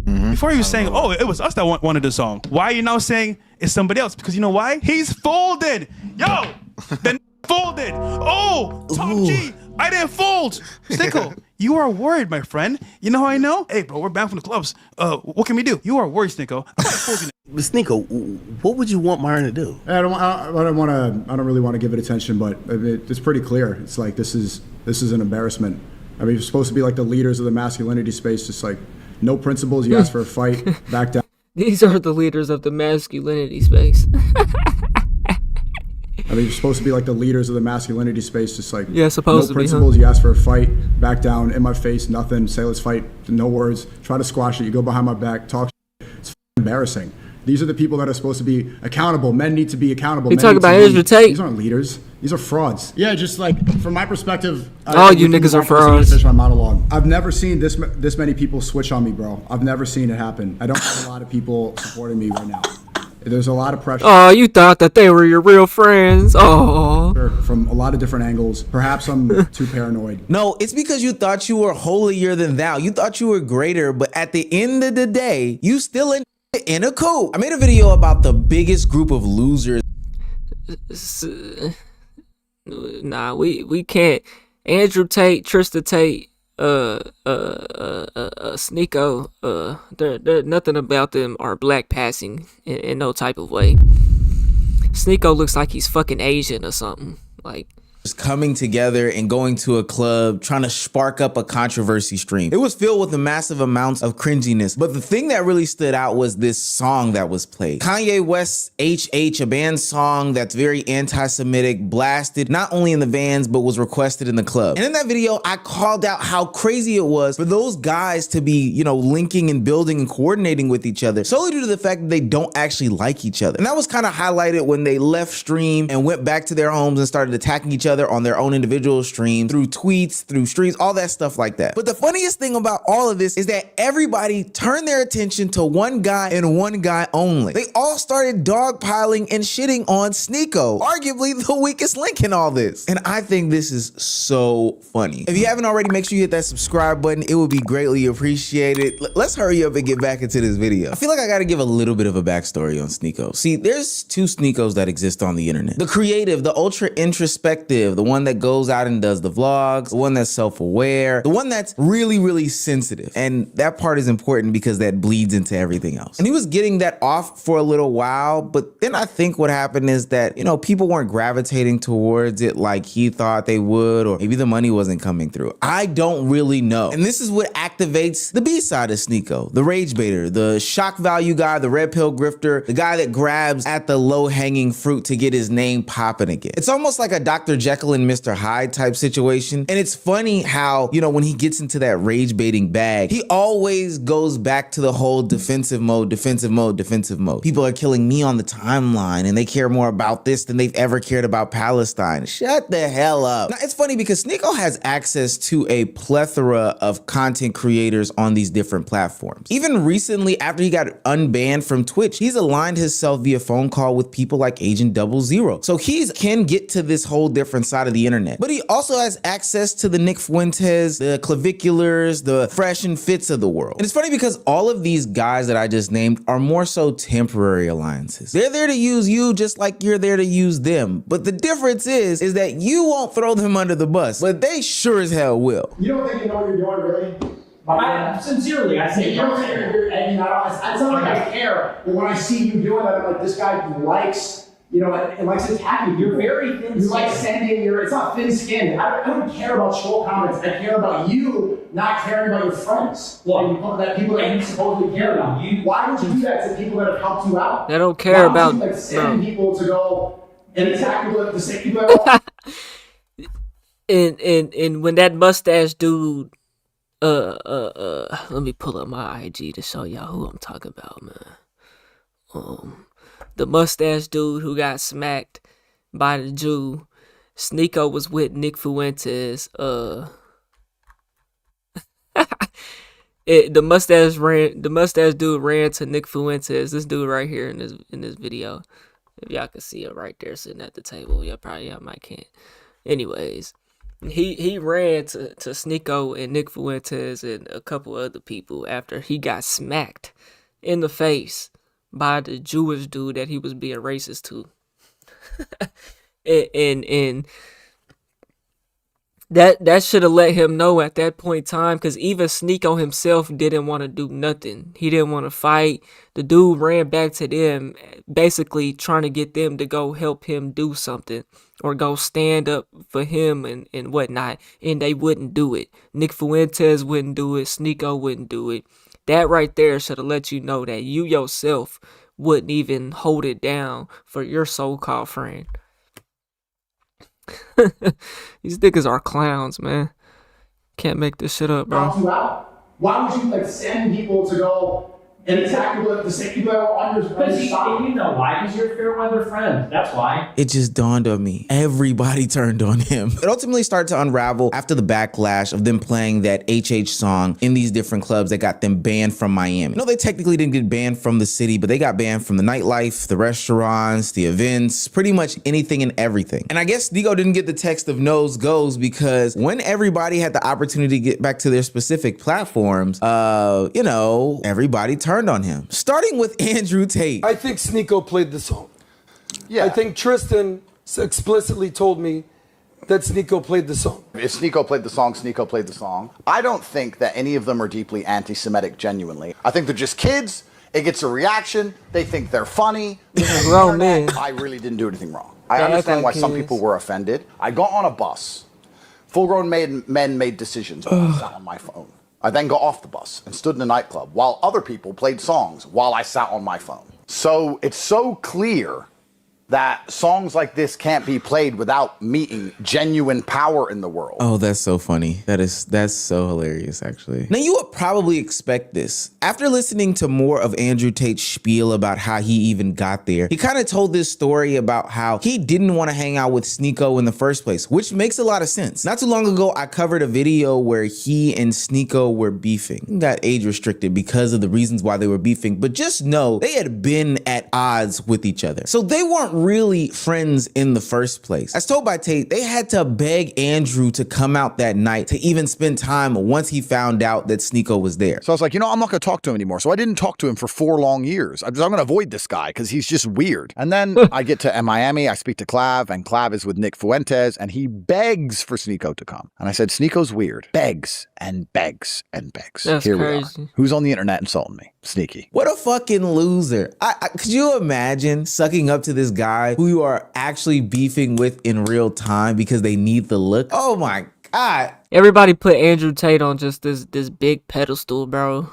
Before he was saying, oh, it was us that wanted the song. Why are you now saying it's somebody else? Because you know why? He's folded. Yo, the folded. Oh, Top G, I didn't fold. Snicko, you are worried, my friend. You know how I know? Hey, bro, we're banned from the clubs. What can we do? You are worried, Snicko. But Snicko, what would you want Myron to do? I don't really want to give it attention, but it's pretty clear. It's like this is an embarrassment. I mean, you're supposed to be like the leaders of the masculinity space, just like no principles. You ask for a fight, back down. These are the leaders of the masculinity space. I mean, you're supposed to be like the leaders of the masculinity space, just like supposed no to be, principles. You ask for a fight, back down, in my face, nothing. Say let's fight, no words. Try to squash it. You go behind my back, talk. It's embarrassing. These are the people that are supposed to be accountable. Men need to be accountable. You talk about Andrew Tate. These aren't leaders. These are frauds. Yeah, just like from my perspective. All you niggas are frauds. Finish my monologue. I've never seen this many people switch on me, bro. I've never seen it happen. I don't have a lot of people supporting me right now. There's a lot of pressure. Oh, you thought that they were your real friends. Oh. From a lot of different angles. Perhaps I'm too paranoid. No, it's because you thought you were holier than thou. You thought you were greater, but at the end of the day, you still in a coop. I made a video about the biggest group of losers. Nah, we can't. Andrew Tate, Trista Tate, Snicko, there nothing about them are black passing in no type of way. Snicko looks like he's fucking Asian or something. Like, coming together and going to a club, trying to spark up a controversy stream. It was filled with a massive amounts of cringiness, but the thing that really stood out was this song that was played. Kanye West's HH, a band song that's very anti-Semitic, blasted not only in the vans, but was requested in the club. And in that video, I called out how crazy it was for those guys to be, you know, linking and building and coordinating with each other, solely due to the fact that they don't actually like each other. And that was kind of highlighted when they left stream and went back to their homes and started attacking each other on their own individual stream, through tweets, through streams, all that stuff like that. But the funniest thing about all of this is that everybody turned their attention to one guy and one guy only. They all started dogpiling and shitting on Snicko, arguably the weakest link in all this. And I think this is so funny. If you haven't already, make sure you hit that subscribe button. It would be greatly appreciated. Let's hurry up and get back into this video. I feel like I gotta give a little bit of a backstory on Snicko. See, there's two Snickos that exist on the internet. The creative, the ultra introspective, the one that goes out and does the vlogs, the one that's self-aware, the one that's really, really sensitive. And that part is important because that bleeds into everything else. And he was getting that off for a little while, but then I think what happened is that, you know, people weren't gravitating towards it like he thought they would, or maybe the money wasn't coming through. I don't really know. And this is what activates the B side of Snicko, the rage baiter, the shock value guy, the red pill grifter, the guy that grabs at the low-hanging fruit to get his name popping again. It's almost like a Dr. Jekyll and Mr. Hyde type situation. And it's funny how, you know, when he gets into that rage baiting bag, he always goes back to the whole defensive mode, defensive mode, defensive mode. People are killing me on the timeline and they care more about this than they've ever cared about Palestine. Shut the hell up. Now, it's funny because Snicko has access to a plethora of content creators on these different platforms. Even recently, after he got unbanned from Twitch, he's aligned himself via phone call with people like Agent 00. So he can get to this whole different side of the internet. But he also has access to the Nick Fuentes, the Claviculars, the Fresh and Fits of the world. And it's funny because all of these guys that I just named are more so temporary alliances. They're there to use you just like you're there to use them. But the difference is that you won't throw them under the bus, but they sure as hell will. You don't think you know what you're doing, really? Sincerely, I say, you don't think you're, and it's not like I care, but when I see you doing that, I'm like, this guy likes, you know, it likes attacking. You're very thin. You like sending your, it's not thin-skinned. I don't care about troll comments. I care about you not caring about your friends. Well, that people that you supposedly care about. Why would you do that to people that have helped you out? They don't care about. You, like, sending people to go and attack people, the same people that and when that mustache dude Let me pull up my IG to show y'all who I'm talking about, man. The mustache dude who got smacked by the Jew. Sneeko was with Nick Fuentes. The mustache dude ran to Nick Fuentes. This dude right here in this video. If y'all can see it right there sitting at the table. Y'all might can't. Anyways, he ran to Sneeko and Nick Fuentes and a couple other people after he got smacked in the face by the Jewish dude that he was being racist to. and that should have let him know at that point in time, because even Sneeko himself didn't want to do nothing. He didn't want to fight. The dude ran back to them, basically trying to get them to go help him do something or go stand up for him and whatnot, and they wouldn't do it. Nick Fuentes wouldn't do it. Sneeko wouldn't do it. That right there should have let you know that you yourself wouldn't even hold it down for your so-called friend. These niggas are clowns, man. Can't make this shit up, bro. Why would you send people to go and attack the same people that were on your side? You know why? Because you're a fair weather friend. That's why. It just dawned on me. Everybody turned on him. It ultimately started to unravel after the backlash of them playing that HH song in these different clubs that got them banned from Miami. No, they technically didn't get banned from the city, but they got banned from the nightlife, the restaurants, the events, pretty much anything and everything. And I guess Sneeko didn't get the text of no's goes because when everybody had the opportunity to get back to their specific platforms, everybody turned on him, starting with Andrew Tate. I think Sneeko played the song. Yeah. I think Tristan explicitly told me that Sneeko played the song. If Sneeko played the song, Sneeko played the song. I don't think that any of them are deeply anti-Semitic genuinely. I think they're just kids. It gets a reaction. They think they're funny. Grown men. I really didn't do anything wrong. I understand why some people were offended. I got on a bus. Full-grown men made decisions while I sat on my phone. I then got off the bus and stood in a nightclub while other people played songs while I sat on my phone. So it's so clear that songs like this can't be played without meeting genuine power in the world. Oh, that's so funny. That's so hilarious, actually. Now, you would probably expect this. After listening to more of Andrew Tate's spiel about how he even got there, he kind of told this story about how he didn't want to hang out with Sneeko in the first place, which makes a lot of sense. Not too long ago, I covered a video where he and Sneeko were beefing. He got age restricted because of the reasons why they were beefing, but just know they had been at odds with each other. So they weren't really friends in the first place. As told by Tate, they had to beg Andrew to come out that night to even spend time once he found out that Sneeko was there. So I was like, I'm not going to talk to him anymore. So I didn't talk to him for 4 long years. I'm going to avoid this guy because he's just weird. And then I get to Miami, I speak to Clav, and Clav is with Nick Fuentes, and he begs for Sneeko to come. And I said, Sneeko's weird. Begs and begs and begs. That's Here crazy. we are. Who's on the internet insulting me? Sneaky. What a fucking loser. Could you imagine sucking up to this guy who you are actually beefing with in real time because they need the look? Oh my God. Everybody put Andrew Tate on just this big pedestal, bro.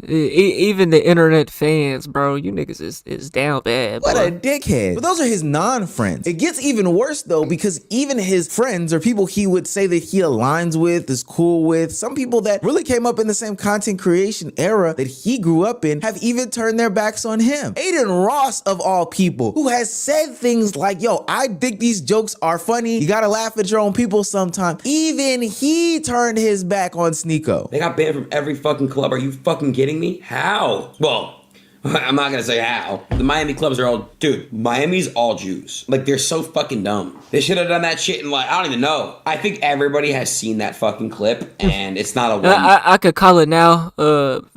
Even the internet fans, bro, you niggas is down bad, bro. What a dickhead. But those are his non-friends. It gets even worse though, because even his friends or people he would say that he aligns with, is cool with, some people that really came up in the same content creation era that he grew up in have even turned their backs on him. Aiden Ross, of all people, who has said things like, yo, I think these jokes are funny. You gotta laugh at your own people sometime. Even he turned his back on Sneeko. They got banned from every fucking club. Are you fucking kidding me? How? Well, I'm not gonna say how. The Miami clubs are all, dude, Miami's all Jews. Like, they're so fucking dumb. They should have done that shit and I don't even know. I think everybody has seen that fucking clip and it's not a one. I could call it now.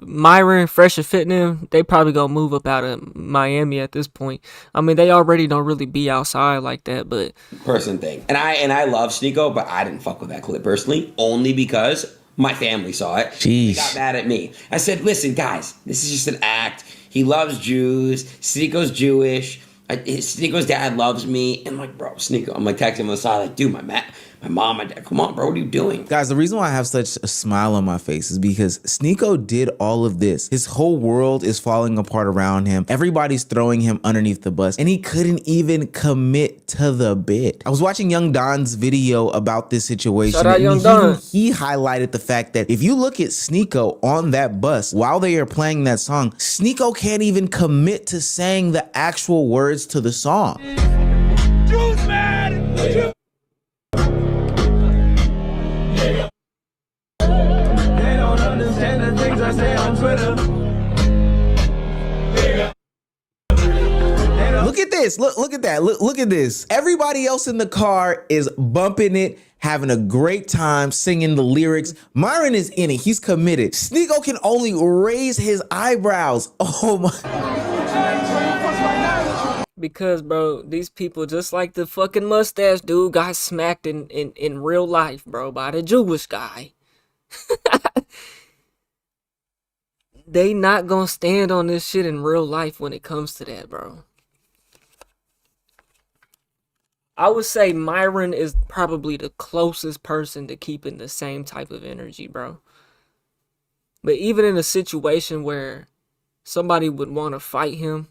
Myron, Fresh and Fitness, they probably gonna move up out of Miami at this point. I mean, they already don't really be outside like that, but person thing. And I love Sneeko, but I didn't fuck with that clip personally, only because my family saw it. Jeez. They got mad at me. I said, listen, guys, this is just an act. He loves Jews. Sneeko's Jewish. Sneeko's dad loves me. And I'm like, bro, Sneeko. I'm like texting him on the side, like, dude, my mom, my dad. Come on, bro, what are you doing? Guys, the reason why I have such a smile on my face is because Sneeko did all of this. His whole world is falling apart around him. Everybody's throwing him underneath the bus, and he couldn't even commit to the bit. I was watching Young Don's video about this situation. Shout out and Young Don. he highlighted the fact that if you look at Sneeko on that bus while they are playing that song, Sneeko can't even commit to saying the actual words to the song. Juice man! They don't understand the things I say on Twitter. Look at this. Look at that. Look at this. Everybody else in the car is bumping it, having a great time, singing the lyrics. Myron is in it. He's committed. Sneeko can only raise his eyebrows. Oh my. Because, bro, these people, just like the fucking mustache dude, got smacked in real life, bro, by the Jewish guy. They not gonna stand on this shit in real life when it comes to that, bro. I would say Myron is probably the closest person to keeping the same type of energy, bro. But even in a situation where somebody would want to fight him,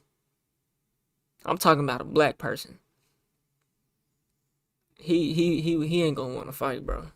I'm talking about a black person. He ain't gonna want to fight, bro.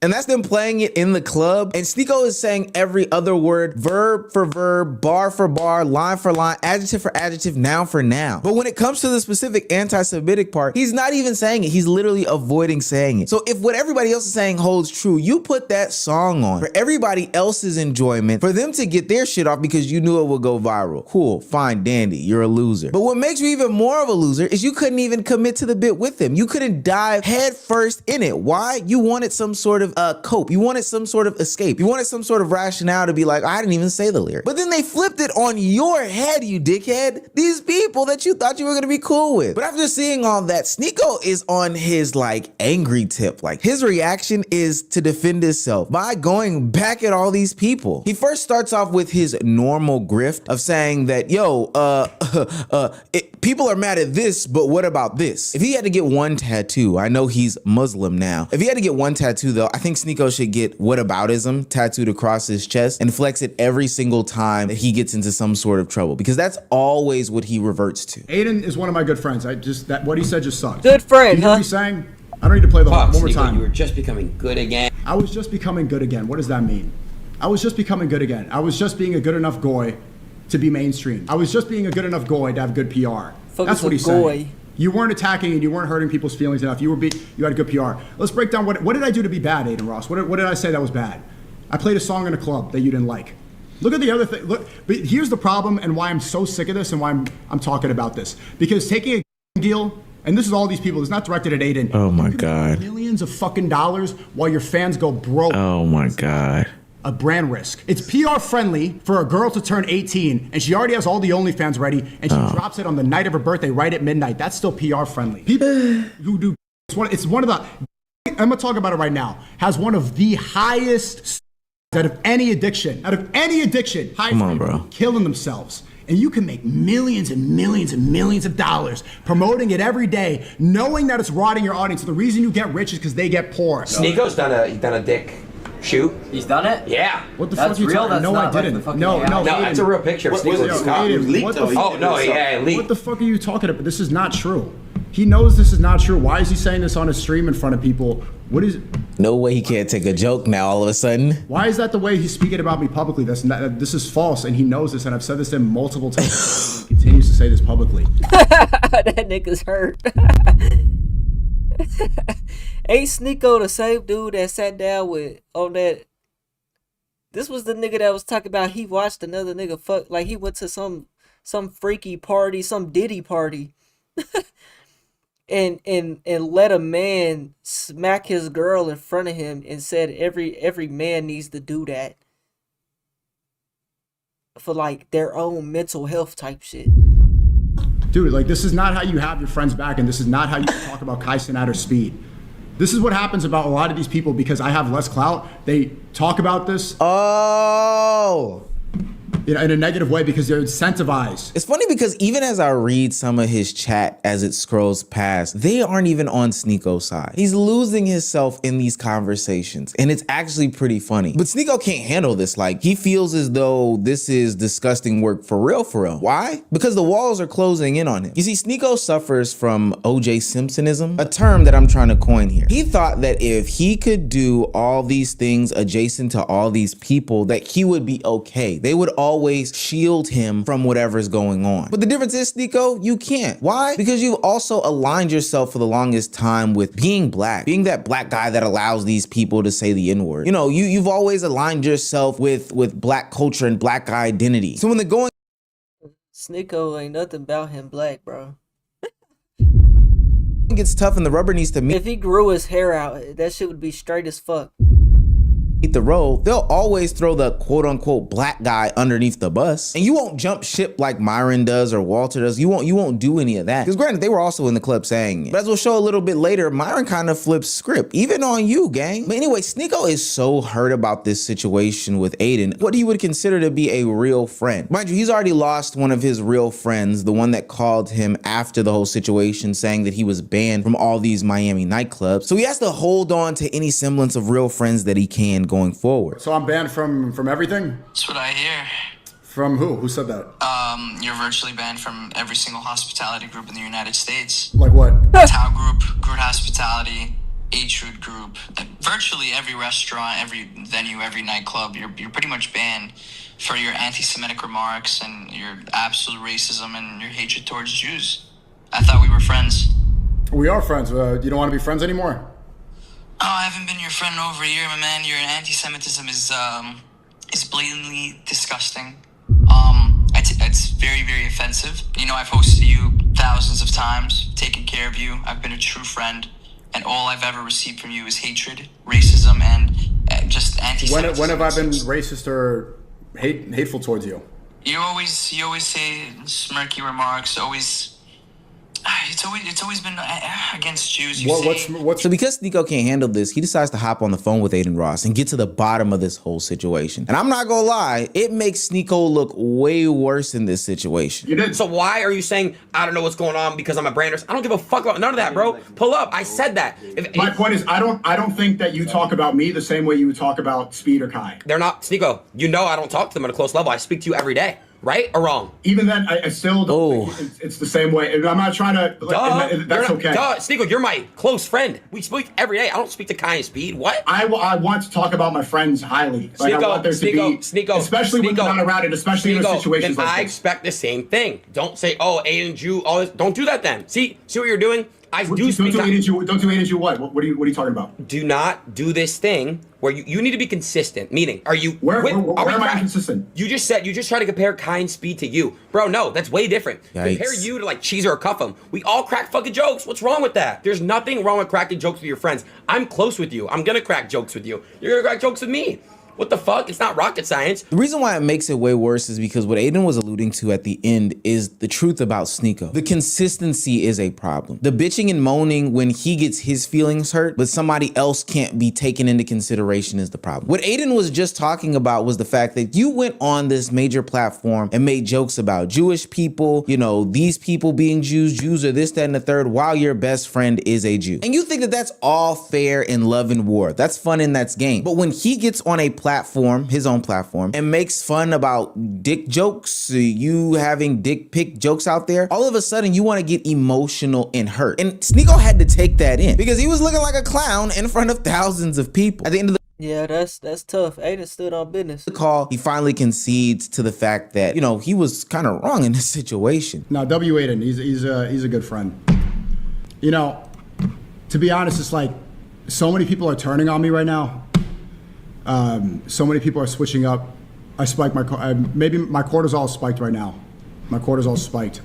And that's them playing it in the club. And Sneeko is saying every other word, verb for verb, bar for bar, line for line, adjective for adjective, noun for noun. But when it comes to the specific anti-Semitic part, he's not even saying it. He's literally avoiding saying it. So if what everybody else is saying holds true, you put that song on for everybody else's enjoyment, for them to get their shit off because you knew it would go viral. Cool, fine, dandy, you're a loser. But what makes you even more of a loser is you couldn't even commit to the bit with him. You couldn't dive head first in it. Why? You wanted some sort of cope. You wanted some sort of escape. You wanted some sort of rationale to be like, I didn't even say the lyric. But then they flipped it on your head, you dickhead. These people that you thought you were gonna be cool with. But after seeing all that, Sneeko is on his like angry tip. Like his reaction is to defend himself by going back at all these people. He first starts off with his normal grift of saying that, yo, people are mad at this, but what about this? If he had to get one tattoo, I know he's Muslim now. If he had to get one tattoo though, I think Sneeko should get whataboutism tattooed across his chest and flex it every single time that he gets into some sort of trouble, because that's always what he reverts to. Aiden is one of my good friends. What he said just sucks. Good friend, you know what he's saying? I don't need to play the one more Sneeko, time. you were just becoming good again. I was just becoming good again. What does that mean? I was just becoming good again. I was just being a good enough goy to be mainstream. I was just being a good enough goy to have good PR. That's what he's saying. You weren't attacking and you weren't hurting people's feelings enough. You had good PR. Let's break down what did I do to be bad, Aiden Ross? What did I say that was bad? I played a song in a club that you didn't like. Look at the other thing. Look, but here's the problem and why I'm so sick of this and why I'm talking about this. Because taking a deal, and this is all these people, it's not directed at Aiden. Oh my God. Millions of fucking dollars while your fans go broke. Oh my God. A brand risk. It's PR friendly for a girl to turn 18 and she already has all the OnlyFans ready and she drops it on the night of her birthday right at midnight. That's still PR friendly. People who do, it's one of the, I'm gonna talk about it right now, has one of the highest out of any addiction, Come on, bro. Killing themselves. And you can make millions and millions and millions of dollars promoting it every day, knowing that it's rotting your audience. So the reason you get rich is because they get poor. Sneeko's done a dick shoot. He's done it? Yeah. What the fuck are you talking about? No, I didn't. No, that's a real picture of Sneeko. Leaked. What the fuck are you talking about? This is not true. He knows this is not true. Why is he saying this on a stream in front of people? What is? No way he can't take a joke now all of a sudden. Why is that the way he's speaking about me publicly? This is false, and he knows this, and I've said this to him multiple times. He continues to say this publicly. That nigga's hurt. Ain't Sneeko the same dude that sat down with on that? This was the nigga that was talking about he watched another nigga fuck, like he went to some freaky party, some Diddy party, and let a man smack his girl in front of him and said every man needs to do that for like their own mental health type shit. Dude, like this is not how you have your friends back, and this is not how you talk about Kai Cenat or Speed. This is what happens about a lot of these people because I have less clout. They talk about this. Oh. in a negative way because they're incentivized. It's funny because even as I read some of his chat as it scrolls past, they aren't even on Sneako's side. He's losing himself in these conversations, and it's actually pretty funny. But Sneako can't handle this. Like, he feels as though this is disgusting work for real, for real. Why? Because the walls are closing in on him. You see, Sneako suffers from O.J. Simpsonism, a term that I'm trying to coin here. He thought that if he could do all these things adjacent to all these people, that he would be okay. They would always shield him from whatever's going on. But the difference is, Sneako, you can't. Why? Because you've also aligned yourself for the longest time with being black, being that black guy that allows these people to say the N-word. You know, you've always aligned yourself with black culture and black identity. So when the going Sneako ain't nothing about him black, bro. gets tough and the rubber needs to meet. If he grew his hair out, that shit would be straight as fuck. The road, they'll always throw the quote unquote black guy underneath the bus, and you won't jump ship like Myron does or Walter does. You won't do any of that, because granted, they were also in the club saying it. But as we'll show a little bit later, Myron kind of flips script, even on you, gang. But anyway, Sneako is so hurt about this situation with Aiden, what he would consider to be a real friend. Mind you, he's already lost one of his real friends, the one that called him after the whole situation, saying that he was banned from all these Miami nightclubs. So he has to hold on to any semblance of real friends that he can going forward. So I'm banned from everything? That's what I hear. From who? Who said that? You're virtually banned from every single hospitality group in the United States. Like what? Tao Group, Groot Hospitality, H-Root Group, virtually every restaurant, every venue, every nightclub, you're pretty much banned for your anti-Semitic remarks and your absolute racism and your hatred towards Jews. I thought we were friends. We are friends. You don't want to be friends anymore? Oh, I haven't been your friend in over a year, my man. Your anti-Semitism is blatantly disgusting. It's very, very offensive. You know, I've hosted you thousands of times, taken care of you. I've been a true friend, and all I've ever received from you is hatred, racism, and just anti-Semitism. When have I been racist or hateful towards you? You always say smirky remarks. It's always been against Jews. So because Sneako can't handle this, he decides to hop on the phone with Aiden Ross and get to the bottom of this whole situation. And I'm not gonna lie, it makes Sneako look way worse in this situation. You did. So why are you saying I don't know what's going on because I'm a branders? I don't give a fuck about none of that, bro. Pull up. I said that. My point is, I don't think that you talk about me the same way you would talk about Speed or Kai. They're not Sneako. You know I don't talk to them at a close level. I speak to you every day. Right or wrong? Even then, I still don't think it's the same way. I'm not trying to. That's okay. Sneako, you're my close friend. We speak every day. I don't speak to Kai and Speed. What? I want to talk about my friends highly. Like, I want there to be, especially when they're not around it, especially in a situation like this. I expect the same thing. Don't say, oh, Aiden Jew, all this. Don't do that then. See what you're doing? Don't do Aiden Jew what? What are you talking about? Do not do this thing where you need to be consistent. Meaning, are you where am I inconsistent? You just try to compare Kai and Speed to you, bro. No, that's way different. Yikes. Compare you to like Cheezer or Cuff'em. We all crack fucking jokes. What's wrong with that? There's nothing wrong with cracking jokes with your friends. I'm close with you. I'm gonna crack jokes with you. You're gonna crack jokes with me. What the fuck? It's not rocket science. The reason why it makes it way worse is because what Aiden was alluding to at the end is the truth about Sneako. The consistency is a problem. The bitching and moaning when he gets his feelings hurt, but somebody else can't be taken into consideration is the problem. What Aiden was just talking about was the fact that you went on this major platform and made jokes about Jewish people, you know, these people being Jews are this, that, and the third, while your best friend is a Jew. And you think that that's all fair in love and war. That's fun and that's game. But when he gets on a platform, his own platform, and makes fun about dick jokes, you having dick pic jokes out there, all of a sudden you want to get emotional and hurt. And Sneako had to take that in because he was looking like a clown in front of thousands of people. At the end of the Yeah, that's tough. Aiden stood on business. The call, he finally concedes to the fact that, you know, he was kind of wrong in this situation. No, W. Aiden, he's a good friend. You know, to be honest, it's like so many people are turning on me right now. So many people are switching up. I spiked maybe my cortisol spiked right now. My cortisol spiked.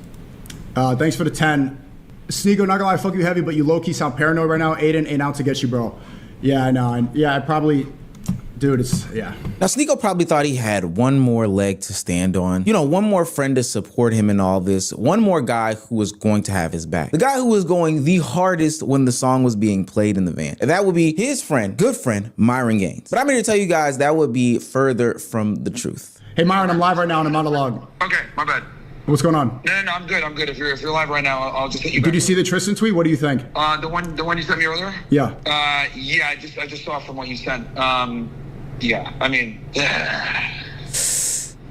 Thanks for the 10. Sneako, not gonna lie, fuck you heavy, but you low-key sound paranoid right now. Aiden ain't out to get you, bro. Yeah, I know. Yeah, I probably, dude, yeah. Now, Sneako probably thought he had one more leg to stand on. You know, one more friend to support him in all this. One more guy who was going to have his back. The guy who was going the hardest when the song was being played in the van. And that would be his friend, good friend, Myron Gaines. But I'm here to tell you guys that would be further from the truth. Hey, Myron, I'm live right now on a monologue. Okay, my bad. What's going on? No, I'm good. I'm good. If you're live right now, I'll just hit you back. Did you see the Tristan tweet? What do you think? The one you sent me earlier? Yeah. Yeah, I just saw from what you sent. Yeah, I mean.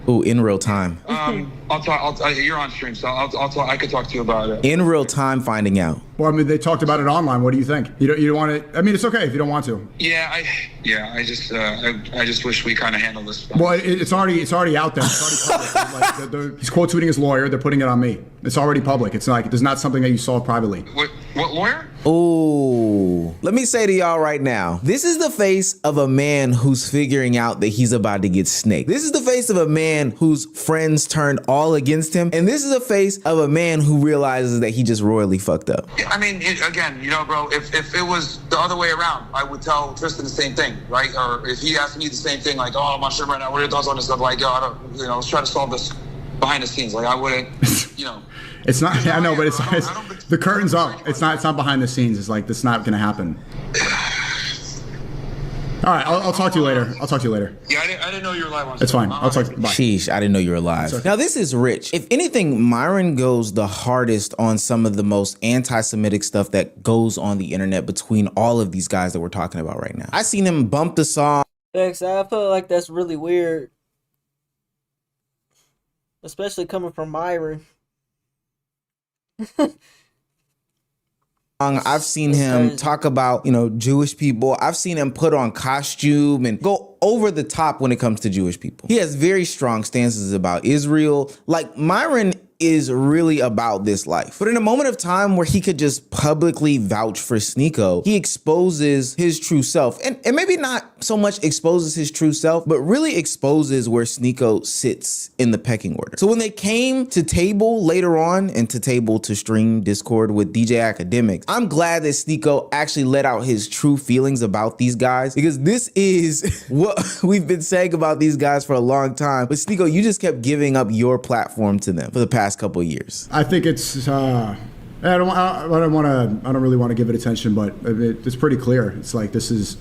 Ooh, in real time. I'll talk. You're on stream, so I'll talk. I could talk to you about it. In real time, finding out. Well, I mean, they talked about it online. What do you think? You don't want to? I mean, it's okay if you don't want to. Yeah, I just wish we kind of handled this. Well, it's already out there. It's already public. Like, he's quote tweeting his lawyer. They're putting it on me. It's already public. It's like there's not something that you solve privately. What lawyer? Ooh, let me say to y'all right now, this is the face of a man who's figuring out that he's about to get snaked. This is the face of a man whose friends turned all against him. And this is the face of a man who realizes that he just royally fucked up. I mean, again, bro, if it was the other way around, I would tell Tristan the same thing, right? Or if he asked me the same thing, like, oh, I'm not sure right now, what are your thoughts on this stuff? Like, yo, I don't, let's try to solve this behind the scenes. Like, I wouldn't, It's not. I know, but it's the curtain's up. It's not behind the scenes. It's like that's not going to happen. All right, I'll talk to you later. Yeah, I didn't know you were live on. It's fine. I'll talk to you. Bye. Sheesh, I didn't know you were alive. Now, this is rich. If anything, Myron goes the hardest on some of the most anti-Semitic stuff that goes on the internet between all of these guys that we're talking about right now. I seen him bump the song. Thanks. I feel like that's really weird. Especially coming from Myron. I've seen him talk about, Jewish people. I've seen him put on costume and go over the top when it comes to Jewish people. He has very strong stances about Israel. Like, Myron is really about this life. But in a moment of time where he could just publicly vouch for Sneeko, he exposes his true self. And maybe not so much exposes his true self, but really exposes where Sneeko sits in the pecking order. So when they came to table later on and to table to stream Discord with DJ Academics, I'm glad that Sneeko actually let out his true feelings about these guys, because this is what we've been saying about these guys for a long time. But Sneeko, you just kept giving up your platform to them for the past couple of years. I think it's. I don't really want to give it attention, but it's pretty clear. It's like this is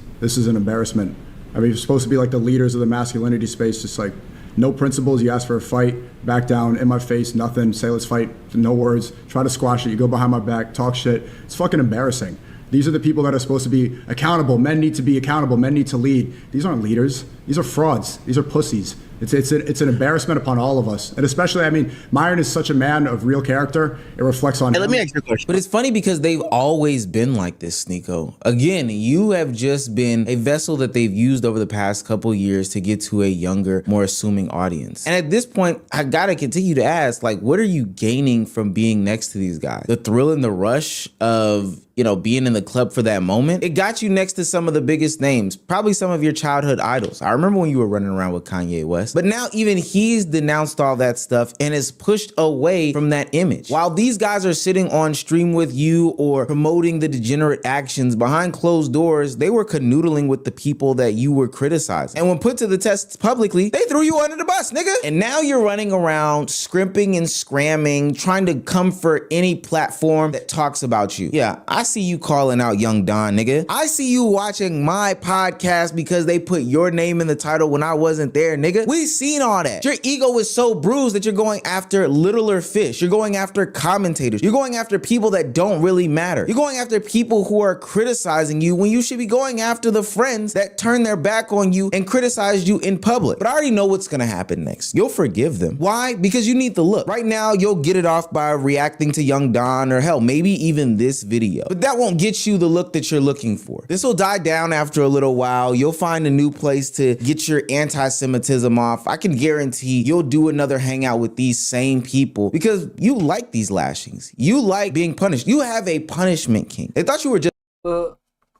an embarrassment. I mean, you're supposed to be like the leaders of the masculinity space, just like no principles. You ask for a fight, back down, in my face, nothing. Say let's fight, no words. Try to squash it. You go behind my back, talk shit. It's fucking embarrassing. These are the people that are supposed to be accountable. Men need to be accountable. Men need to lead. These aren't leaders. These are frauds. These are pussies. It's an embarrassment upon all of us. And especially, I mean, Myron is such a man of real character. It reflects on him. Let me ask you a question. But it's funny because they've always been like this, Sneeko. Again, you have just been a vessel that they've used over the past couple years to get to a younger, more assuming audience. And at this point, I gotta continue to ask, like, what are you gaining from being next to these guys? The thrill and the rush of being in the club for that moment? It got you next to some of the biggest names, probably some of your childhood idols. I remember when you were running around with Kanye West, but now even he's denounced all that stuff and is pushed away from that image. While these guys are sitting on stream with you or promoting the degenerate actions behind closed doors, they were canoodling with the people that you were criticizing. And when put to the test publicly, they threw you under the bus, nigga. And now you're running around scrimping and scramming, trying to come for any platform that talks about you. Yeah, I see you calling out Young Don, nigga. I see you watching my podcast because they put your name in the title when I wasn't there, nigga. We seen all that. Your ego is so bruised that you're going after littler fish. You're going after commentators. You're going after people that don't really matter. You're going after people who are criticizing you when you should be going after the friends that turn their back on you and criticize you in public. But I already know what's gonna happen next. You'll forgive them. Why? Because you need the look. Right now, you'll get it off by reacting to Young Don, or hell, maybe even this video. But that won't get you the look that you're looking for. This will die down after a little while. You'll find a new place to get your anti-Semitism off. I can guarantee you'll do another hangout with these same people because you like these lashings. You like being punished. You have a punishment king. They thought you were just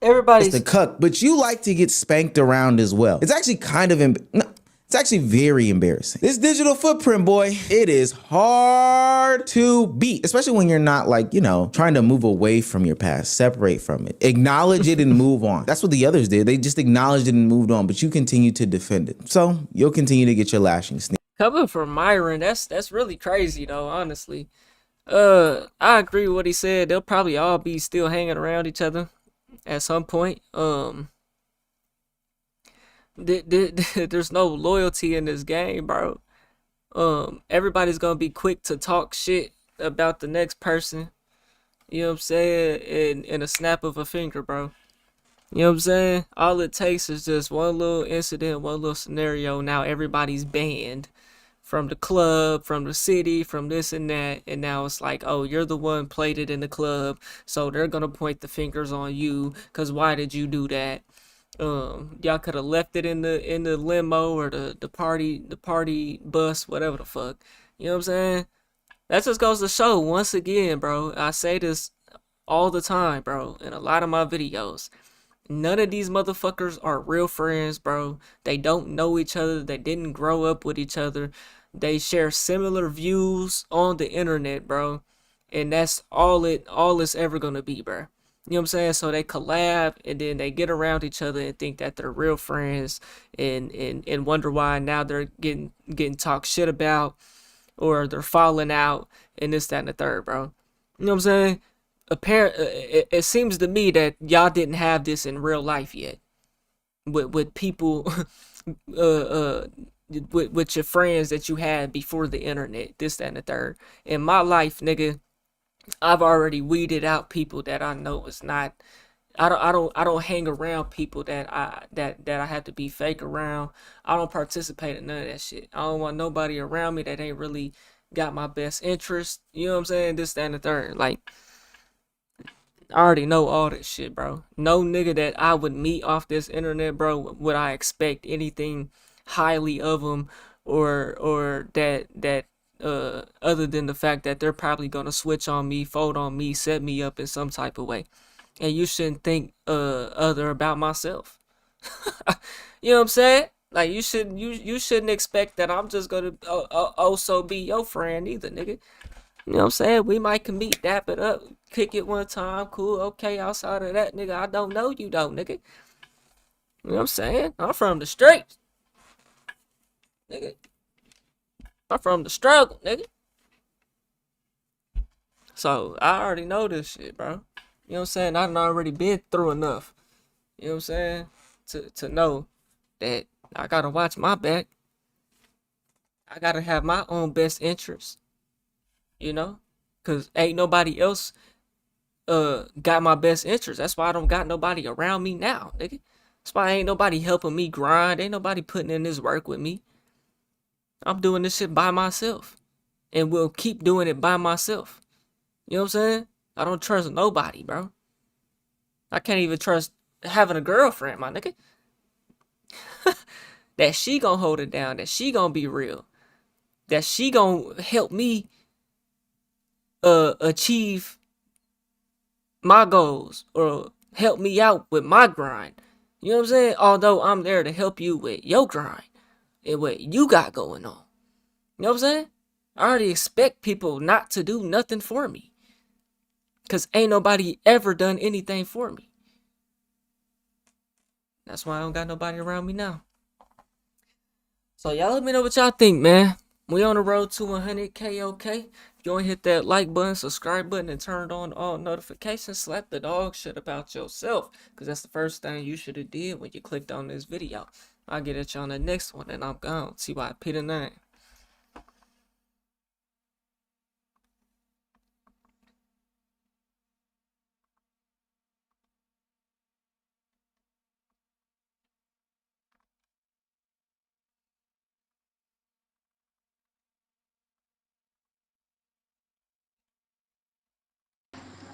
everybody's the cuck, but you like to get spanked around as well. It's actually kind of it's actually very embarrassing. This digital footprint, boy, it is hard to beat, especially when you're not trying to move away from your past, separate from it, acknowledge it and move on. That's what the others did. They just acknowledged it and moved on, but you continue to defend it. So you'll continue to get your lashing. Coming from Myron, that's really crazy though, honestly. I agree with what he said. They'll probably all be still hanging around each other at some point. There's no loyalty in this game, bro. Everybody's gonna be quick to talk shit about the next person. You know what I'm saying? In a snap of a finger, bro. You know what I'm saying? All it takes is just one little incident, one little scenario. Now everybody's banned from the club, from the city, from this and that. And now it's like, oh, you're the one played it in the club. So they're going to point the fingers on you. Because why did you do that? Y'all could have left it in the limo or the party bus, whatever the fuck. You know what I'm saying? That just goes to show, once again, bro. I say this all the time, bro, in a lot of my videos. None of these motherfuckers are real friends, bro. They don't know each other. They didn't grow up with each other. They share similar views on the internet, bro. And that's all it's ever gonna be, bro. You know what I'm saying? So they collab and then they get around each other and think that they're real friends and wonder why now they're getting talked shit about or they're falling out and this, that, and the third, bro. You know what I'm saying? It seems to me that y'all didn't have this in real life yet with people with your friends that you had before the internet, this, that, and the third. In my life, nigga, I've already weeded out people that I know is not. I don't hang around people that I have to be fake around. I don't participate in none of that shit. I don't want nobody around me that ain't really got my best interest. You know what I'm saying? This, that, and the third. Like, I already know all that shit, bro. No nigga that I would meet off this internet, bro, would I expect anything highly of them or that other than the fact that they're probably gonna switch on me, fold on me, set me up in some type of way. And you shouldn't think other about myself. You know what I'm saying? Like, you shouldn't expect that I'm just gonna also be your friend either, nigga. You know what I'm saying? We might can meet, dap it up, kick it one time, cool, okay. Outside of that, nigga, I don't know you though, nigga. You know what I'm saying? I'm from the streets, nigga. I'm from the struggle, nigga. So I already know this shit, bro. You know what I'm saying? I done already been through enough. You know what I'm saying? To know that I gotta watch my back. I gotta have my own best interest. You know? Cause ain't nobody else got my best interest. That's why I don't got nobody around me now, nigga. That's why ain't nobody helping me grind. Ain't nobody putting in this work with me. I'm doing this shit by myself. And will keep doing it by myself. You know what I'm saying? I don't trust nobody, bro. I can't even trust having a girlfriend, my nigga. That she gonna hold it down. That she gonna be real. That she gonna help me achieve my goals or help me out with my grind. You know what I'm saying? Although I'm there to help you with your grind and what you got going on. You know what I'm saying? I already expect people not to do nothing for me. Because ain't nobody ever done anything for me. That's why I don't got nobody around me now. So y'all let me know what y'all think, man. We on the road to 100K, okay? If you want to hit that like button, subscribe button, and turn on all notifications, slap the dog shit about yourself. Because that's the first thing you should have did when you clicked on this video. I'll get at you on the next one, and I'm gone. TYP the name.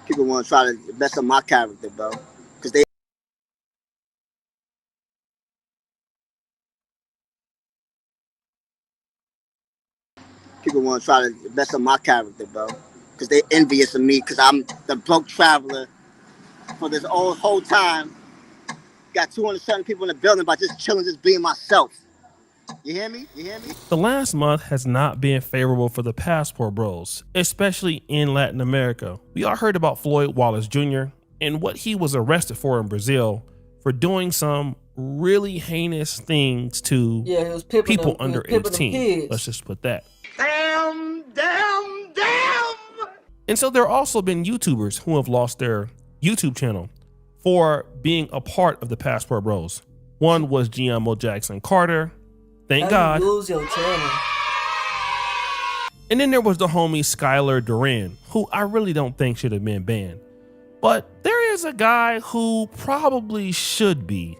People want to try to mess up my character, bro. Because they people want to try to mess up my character, bro. Because they envious of me because I'm the broke traveler for this whole time. Got 207 people in the building by just chilling, just being myself. You hear me? You hear me? The last month has not been favorable for the Passport Bros, especially in Latin America. We all heard about Floyd Wallace Jr. and what he was arrested for in Brazil for doing some really heinous things to people under 18. Let's just put that. Damn. And so there have also been YouTubers who have lost their YouTube channel for being a part of the Passport Bros. One was Giamo Jackson Carter. Thank God. You lose your channel. And then there was the homie Skylar Duran, who I really don't think should have been banned. But there is a guy who probably should be,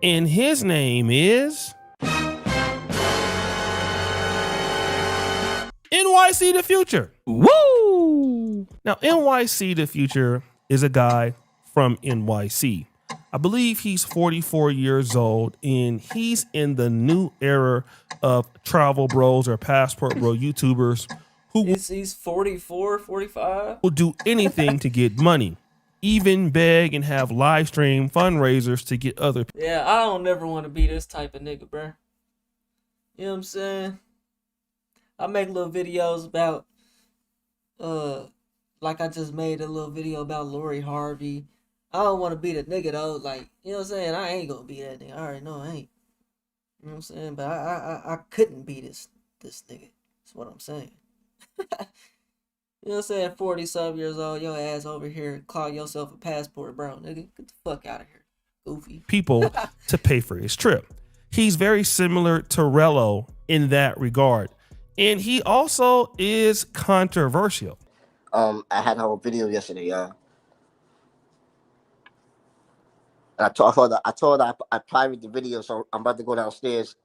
and his name is NYC The Future. Woo! Now, NYC The Future is a guy from NYC. I believe he's 44 years old, and he's in the new era of travel bros or passport bro YouTubers who he's 44, 45. will do anything to get money, even beg and have live stream fundraisers to get other people. Yeah, I don't never want to be this type of nigga, bro. You know what I'm saying? I make little videos about, like I just made a little video about Lori Harvey. I don't want to be the nigga though, like, you know what I'm saying? I ain't gonna be that nigga. I already know I ain't. You know what I'm saying? But I couldn't be this nigga. That's what I'm saying. You know what I'm saying? 40-something years old, your ass over here, call yourself a passport bro, nigga. Get the fuck out of here, goofy. People to pay for his trip. He's very similar to Rello in that regard. And he also is controversial. I had a whole video yesterday, y'all. And I told her I private the video, so I'm about to go downstairs.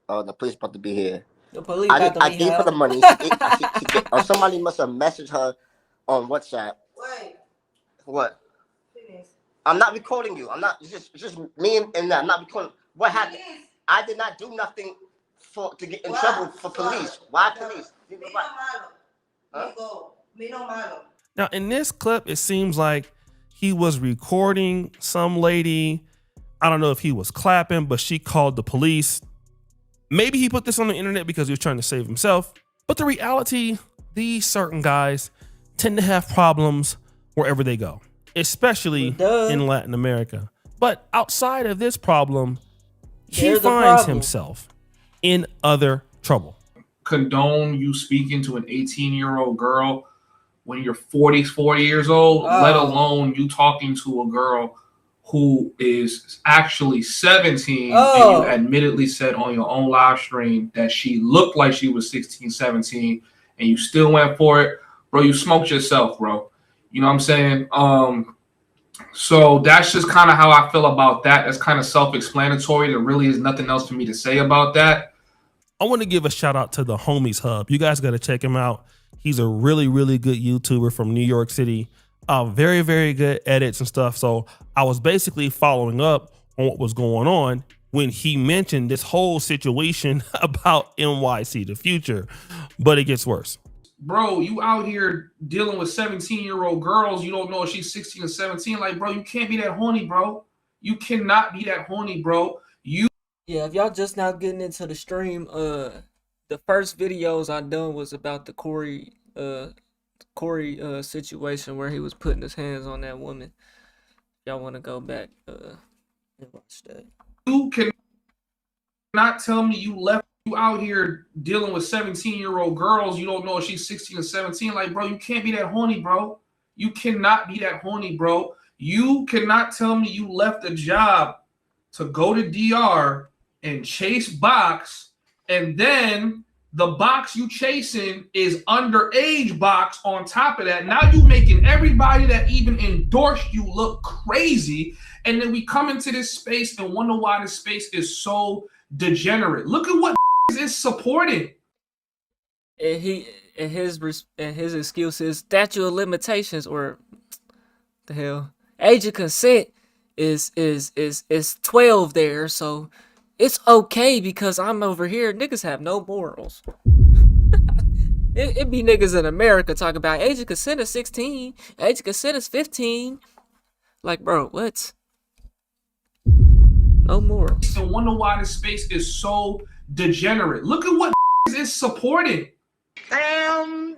The police about to be here. The police I gave her the money. Or somebody must have messaged her on WhatsApp. Wait. What? I'm not recording you. I'm not. It's just me and that. I'm not recording. What happened? I did not do nothing to get in trouble for police. Why police? Now, in this clip, it seems like he was recording some lady. I don't know if he was clapping, but she called the police. Maybe he put this on the internet because he was trying to save himself. But the reality, these certain guys tend to have problems wherever they go, especially in Latin America. But outside of this problem, he finds himself in other trouble. Condone you speaking to an 18-year-old girl when you're 44 years old, let alone you talking to a girl who is actually 17 and you admittedly said on your own live stream that she looked like she was 16, 17 and you still went for it. Bro, you smoked yourself, bro. You know what I'm saying? So that's just kind of how I feel about that. That's kind of self-explanatory. There really is nothing else for me to say about that. I want to give a shout out to the Homies Hub. You guys got to check him out. He's a really, really good YouTuber from New York City. Very, very good edits and stuff. So I was basically following up on what was going on when he mentioned this whole situation about NYC The Future, but it gets worse. Bro, you out here dealing with 17-year-old girls. You don't know if she's 16 or 17. Like, bro, you can't be that horny, bro. You cannot be that horny, bro. Yeah, if y'all just now getting into the stream, the first videos I done was about the Corey situation where he was putting his hands on that woman. Y'all want to go back and watch that. You cannot tell me you left you out here dealing with 17-year-old girls. You don't know if she's 16 or 17. Like, bro, you can't be that horny, bro. You cannot be that horny, bro. You cannot tell me you left a job to go to DR and chase box, and then the box you chasing is underage box on top of that. Now you making everybody that even endorsed you look crazy. And then we come into this space and wonder why this space is so degenerate. Look at what is supporting. And his excuse is statute of limitations, or the hell, age of consent is 12 there, so it's okay because I'm over here. Niggas have no morals. it be niggas in America talking about age of consent is 16, age of consent is 15. Like, bro, what? No morals. And wonder why this space is so degenerate. Look at what is supporting. Damn.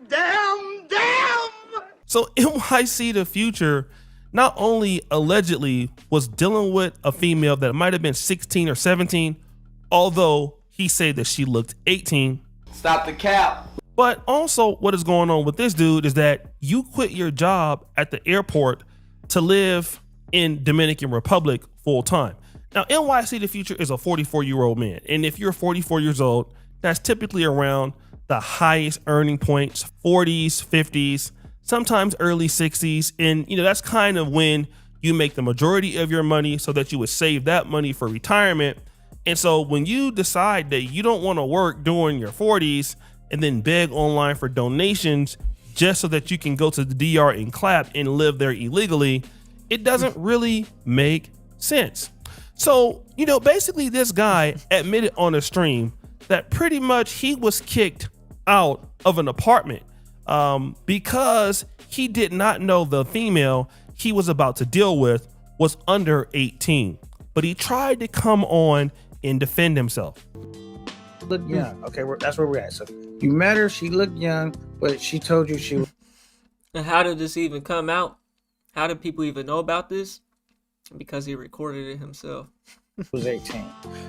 So NYC The Future not only allegedly was dealing with a female that might have been 16 or 17, although he said that she looked 18. Stop the cap. But also what is going on with this dude is that you quit your job at the airport to live in Dominican Republic full time. Now, NYC the Future is a 44-year-old man. And if you're 44 years old, that's typically around the highest earning points, 40s, 50s, sometimes early 60s. And, that's kind of when you make the majority of your money so that you would save that money for retirement. And so when you decide that you don't want to work during your 40s and then beg online for donations just so that you can go to the DR and clap and live there illegally, it doesn't really make sense. So, basically this guy admitted on a stream that pretty much he was kicked out of an apartment because he did not know the female he was about to deal with was under 18. But he tried to come on and defend himself. Look young. Okay, that's where we're at. So you met her, she looked young, but she told you she was. And how did this even come out? How did people even know about this? Because he recorded it himself. Was 18.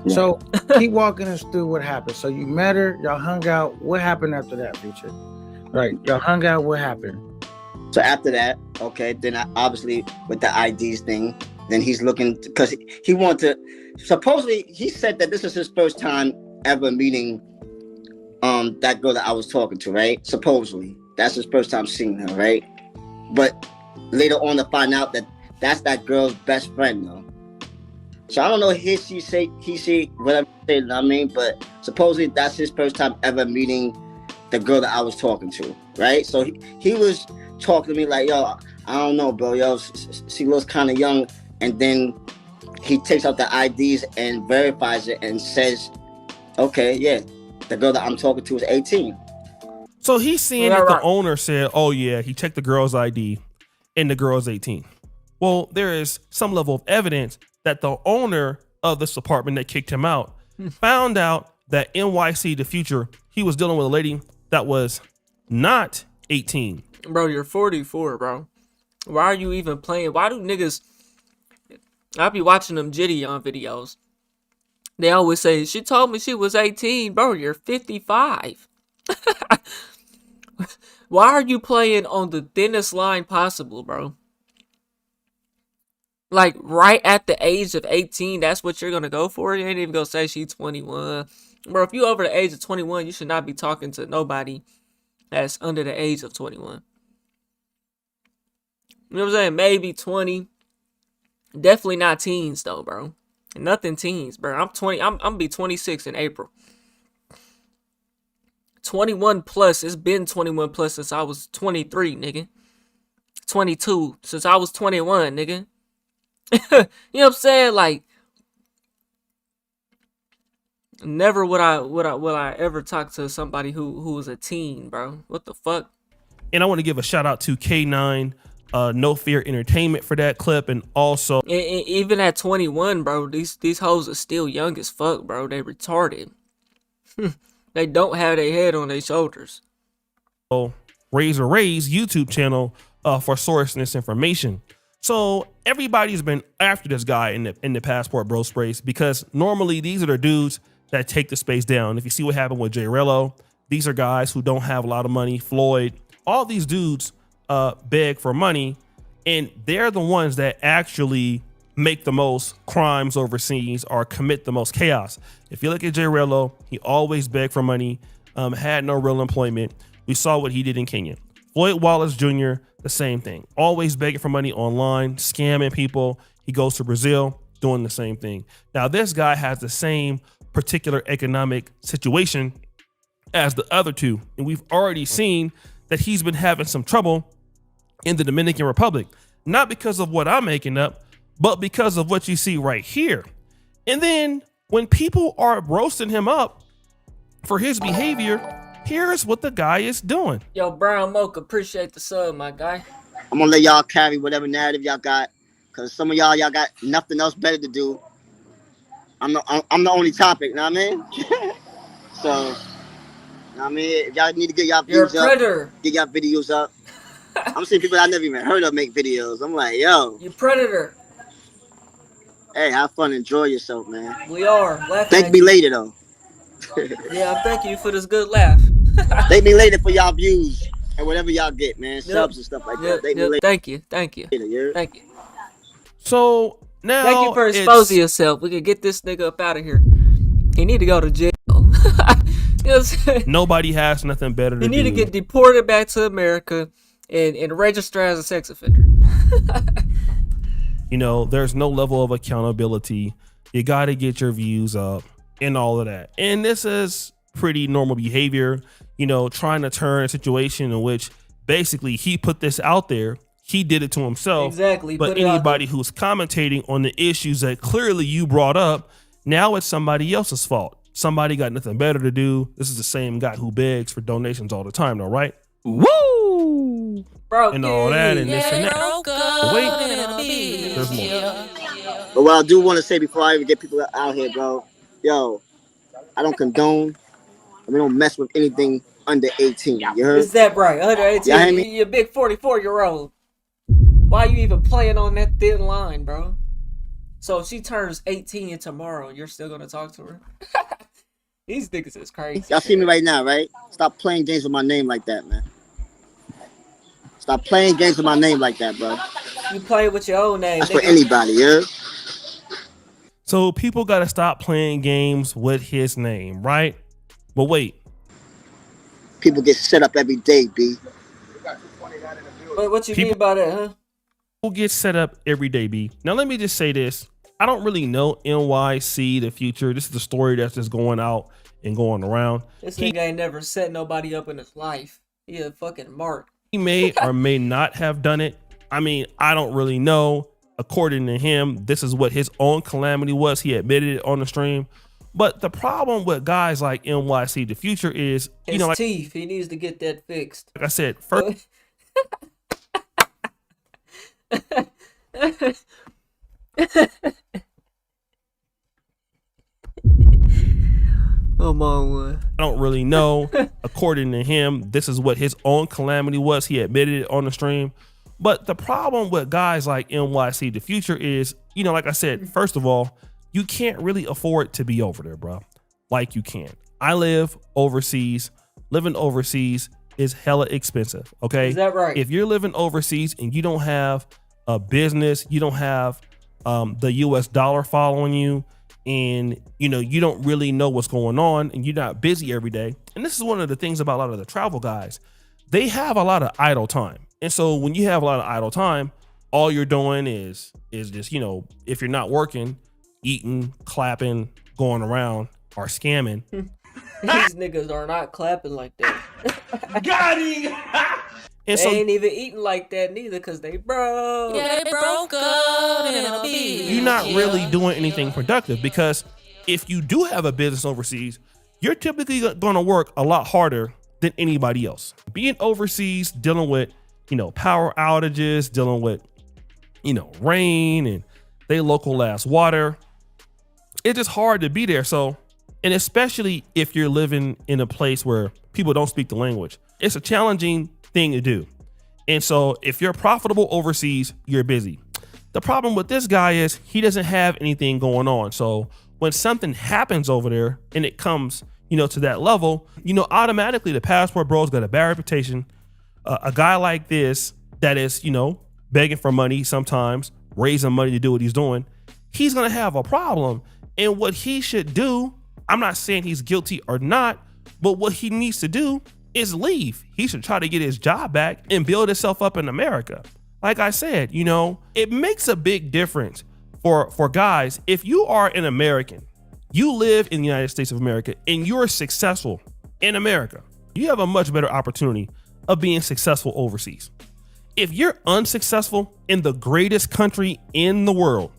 So keep walking us through what happened. So you met her, y'all hung out. What happened after that, Future? Right, y'all hung out. What happened? So after that, okay, then obviously with the IDs thing, then he's looking because he wanted to. Supposedly, he said that this is his first time ever meeting that girl that I was talking to, right? Supposedly, that's his first time seeing her, right? But later on to find out that that's that girl's best friend, though. So I don't know he, she, whatever they say, I mean, but supposedly that's his first time ever meeting the girl that I was talking to, right? So he was talking to me like, yo, I don't know, bro, yo, she looks kind of young. And then he takes out the IDs and verifies it and says, okay, yeah, the girl that I'm talking to is 18. So he's seeing that the owner said, oh yeah, he checked the girl's ID and the girl's 18. Well, there is some level of evidence that the owner of this apartment that kicked him out found out that NYC the Future, he was dealing with a lady that was not 18. Bro, you're 44, bro. Why are you even playing? Why do niggas... I be watching them Gideon videos. They always say, she told me she was 18. Bro, you're 55. Why are you playing on the thinnest line possible, bro? Like, right at the age of 18, that's what you're going to go for? You ain't even going to say she's 21. Bro, if you over the age of 21, you should not be talking to nobody that's under the age of 21. You know what I'm saying? Maybe 20. Definitely not teens, though, bro. Nothing teens, bro. I'm 20. I'm going to be 26 in April. 21 plus. It's been 21 plus since I was 23, nigga. 22 since I was 21, nigga. You know what I'm saying? Like, never would I ever talk to somebody who was a teen, bro. What the fuck? And I want to give a shout out to K9, No Fear Entertainment for that clip, and also even at 21, bro, these hoes are still young as fuck, bro. They retarded. They don't have their head on their shoulders. Razor Ray's YouTube channel for sourcing this information. So everybody's been after this guy in the Passport Bro space because normally these are the dudes that take the space down. If you see what happened with Jay Rello, these are guys who don't have a lot of money. Floyd, all these dudes beg for money, and they're the ones that actually make the most crimes overseas or commit the most chaos. If you look at Jay Rello, he always begged for money, had no real employment. We saw what he did in Kenya. Floyd Wallace Jr., the same thing. Always begging for money online, scamming people. He goes to Brazil, doing the same thing. Now, this guy has the same particular economic situation as the other two. And we've already seen that he's been having some trouble in the Dominican Republic. Not because of what I'm making up, but because of what you see right here. And then when people are roasting him up for his behavior, here's what the guy is doing. Yo, Brown Mocha, appreciate the sub, my guy. I'm gonna let y'all carry whatever narrative y'all got, cause some of y'all got nothing else better to do. I'm the only topic, you know what I mean? So, you know what I mean? If y'all need to get y'all views up, get y'all videos up. I'm seeing people I never even heard of make videos. I'm like, yo. You predator. Hey, have fun, enjoy yourself, man. We are. Thank me later, though. Yeah, thank you for this good laugh. Thank me later for y'all views and whatever y'all get, man. Subs and stuff like that. Thank me later. Thank you. Later, thank you. So Now, thank you for exposing yourself. We can get this nigga up out of here. He need to go to jail. You know what I'm saying? Nobody has nothing better to do. He need to get deported back to America and register as a sex offender. You know, there's no level of accountability. You got to get your views up and all of that. And this is pretty normal behavior, you know, trying to turn a situation in which basically he put this out there. He did it to himself. Exactly. But anybody who's commentating on the issues that clearly you brought up, now it's somebody else's fault. Somebody got nothing better to do. This is the same guy who begs for donations all the time, though, right? Woo! Broke and all that and this and that. But wait, there's more. But what I do want to say before I even get people out here, bro, yo, I don't condone. We don't mess with anything under 18. You heard? Is that right? Under 18. Y'all hear me? You're a big 44-year-old. Why are you even playing on that thin line, bro? So if she turns 18 tomorrow, you're still gonna talk to her? These niggas is crazy. Y'all see me right now, right? Stop playing games with my name like that, man. Stop playing games with my name like that, bro. You play with your own name. That's for anybody, yeah? So people got to stop playing games with his name, right? But wait. People get set up every day, B. What you mean by that, huh? People get set up every day, B. Now, let me just say this. I don't really know NYC, the future. This is the story that's just going out and going around. This nigga ain't never set nobody up in his life. He a fucking mark. He may or may not have done it. I mean, I don't really know. According to him, this is what his own calamity was. He admitted it on the stream. But the problem with guys like NYC, the future is, his like, teeth. He needs to get that fixed. Like I said, first. Come on, I don't really know. According to him, this is what his own calamity was. He admitted it on the stream. But the problem with guys like NYC, the future is, like I said, first of all, you can't really afford to be over there, bro. Like you can't. I live overseas. Living overseas is hella expensive, okay? Is that right? If you're living overseas and you don't have a business, you don't have the US dollar following you, and you don't really know what's going on, and you're not busy every day. And this is one of the things about a lot of the travel guys. They have a lot of idle time. And so when you have a lot of idle time, all you're doing is just, if you're not working, eating, clapping, going around, or scamming. These niggas are not clapping like that. Got him! And they ain't even eating like that neither, because they broke. Yeah, they broke up in a beat. You're not really doing anything productive, because if you do have a business overseas, you're typically going to work a lot harder than anybody else. Being overseas, dealing with, power outages, dealing with, rain and they local ass water, it's just hard to be there. So, and especially if you're living in a place where people don't speak the language, it's a challenging thing to do. And so if you're profitable overseas, you're busy. The problem with this guy is he doesn't have anything going on. So when something happens over there and it comes, to that level, automatically the passport bro's got a bad reputation. A guy like this that is, begging for money sometimes, raising money to do what he's doing, he's going to have a problem. And what he should do, I'm not saying he's guilty or not, but what he needs to do is leave. He should try to get his job back and build himself up in America. Like I said, it makes a big difference for guys. If you are an American, you live in the United States of America, and you're successful in America, you have a much better opportunity of being successful overseas. If you're unsuccessful in the greatest country in the world,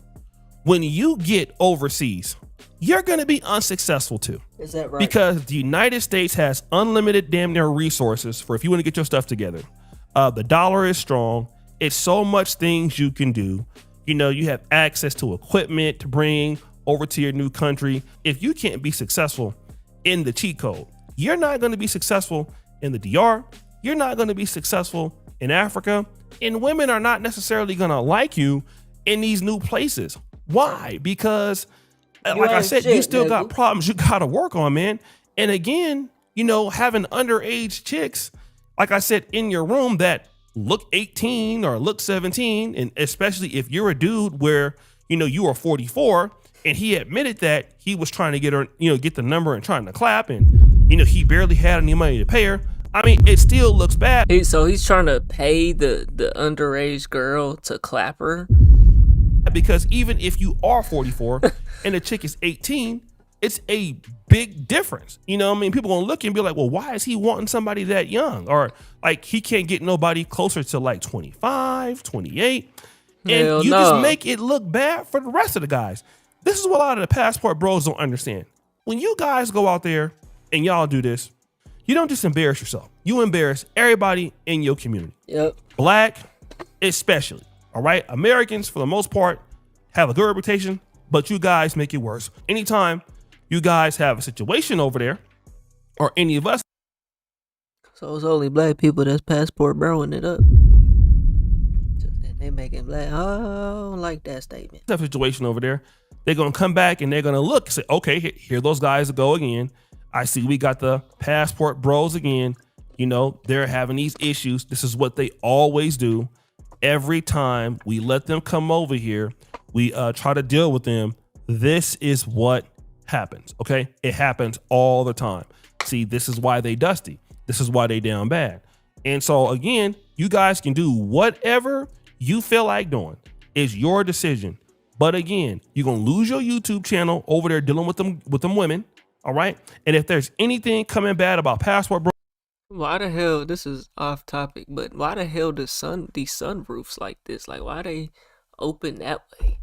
when you get overseas, you're going to be unsuccessful too. Is that right? Because the United States has unlimited damn near resources for if you want to get your stuff together. The dollar is strong. It's so much things you can do. You have access to equipment to bring over to your new country. If you can't be successful in the cheat code, you're not going to be successful in the DR. You're not going to be successful in Africa. And women are not necessarily going to like you in these new places. Why? Because like I said, you still got problems you got to work on, man. And again, having underage chicks, like I said, in your room that look 18 or look 17, and especially if you're a dude where, you are 44, and he admitted that he was trying to get her, get the number and trying to clap, and he barely had any money to pay her. I mean, it still looks bad. So he's trying to pay the underage girl to clap her? Because even if you are 44 and the chick is 18, it's a big difference. People gonna look and be like, well, why is he wanting somebody that young? Or like he can't get nobody closer to like 25, 28. And you just make it look bad for the rest of the guys. This is what a lot of the passport bros don't understand. When you guys go out there and y'all do this, you don't just embarrass yourself. You embarrass everybody in your community. Yep. Black, especially. All right. Americans, for the most part, have a good reputation, but you guys make it worse. Anytime you guys have a situation over there, or any of us. So it's only black people that's passport broing it up. They making black. Oh, I don't like that statement. Have a situation over there. They're going to come back and they're going to look and say, okay, here those guys go again. I see we got the passport bros again. They're having these issues. This is what they always do. Every time we let them come over here, we try to deal with them. This is what happens. Okay. It happens all the time. See, this is why they dusty. This is why they down bad. And so again, you guys can do whatever you feel like doing. It's your decision. But again, you're going to lose your YouTube channel over there dealing with them women. All right. And if there's anything coming bad about passport bro, why the hell, this is off topic, but why the hell these sunroofs like this? Like, why they open that way?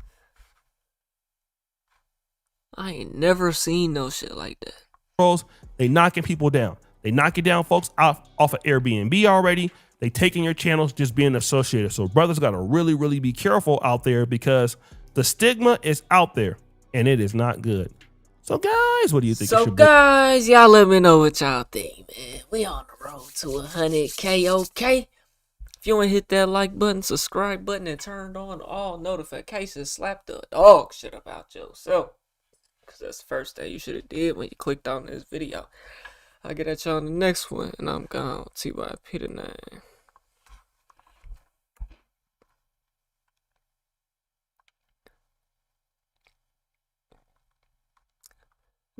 I ain't never seen no shit like that. Bros, they knocking people down. They knocking down folks off of Airbnb already. They taking your channels just being associated. So brothers got to really, really be careful out there because the stigma is out there and it is not good. So guys, what do you think? So guys, y'all let me know what y'all think, man. We on the road to 100K, okay? If you want to hit that like button, subscribe button, and turn on all notifications, slap the dog shit about yourself. Because that's the first thing you should have did when you clicked on this video. I'll get at y'all in the next one, and I'm gone. TYP the name.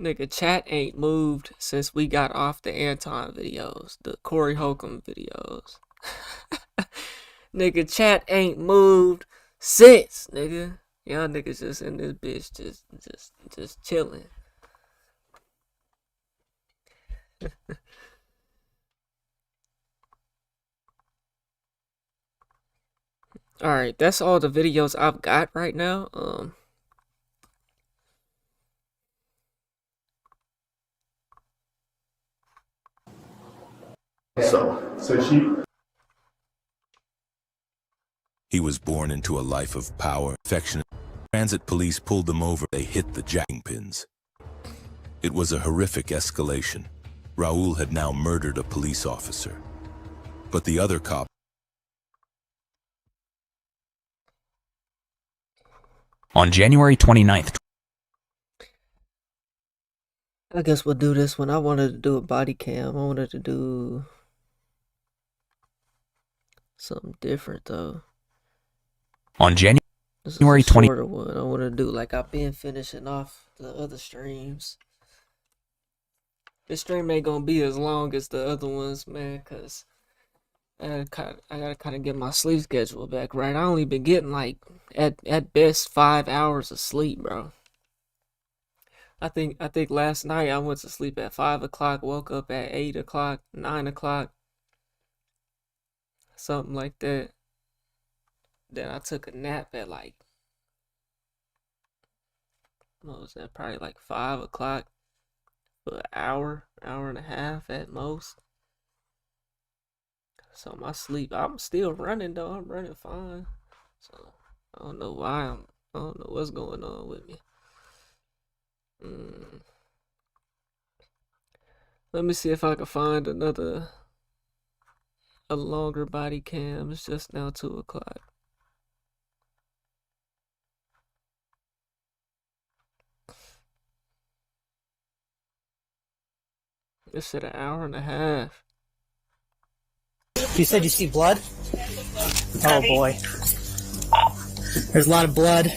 Nigga, chat ain't moved since we got off the Anton videos, the Corey Holcomb videos. Nigga, chat ain't moved since, nigga. Y'all niggas just in this bitch, just chilling. Alright, that's all the videos I've got right now. He was born into a life of power, affection. Transit police pulled them over. They hit the jacking pins. It was a horrific escalation. Raul had now murdered a police officer. But the other cop. On January 29th. I guess we'll do this one. I wanted to do a body cam. I wanted to do something different though. On January 20th. One. I want to do like I've been finishing off the other streams. This stream ain't gonna be as long as the other ones, man, cause I gotta kind of get my sleep schedule back right. I only been getting like at best 5 hours of sleep, bro. I think last night I went to sleep at 5 o'clock, woke up at 8 o'clock, 9 o'clock, something like that. Then I took a nap at like, what was that? Probably like 5 o'clock for an hour and a half at most. So my sleep, I'm still running though. I'm running fine. So I don't know why I don't know what's going on with me. Let me see if I can find a longer body cam. It's just now 2 o'clock. It said an hour and a half. You said you see blood? Oh boy. There's a lot of blood.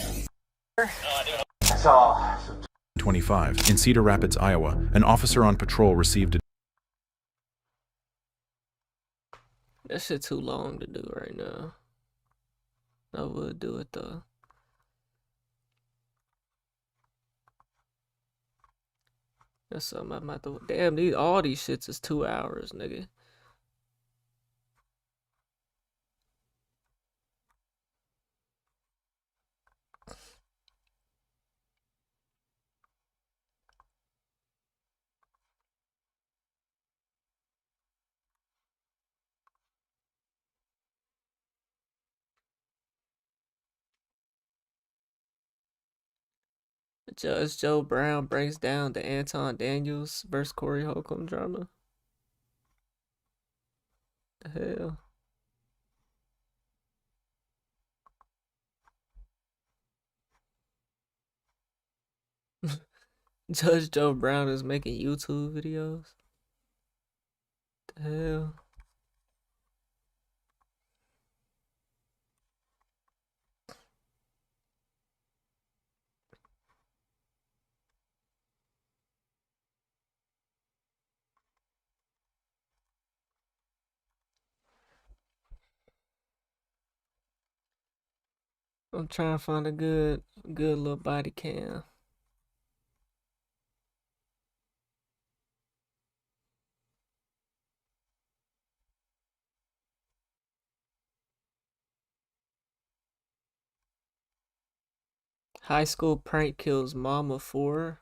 25. In Cedar Rapids, Iowa, an officer on patrol received a That shit too long to do right now. I would do it though. That's something I'm about to. Damn, all these shits is 2 hours, nigga. Judge Joe Brown breaks down the Anton Daniels versus Corey Holcomb drama. The hell. Judge Joe Brown is making YouTube videos. The hell. I'm trying to find a good little body cam. High school prank kills mom of 4.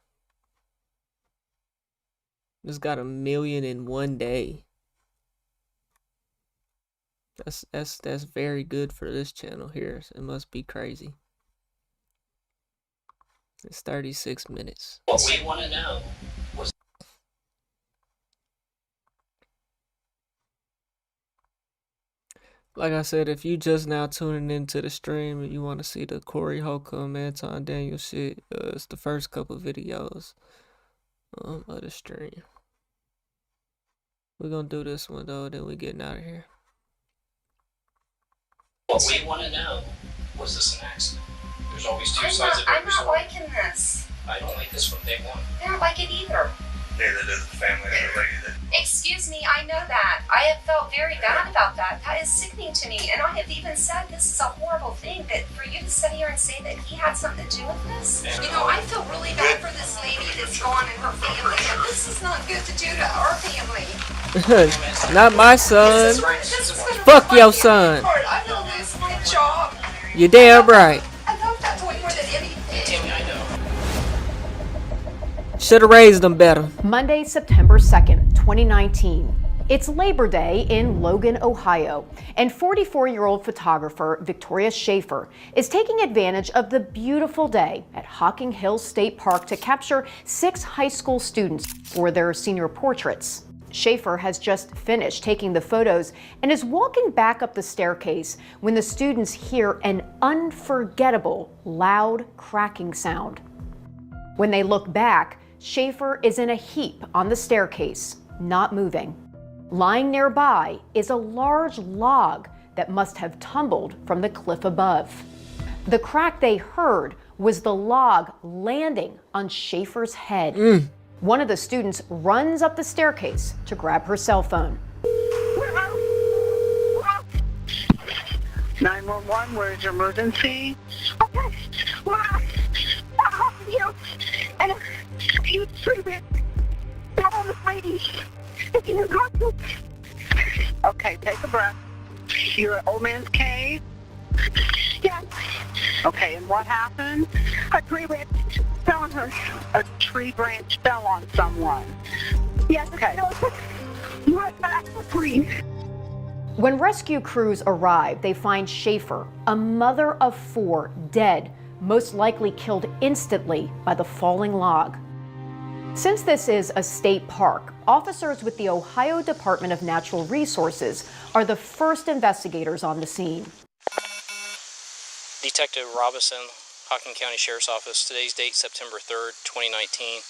Just got 1 million in 1 day. That's very good for this channel here. So it must be crazy. It's 36 minutes. What we want to know was. Like I said, if you just now tuning into the stream and you want to see the Corey Holcomb, Anton Daniel shit, it's the first couple videos of the stream. We're gonna do this one though, then we getting out of here. What we want to know was this an accident? There's always two sides of every I'm not liking this. I don't like this from day one. I don't like it either. Neither does the family of the lady that. Excuse me, I know that. I have felt very bad about that. That is sickening to me. And I have even said this is a horrible thing, that for you to sit here and say that he had something to do with this. You know, I feel really bad for this lady that's gone and her family. And this is not good to do to our family. Not my son. This is gonna Fuck break your my son. heart. I'm gonna lose my job. You damn right. I love that boy more than anything. Timmy, I know. Should have raised them better. Monday, September 2nd, 2019. It's Labor Day in Logan, Ohio, and 44-year-old photographer Victoria Schaefer is taking advantage of the beautiful day at Hocking Hills State Park to capture 6 high school students for their senior portraits. Schaefer has just finished taking the photos and is walking back up the staircase when the students hear an unforgettable, loud cracking sound. When they look back, Schaefer is in a heap on the staircase, not moving. Lying nearby is a large log that must have tumbled from the cliff above. The crack they heard was the log landing on Schaefer's head. One of the students runs up the staircase to grab her cell phone. 911, where's your emergency? Okay. And you treat it. Tell this lady. You got to. Okay, take a breath. You're at Old Man's Cave? Yes. Okay, and what happened? A tree branch fell on her. A tree branch fell on someone. Yes. Okay. You went back for free. When rescue crews arrive, they find Schaefer, a mother of 4, dead, most likely killed instantly by the falling log. Since this is a state park, officers with the Ohio Department of Natural Resources are the first investigators on the scene. Detective Robinson, Hocking County Sheriff's Office. Today's date, September 3rd, 2019.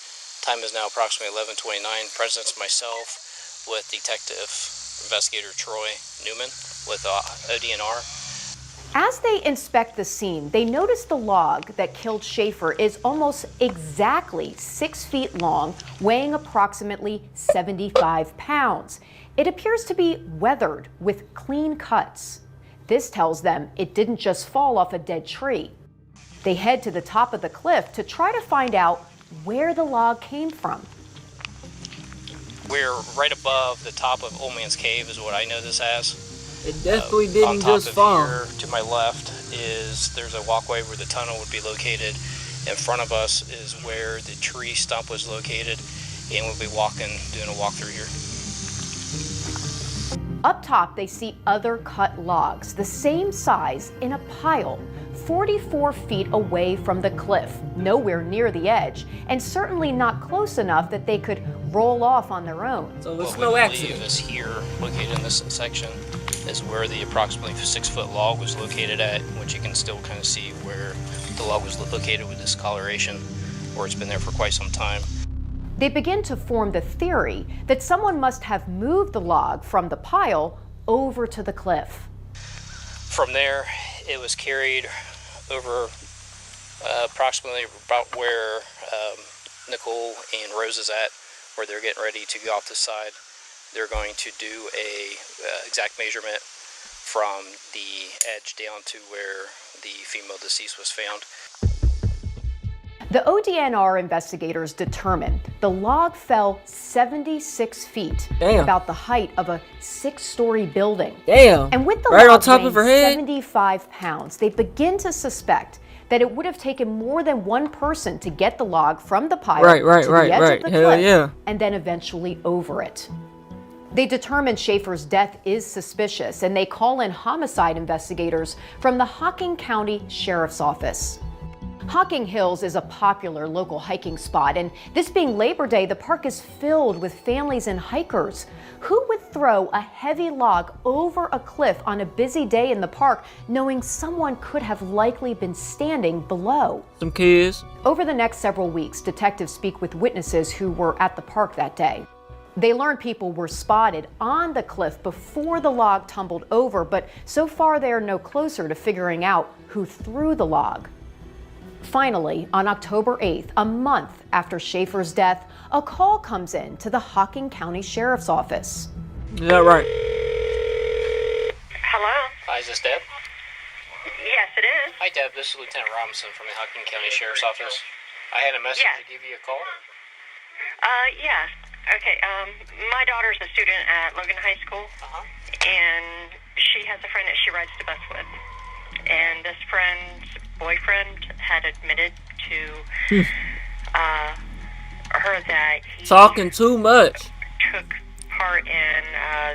Time is now approximately 11:29. Presence myself with Detective Investigator Troy Newman with ODNR. As they inspect the scene, they notice the log that killed Schaefer is almost exactly 6 feet long, weighing approximately 75 pounds. It appears to be weathered with clean cuts. This tells them it didn't just fall off a dead tree. They head to the top of the cliff to try to find out where the log came from. We're right above the top of Old Man's Cave is what I know this as. It definitely didn't just fall. On top of here, to my left, there's a walkway where the tunnel would be located. In front of us is where the tree stump was located, and we'll be doing a walk through here. Up top, they see other cut logs, the same size, in a pile, 44 feet away from the cliff, nowhere near the edge, and certainly not close enough that they could roll off on their own. So it's what no we accident. believe is here, located in this section, is where the approximately 6-foot log was located at, which you can still kind of see where the log was located with discoloration, or it's been there for quite some time. They begin to form the theory that someone must have moved the log from the pile over to the cliff. From there, it was carried over approximately about where Nicole and Rose is at, where they're getting ready to go off the side. They're going to do a exact measurement from the edge down to where the female deceased was found. The ODNR investigators determined the log fell 76 feet, about the height of a 6-story building. Damn. And with the right log on top of her weighing head. 75 pounds, they begin to suspect that it would have taken more than one person to get the log from the pile to the edge of the Hell cliff yeah. and then eventually over it. They determined Schaefer's death is suspicious, and they call in homicide investigators from the Hocking County Sheriff's Office. Hocking Hills is a popular local hiking spot, and this being Labor Day, the park is filled with families and hikers. Who would throw a heavy log over a cliff on a busy day in the park, knowing someone could have likely been standing below? Some kids. Over the next several weeks, detectives speak with witnesses who were at the park that day. They learn people were spotted on the cliff before the log tumbled over, but so far they are no closer to figuring out who threw the log. Finally, on October 8th, a month after Schaefer's death, a call comes in to the Hocking County Sheriff's Office. Is that right? Hello? Hi, is this Deb? Yes, it is. Hi, Deb. This is Lieutenant Robinson from the Hocking County Sheriff's Office. I had a message to give you a call. Yeah. Okay, my daughter's a student at Logan High School, and she has a friend that she rides the bus with. And this friend's boyfriend had admitted to her that he Talking too much. took part in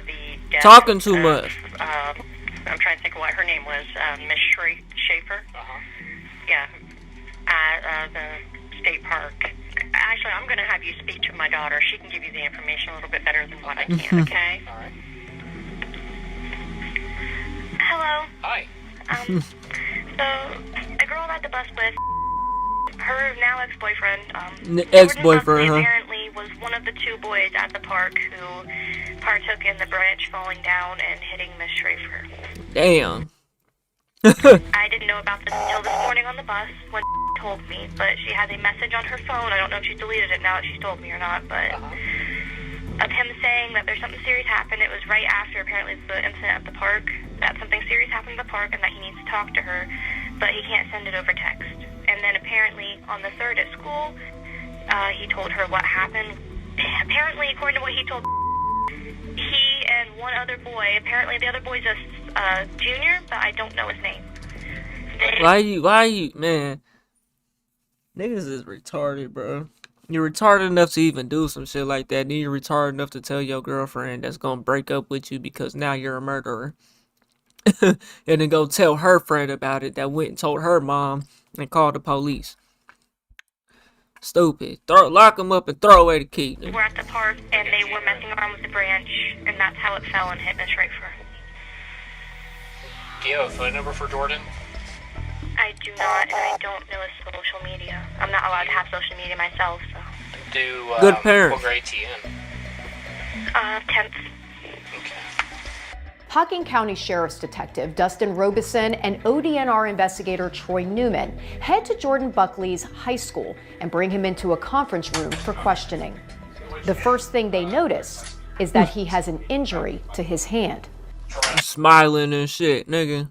the death Talking too of, much. I'm trying to think of what her name was, Miss Schaefer. Yeah, at the state park. Actually, I'm going to have you speak to my daughter. She can give you the information a little bit better than what I can, okay? All right. Hello. Hi. So, a girl at the bus with her now ex-boyfriend, Ex-boyfriend, huh? apparently was one of the two boys at the park who partook in the branch falling down and hitting Miss Schaefer. Damn. I didn't know about this until this morning on the bus when told me, but she has a message on her phone. I don't know if she deleted it now that she's told me or not, but of him saying that there's something serious happened. It was right after apparently the incident at the park, that something serious happened at the park and that he needs to talk to her, but he can't send it over text. And then apparently on the 3rd at school, he told her what happened. Apparently, according to what he told, he and one other boy, apparently the other boy's a junior, but I don't know his name. Why you, man? Niggas is retarded, bro. You're retarded enough to even do some shit like that. Then you're retarded enough to tell your girlfriend that's gonna break up with you because now you're a murderer. And then go tell her friend about it that went and told her mom and called the police. Stupid. Lock them up and throw away the key. We're at the park and they were messing around with the branch, and that's how it fell and hit Miss Schaefer. Do you have a phone number for Jordan? I do not, and I don't know his social media. I'm not allowed to have social media myself, so. Good parent. What grade to you in? 10th. Hocking County Sheriff's Detective Dustin Robeson and ODNR investigator Troy Newman head to Jordan Buckley's high school and bring him into a conference room for questioning. The first thing they notice is that he has an injury to his hand. Smiling and shit, nigga.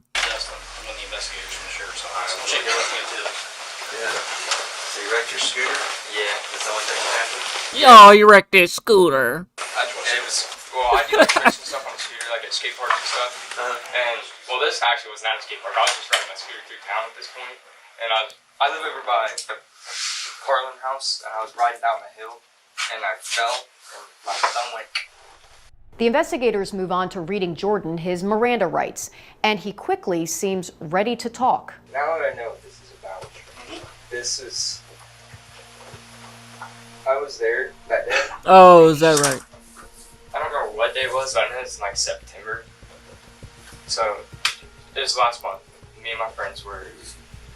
Your scooter? Yeah, that's the only thing that happened. Yo, you wrecked this scooter. I do like racing stuff on the scooter, like at skate parks and stuff. And, well, this actually was not a skate park. I was just riding my scooter through town at this point. And I live over by the Carlin house, and I was riding down the hill, and I fell, and my thumb went. The investigators move on to reading Jordan his Miranda rights, and he quickly seems ready to talk. Now that I know what this is about, this is... I was there that day. Oh, is that right? I don't remember what day it was, but I know it's in like September. So, it was last month. Me and my friends were...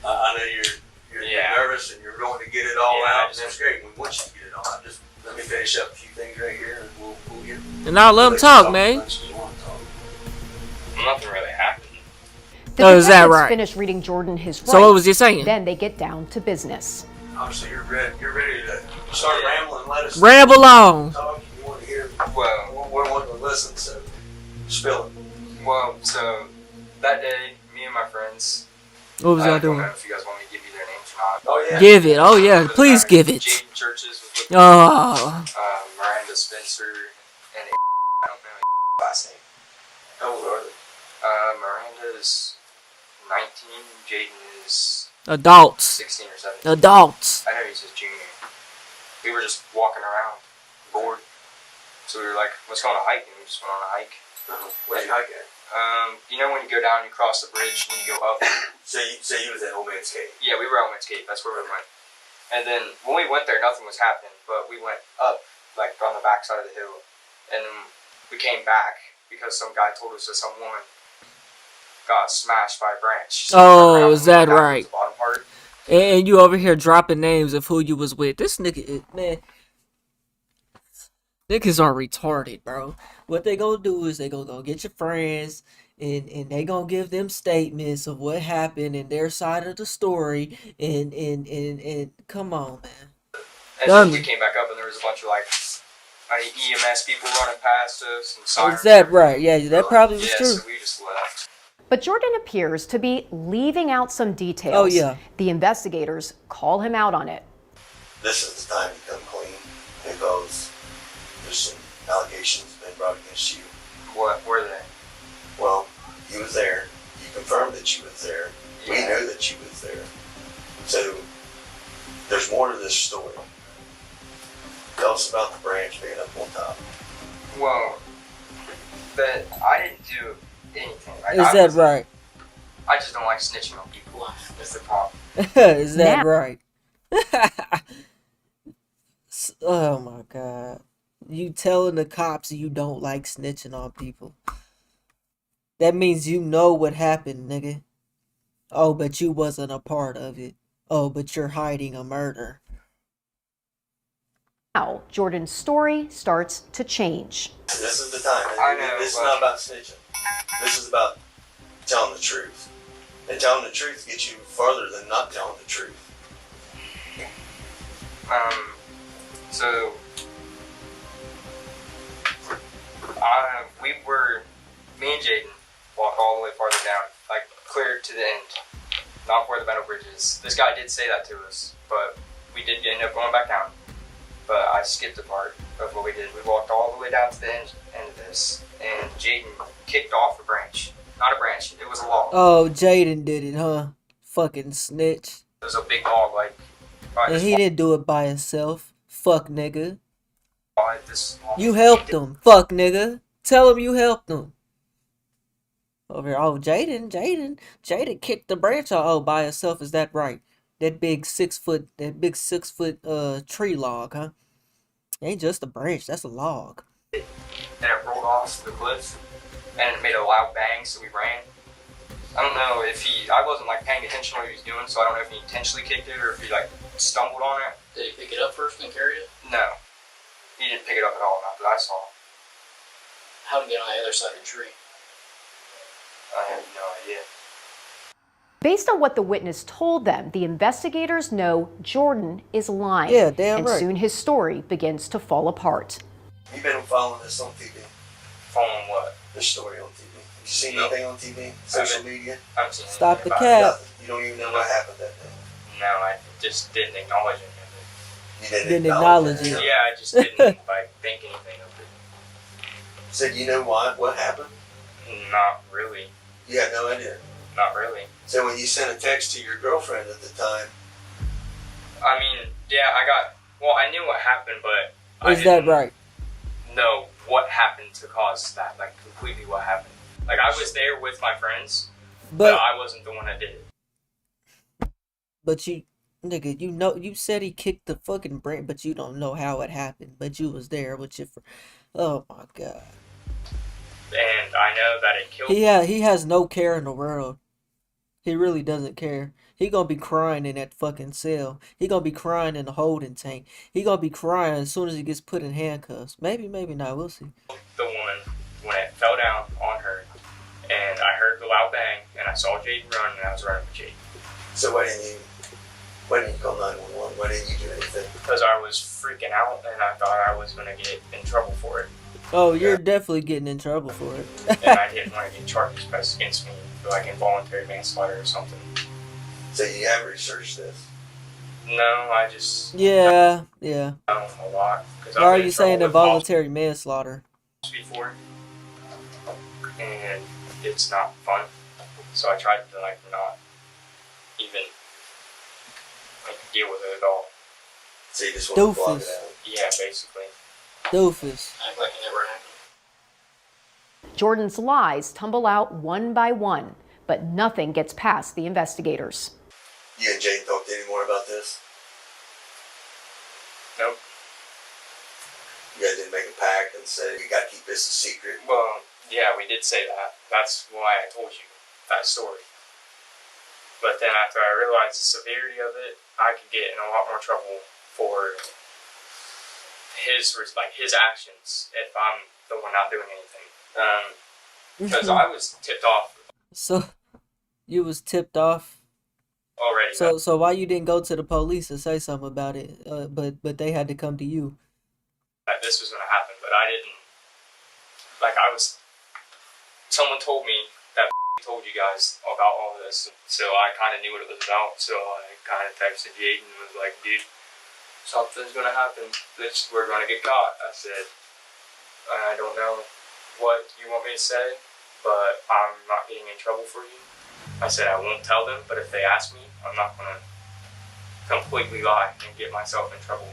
I know you're nervous and you're going to get it all out. That's great. We want you to get it all out. Just let me finish up a few things right here and we'll get... And now let him talk, man. Nothing really happened. The is that detectives right? finish reading Jordan his rights. So what was he saying? Then they get down to business. Obviously, you're ready to start rambling. Let us Ramble on. talk. You want to hear? Well, we're wanting to listen, so spill it. Well, so that day, me and my friends. What was y'all I don't doing? know if you guys want me to give you their names or not. Oh yeah. Give it. Oh yeah. Please give it. Jaden Churches was with Oh. Miranda Spencer and I don't know his last name. How old are they? Miranda's 19. Jaden is Adults. 16 or 17. Adults. I know he's his junior. We were just walking around, bored. So we were like, let's go on a hike, and we just went on a hike. Where'd you hike at? You know when you go down, you cross the bridge, and you go up. So you was at Old Man's Cave? Yeah, we were at Old Man's Cave. That's where we went. And then when we went there, nothing was happening, but we went up, like on the back side of the hill, and then we came back because some guy told us that some woman got smashed by a branch. So Oh, is that down right? to the bottom part. And you over here dropping names of who you was with. This nigga, man. Niggas are retarded, bro. What they gonna do is they gonna go get your friends and they gonna give them statements of what happened and their side of the story and come on, man. And then we came back up and there was a bunch of like EMS people running past us and sirens. Is that right? Yeah, that probably was true. So we just left. But Jordan appears to be leaving out some details. Oh, yeah. The investigators call him out on it. This is the time to come clean because there's some allegations been brought against you. What were they? Well, you was there. You confirmed that you was there. We knew that you was there. So there's more to this story. Tell us about the branch being up on top. Well, that I didn't do anything. Like, Is that right? I just don't like snitching on people. That's the problem. Is that right? Oh my god. You telling the cops you don't like snitching on people. That means you know what happened, nigga. Oh, but you wasn't a part of it. Oh, but you're hiding a murder. Now, Jordan's story starts to change. This is the time. I know, this is not about snitching. This is about telling the truth. And telling the truth gets you further than not telling the truth. So me and Jaden walked all the way farther down, like clear to the end, not where the metal bridge is. This guy did say that to us, but we did end up going back down. But I skipped a part of what we did. We walked all the way down to the end of this, and Jaden kicked off a branch. Not a branch, it was a log. Oh, Jaden did it, huh? Fucking snitch. It was a big log, like... And he didn't do it by himself. Fuck, nigga. This You helped him. Fuck, nigga. Tell him you helped him. Over here. Oh, Jaden kicked the branch off. Oh, by himself. Is that right? That big 6 foot tree log, huh? Ain't just a branch. That's a log. And it rolled off the cliff, and it made a loud bang, so we ran. I don't know if I wasn't like paying attention to what he was doing, so I don't know if he intentionally kicked it or if he like stumbled on it. Did he pick it up first and carry it? No. He didn't pick it up at all, not that I saw. How did he get on the other side of the tree? I have no idea. Based on what the witness told them, the investigators know Jordan is lying. Yeah, damn and right. soon his story begins to fall apart. You've been following this on TV. Following what? This story on TV. Have you seen anything on TV? Social media? I've seen Stop the anything about it. cap. Nothing. You don't even know what happened that day. No, I just didn't acknowledge any of You Didn't acknowledge it. it. Yeah, I just didn't like think anything of it. So you know what happened? Not really. You had no idea. Not really. So when you sent a text to your girlfriend at the time, I mean, yeah, I knew what happened, but I Is that didn't right? know what happened to cause that, like completely what happened. Like I was there with my friends, but I wasn't the one that did it. But you, nigga, you know, you said he kicked the fucking brain, but you don't know how it happened. But you was there with your oh my god. And I know that it killed He has no care in the world. He really doesn't care. He gonna be crying in that fucking cell. He gonna be crying in the holding tank. He gonna be crying as soon as he gets put in handcuffs. Maybe not. We'll see. the woman when it fell down on her, and I heard the loud bang, and I saw Jaden run, and I was running with Jaden. so why didn't you call 911? Why didn't you do anything? Because I was freaking out, and I thought I was gonna get in trouble for it, Oh, you're definitely getting in trouble for it. and I didn't want to get charges pressed against me for like involuntary manslaughter or something. So you have researched this? No, I just Yeah. know a lot. Why are you saying involuntary manslaughter? Before, and it's not fun. So I tried to like not even like deal with it at all. So you just want to block it Doofus. out? Yeah, basically. Doofus. Act like it never happened. Jordan's lies tumble out one by one, but nothing gets past the investigators. You and Jane talked any more about this? Nope. You guys didn't make a pact and say we got to keep this a secret? Well, yeah, we did say that. That's why I told you that story. But then after I realized the severity of it, I could get in a lot more trouble for his actions if I'm the one not doing anything. Because I was tipped off So, you was tipped off. already. So why you didn't go to the police and say something about it? But they had to come to you. That this was going to happen, but I didn't. Someone told me that told you guys about all this, so I kind of knew what it was about. So I kind of texted Jaden and was like, "Dude, something's going to happen. We're going to get caught." I said, "I don't know what you want me to say, but I'm not getting in trouble for you." I said, "I won't tell them, but if they ask me, I'm not going to completely lie and get myself in trouble."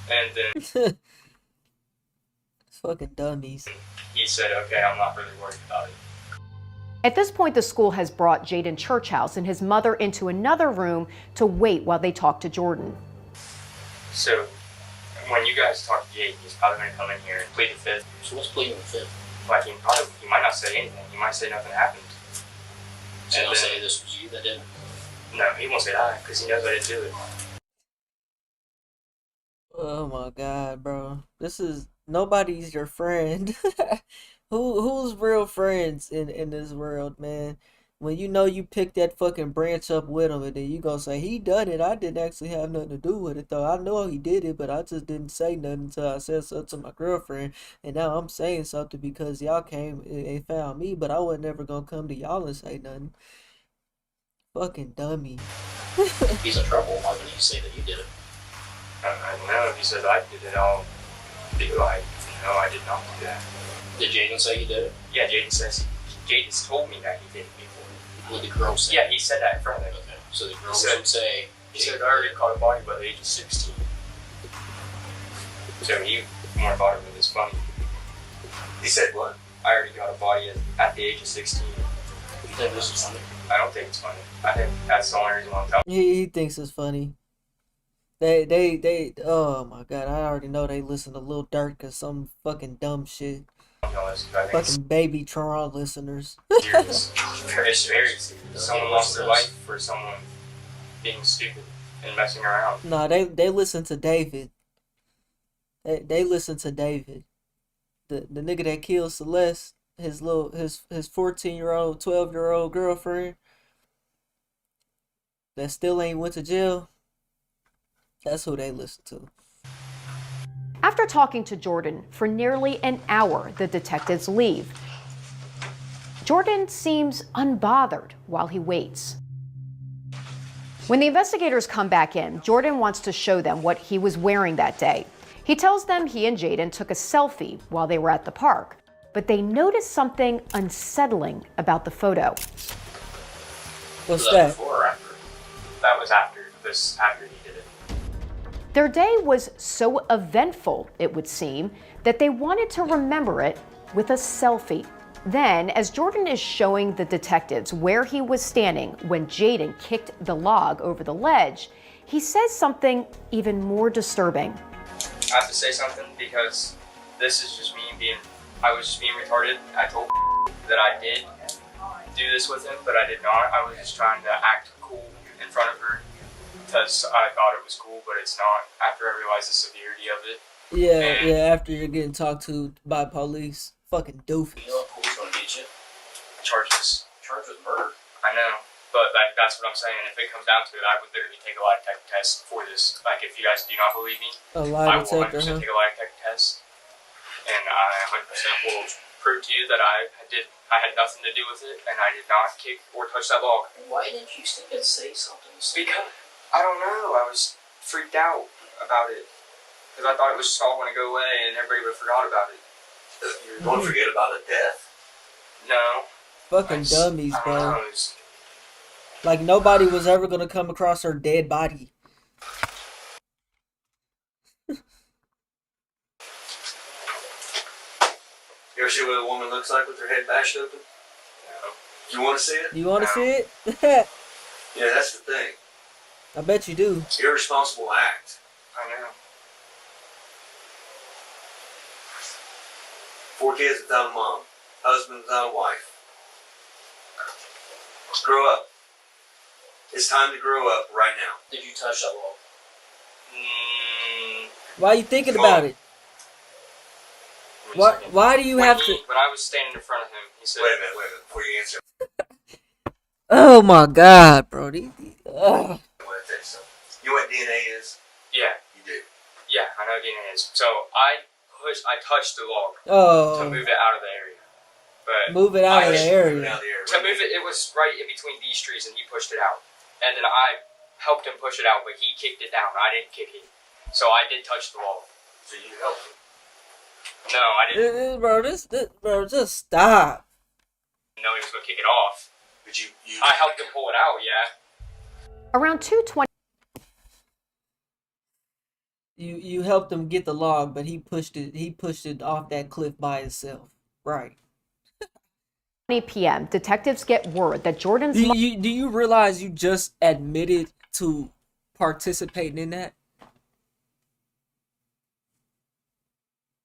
And then Fucking dummies. he said, "Okay, I'm not really worried about it." At this point, the school has brought Jaden Churchhouse and his mother into another room to wait while they talk to Jordan. So when you guys talk to Jaden, he's probably going to come in here and plead the fifth. So what's pleading the fifth? Like he might not say anything. He might say nothing happened. So And he'll then- say this was you that did it? No, he won't say that because he knows I didn't do it. Oh my god, bro. Nobody's your friend. Who's real friends in this world, man? When you know you picked that fucking branch up with him and then you gonna say, he done it. I didn't actually have nothing to do with it though. I know he did it, but I just didn't say nothing until I said something to my girlfriend. And now I'm saying something because y'all came and found me, but I was never gonna come to y'all and say nothing. Fucking dummy. He's in trouble. Why wouldn't you say that you did it? I don't know. If he says I did it, I'll be like, no, I did not do that. Did Jaden say he did it? Yeah, Jaden's told me that he did it before. What did the girl say? Yeah, he said that in front of me. Okay, so the girl said- would say... He said I already caught a body by the age of 16. So he more thought of it as funny. He said what? I already got a body at the age of 16. You think this is funny? I don't think it's funny. I think that's the only reason why I'm telling He thinks it's funny. They oh my god, I already know they listen to Lil Durk or some fucking dumb shit. you this. I think it's Fucking baby Tron listeners. serious. Very serious. Someone lost their life for someone being stupid and messing around. Nah, they listen to David. They listen to David. The nigga that killed Celeste. his 14-year-old, 12-year-old girlfriend that still ain't went to jail. That's who they listen to. After talking to Jordan for nearly an hour, the detectives leave. Jordan seems unbothered while he waits. When the investigators come back in, Jordan wants to show them what he was wearing that day. He tells them he and Jaden took a selfie while they were at the park, but they noticed something unsettling about the photo. What's Was that before or after? That was after he did it. Their day was so eventful, it would seem, that they wanted to remember it with a selfie. Then, as Jordan is showing the detectives where he was standing when Jaden kicked the log over the ledge, he says something even more disturbing. I have to say something because this is just I was just being retarded. I told that I did do this with him, but I did not. I was just trying to act cool in front of her because I thought it was cool, but it's not after I realized the severity of it. Yeah, after you're getting talked to by police. Fucking doofus. You know what police gonna get you? Charged with murder. I know, but that's what I'm saying. If it comes down to it, I would literally take a lie detector test for this. Like, if you guys do not believe me, A lie I will 100% detector, huh? take a lie detector test, and I 100% will prove to you that I had nothing to do with it, and I did not kick or touch that log. Why didn't you stick and say something? Because I don't know. I was freaked out about it because I thought it was just all going to go away and everybody would have forgot about it. You don't forget about a death? No. Fucking dummies, I don't bro. know. It's- Like nobody was ever gonna come across her dead body. You ever see what a woman looks like with her head bashed open? No. You want to see it? You want to see it? Yeah, that's the thing. I bet you do. Irresponsible act. I know. 4 kids without a mom. Husband without a wife. Grow up. It's time to grow up right now. Did you touch that wall? Why are you thinking about it? Why do you have to? When I was standing in front of him, he said... Wait a minute, before you answer. Oh my God, bro. I want to tell you something. You know what DNA is? Yeah. You do. Yeah, I know what DNA is. So I touched the log Oh. to move it out of the area. But Move it out of the area. To move it, it was right in between these trees, and he pushed it out. And then I helped him push it out, but he kicked it down. I didn't kick it. So I did touch the log. So you helped him? No, I didn't. Bro, just stop. know he was going to kick it off. But I helped him pull it out, yeah. Around 2:20. You helped him get the log, but he pushed it off that cliff by himself. Right. 20 p.m. detectives get word that Jordan's Do you realize you just admitted to participating in that?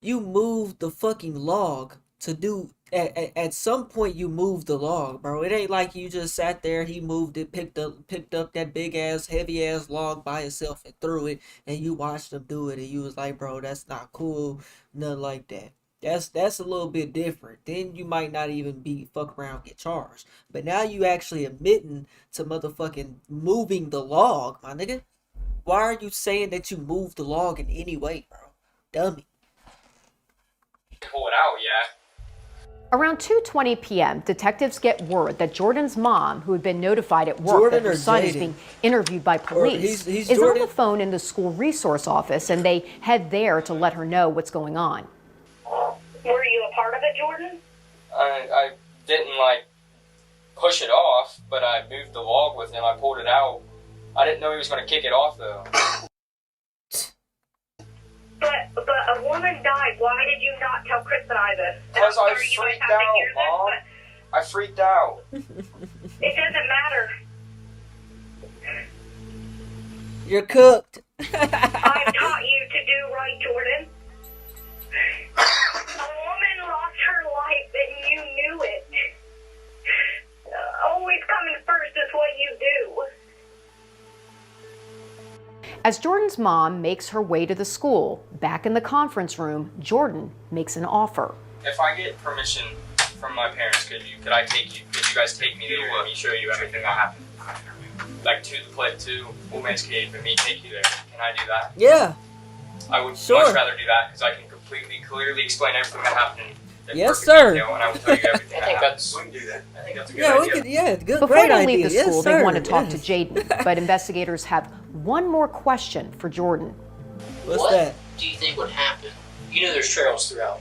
You moved the fucking log to do at some point you moved the log, bro. It ain't like you just sat there, he moved it, picked up that big ass, heavy ass log by himself and threw it, and you watched him do it and you was like, bro, that's not cool, nothing like that. That's a little bit different. Then you might not even be fuck around get charged. But now you actually admitting to motherfucking moving the log, my nigga. Why are you saying that you moved the log in any way, bro? Dummy. Pull it out, yeah. Around 2:20 p.m., detectives get word that Jordan's mom, who had been notified at work that her son is being interviewed by police, he's is Jordan? on the phone in the school resource office, and they head there to let her know what's going on. Were you a part of it, Jordan? I didn't, like, push it off, but I moved the log with him. I pulled it out. I didn't know he was going to kick it off, though. But a woman died. Why did you not tell Chris and I this? Because I freaked out, Mom. I freaked out. It doesn't matter. You're cooked. I taught you to do right, Jordan. A woman lost her life and you knew it. Always coming first is what you do. As Jordan's mom makes her way to the school, back in the conference room, Jordan makes an offer. If I get permission from my parents. Could you guys take me there and me show you everything that happened? Like to Old Man's Cave and me take you there. Can I do that? Yeah. I would Sure. much rather do that because I can completely, clearly explain everything that happened. In Yes, perfect sir. detail, and I will tell you everything. I think that that's. We can do that. I think that's a good Yeah, we idea. could. Yeah, good. Before Great they idea. leave the Yes, school, they sir. want to talk to Yes. Jaden, but investigators have one more question for Jordan. What's what that? do you think would happen? You know there's trails throughout.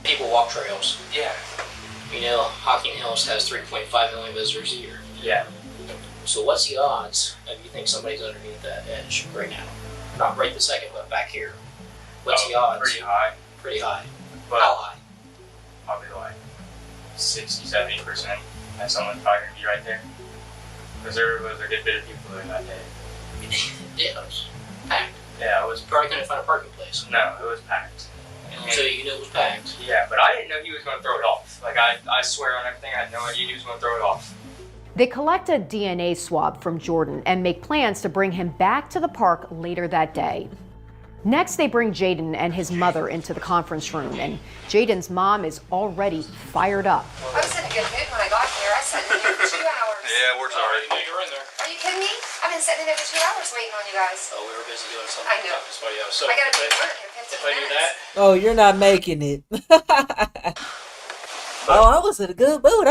People walk trails. Yeah. You know, Hocking Hills has 3.5 million visitors a year. Yeah. So what's the odds of you think somebody's underneath that edge right now? Not right this second, but back here. What's the odds? Pretty high. Pretty high. But How high? probably like 60-70% that someone's probably gonna be right there. Because there was a good bit of people there that day. Yeah, it was packed. Yeah, it was. Probably couldn't find a parking place. No, it was packed. And So you know it was packed. yeah, but I didn't know he was gonna throw it off. Like I swear on everything, I had no idea he was gonna throw it off. They collect a DNA swab from Jordan and make plans to bring him back to the park later that day. Next, they bring Jaden and his mother into the conference room, and Jaden's mom is already fired up. I was in a good mood when I got here. I sat in here for 2 hours. Yeah, we're sorry. You were in there. Are you kidding me? I've been sitting in there for 2 hours waiting on you guys. Oh, we were busy doing something. I know. So I gotta be if at work in 15 if I do minutes. that, Oh, you're not making it. Oh, I was in a good mood.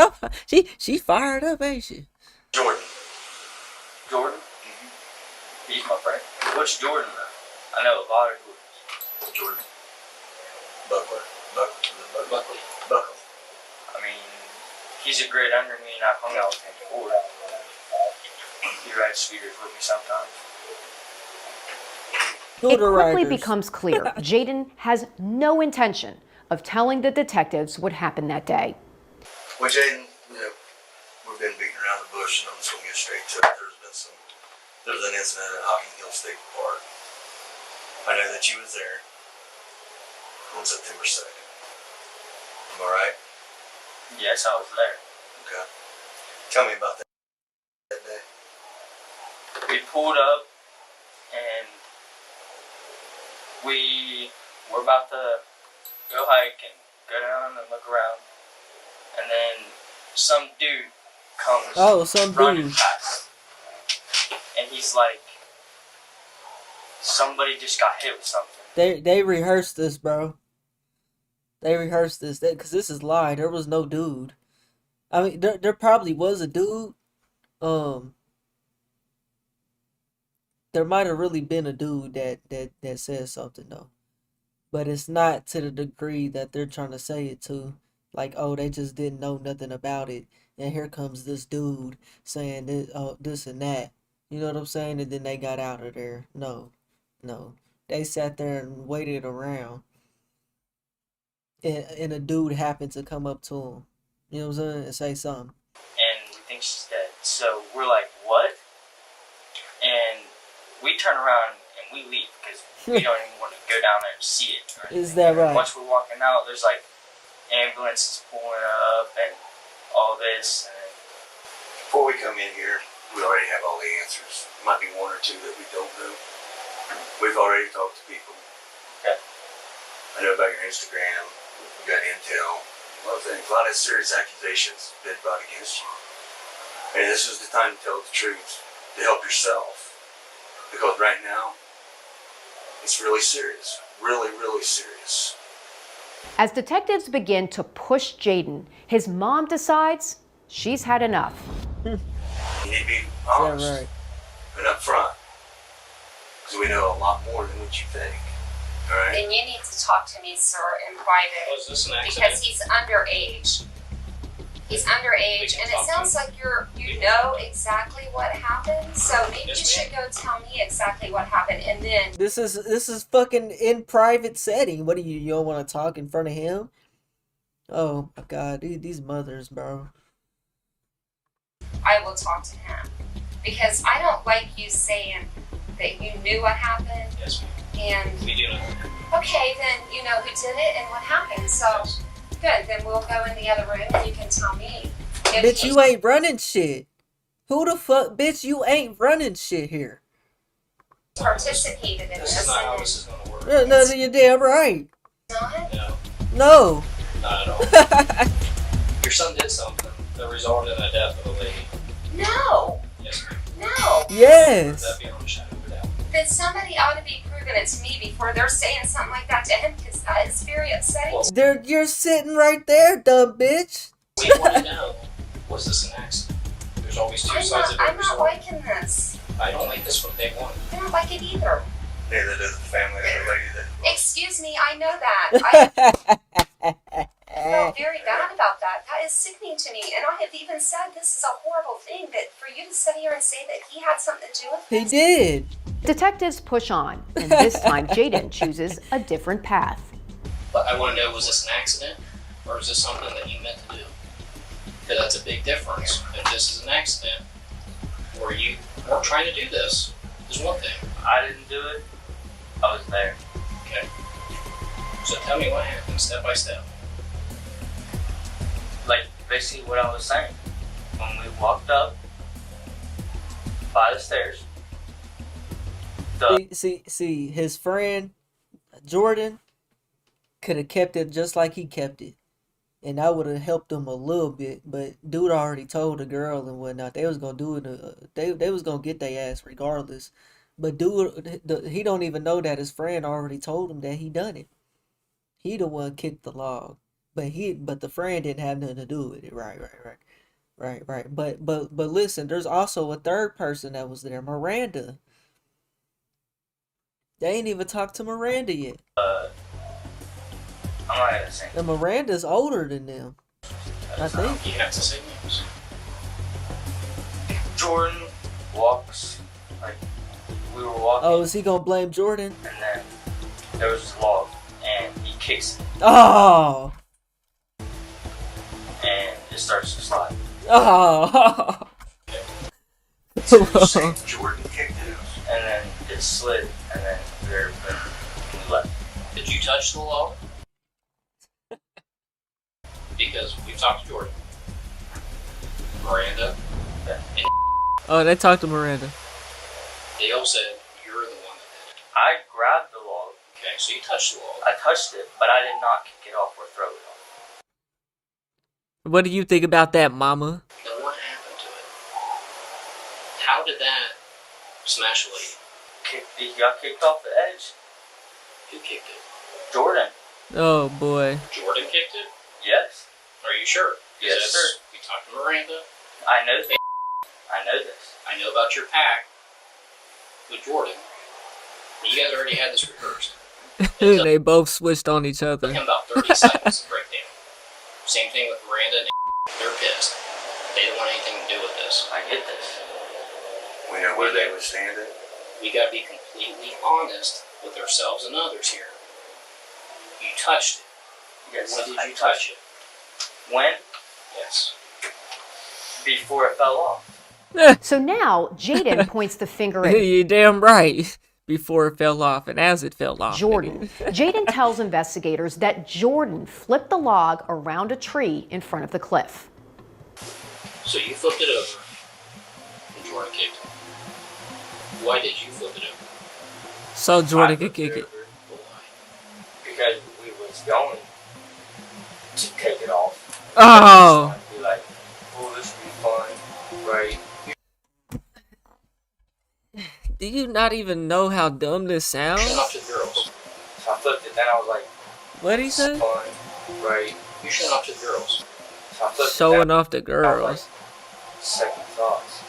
She fired up, ain't she? Jordan. Jordan? He's my friend. Which Jordan though? I know a lot of Jordans. Jordan. Buckler. Buckley. Buckle. I mean, he's a great under me and I've hung out with him before. He rides scooters with me sometimes. It quickly becomes clear Jaden has no intention of telling the detectives what happened that day. Well, Jaden, we've been beating around the bush, and I'm just going to get straight to it. There was an incident at Hocking Hill State Park. I know that you was there on September 2nd. Am I right? Yes, I was there. Okay. Tell me about that day. We pulled up and we were about to go hike and go down and look around. And then some dude comes running past. And he's like, somebody just got hit with something. They rehearsed this, bro. They rehearsed this because this is live. There was no dude. I mean, there probably was a dude. There might have really been a dude that said something though, but it's not to the degree that they're trying to say it to. Like, oh, they just didn't know nothing about it, and here comes this dude saying this, this and that. You know what I'm saying? And then they got out of there. No. They sat there and waited around. And a dude happened to come up to him. You know what I'm saying? And say something. And we think she's dead. So we're like, what? And we turn around and we leave because we don't even want to go down there and see it. Or Is that right? Once we're walking out, there's like ambulances pulling up and all this. And Before we come in here, we already have all the answers. Might be one or two that we don't know. We've already talked to people. Okay. I know about your Instagram. We got intel. A lot of things. A lot of serious accusations been brought against you. And this is the time to tell the truth, to help yourself. Because right now, it's really serious. Really, really serious. As detectives begin to push Jaden, his mom decides she's had enough. You need to be honest right? and upfront. Because we know a lot more than what you think. All right? Then you need to talk to me, sir, in private. Was this an accident? Because he's underage. He's underage, and it sounds like you know exactly what happened. So maybe you should go tell me exactly what happened, and then This is fucking in private setting. What do you don't want to talk in front of him? Oh my God, these mothers, bro. I will talk to him. Because I don't like you saying that you knew what happened. Yes, And we do know. okay, then you know who did it and what happened. So good, then we'll go in the other room and you can tell me. Bitch, you ain't running shit. Who the fuck, bitch? You ain't running shit here. Participated in This this. is not how and this is going to work. No, you're damn right. not. No. Not at all. Your son did something that resulted in a death of a lady. No. Yes, ma'am. No. Yes. That beyond a shadow of a doubt. Then somebody ought to be proving it to me before they're saying something like that to him, because that is very upsetting. You're sitting right there, dumb bitch. We want to know, was this an accident? There's always two sides of every I'm not story. liking this. I don't like this from day one. I don't like it either. Neither does the family of the lady that. Excuse me, I know that. I feel very bad about that. That is sickening to me. And I have even said this is a horrible thing, that for you to sit here and say that he had something to do with He this. did. Detectives push on, and this time Jaden chooses a different path. But I want to know, was this an accident? Or is this something that you meant to do? Because that's a big difference. If this is an accident, or you weren't trying to do this, is one thing. I didn't do it. I was there. Okay. So tell me what happened, step by step. Like, basically what I was saying. When we walked up by the stairs. See, his friend Jordan could have kept it just like he kept it, and that would have helped him a little bit. But dude already told the girl and whatnot they was gonna do it. They was gonna get their ass regardless. But dude, he don't even know that his friend already told him that he done it. He the one kicked the log, but the friend didn't have nothing to do with it. Right. But listen, there's also a third person that was there, Miranda. They ain't even talked to Miranda yet. I'm not gonna say. And Miranda's older than them, I think. You have to say names. Jordan walks, like, we were walking. Oh, is he gonna blame Jordan? And then there was this log, and he kicks it. Oh! And it starts to slide. Oh! So you're saying Jordan kicked it, and then it slid, and then we left. Did you touch the log? Because we've talked to Jordan, Miranda, and Oh, they talked to Miranda. they all said you're the one that did it. I grabbed the log. Okay, so you touched the log. I touched it, but I did not kick it off or throw it off. What do you think about that, Mama? Then what happened to it? How did that smash a lady? He got kicked off the edge. Who kicked it? Jordan. Oh boy. Jordan kicked it? Yes. Are you sure? Yes, sir. We talked to Miranda. I know this. I know this. I know about your pact with Jordan. You guys already had this rehearsed. They both switched on each Took other. him about 30 seconds to break down. Same thing with Miranda and they're pissed. They don't want anything to do with this. I get this. We know where they were standing. We gotta be completely honest with ourselves and others here. You touched it. Yes. When did I you touch it? When? Yes. Before it fell off. So now Jaden points the finger at You damn right. Before it fell off and as it fell off. Jordan. Jaden tells investigators that Jordan flipped the log around a tree in front of the cliff. So you flipped it over and Jordan kicked it. Why did you flip it over? So Jordan could kick it. Because we was going to take it off. Oh. Be like, oh, this will be fun, right? Do you not even know how dumb this sounds? Showing off to the girls. So I flipped it, then I was like, What'd he say? fun, right? You're showing off to the girls. So I flipped Showing it, then off the I was girls. like, second thoughts.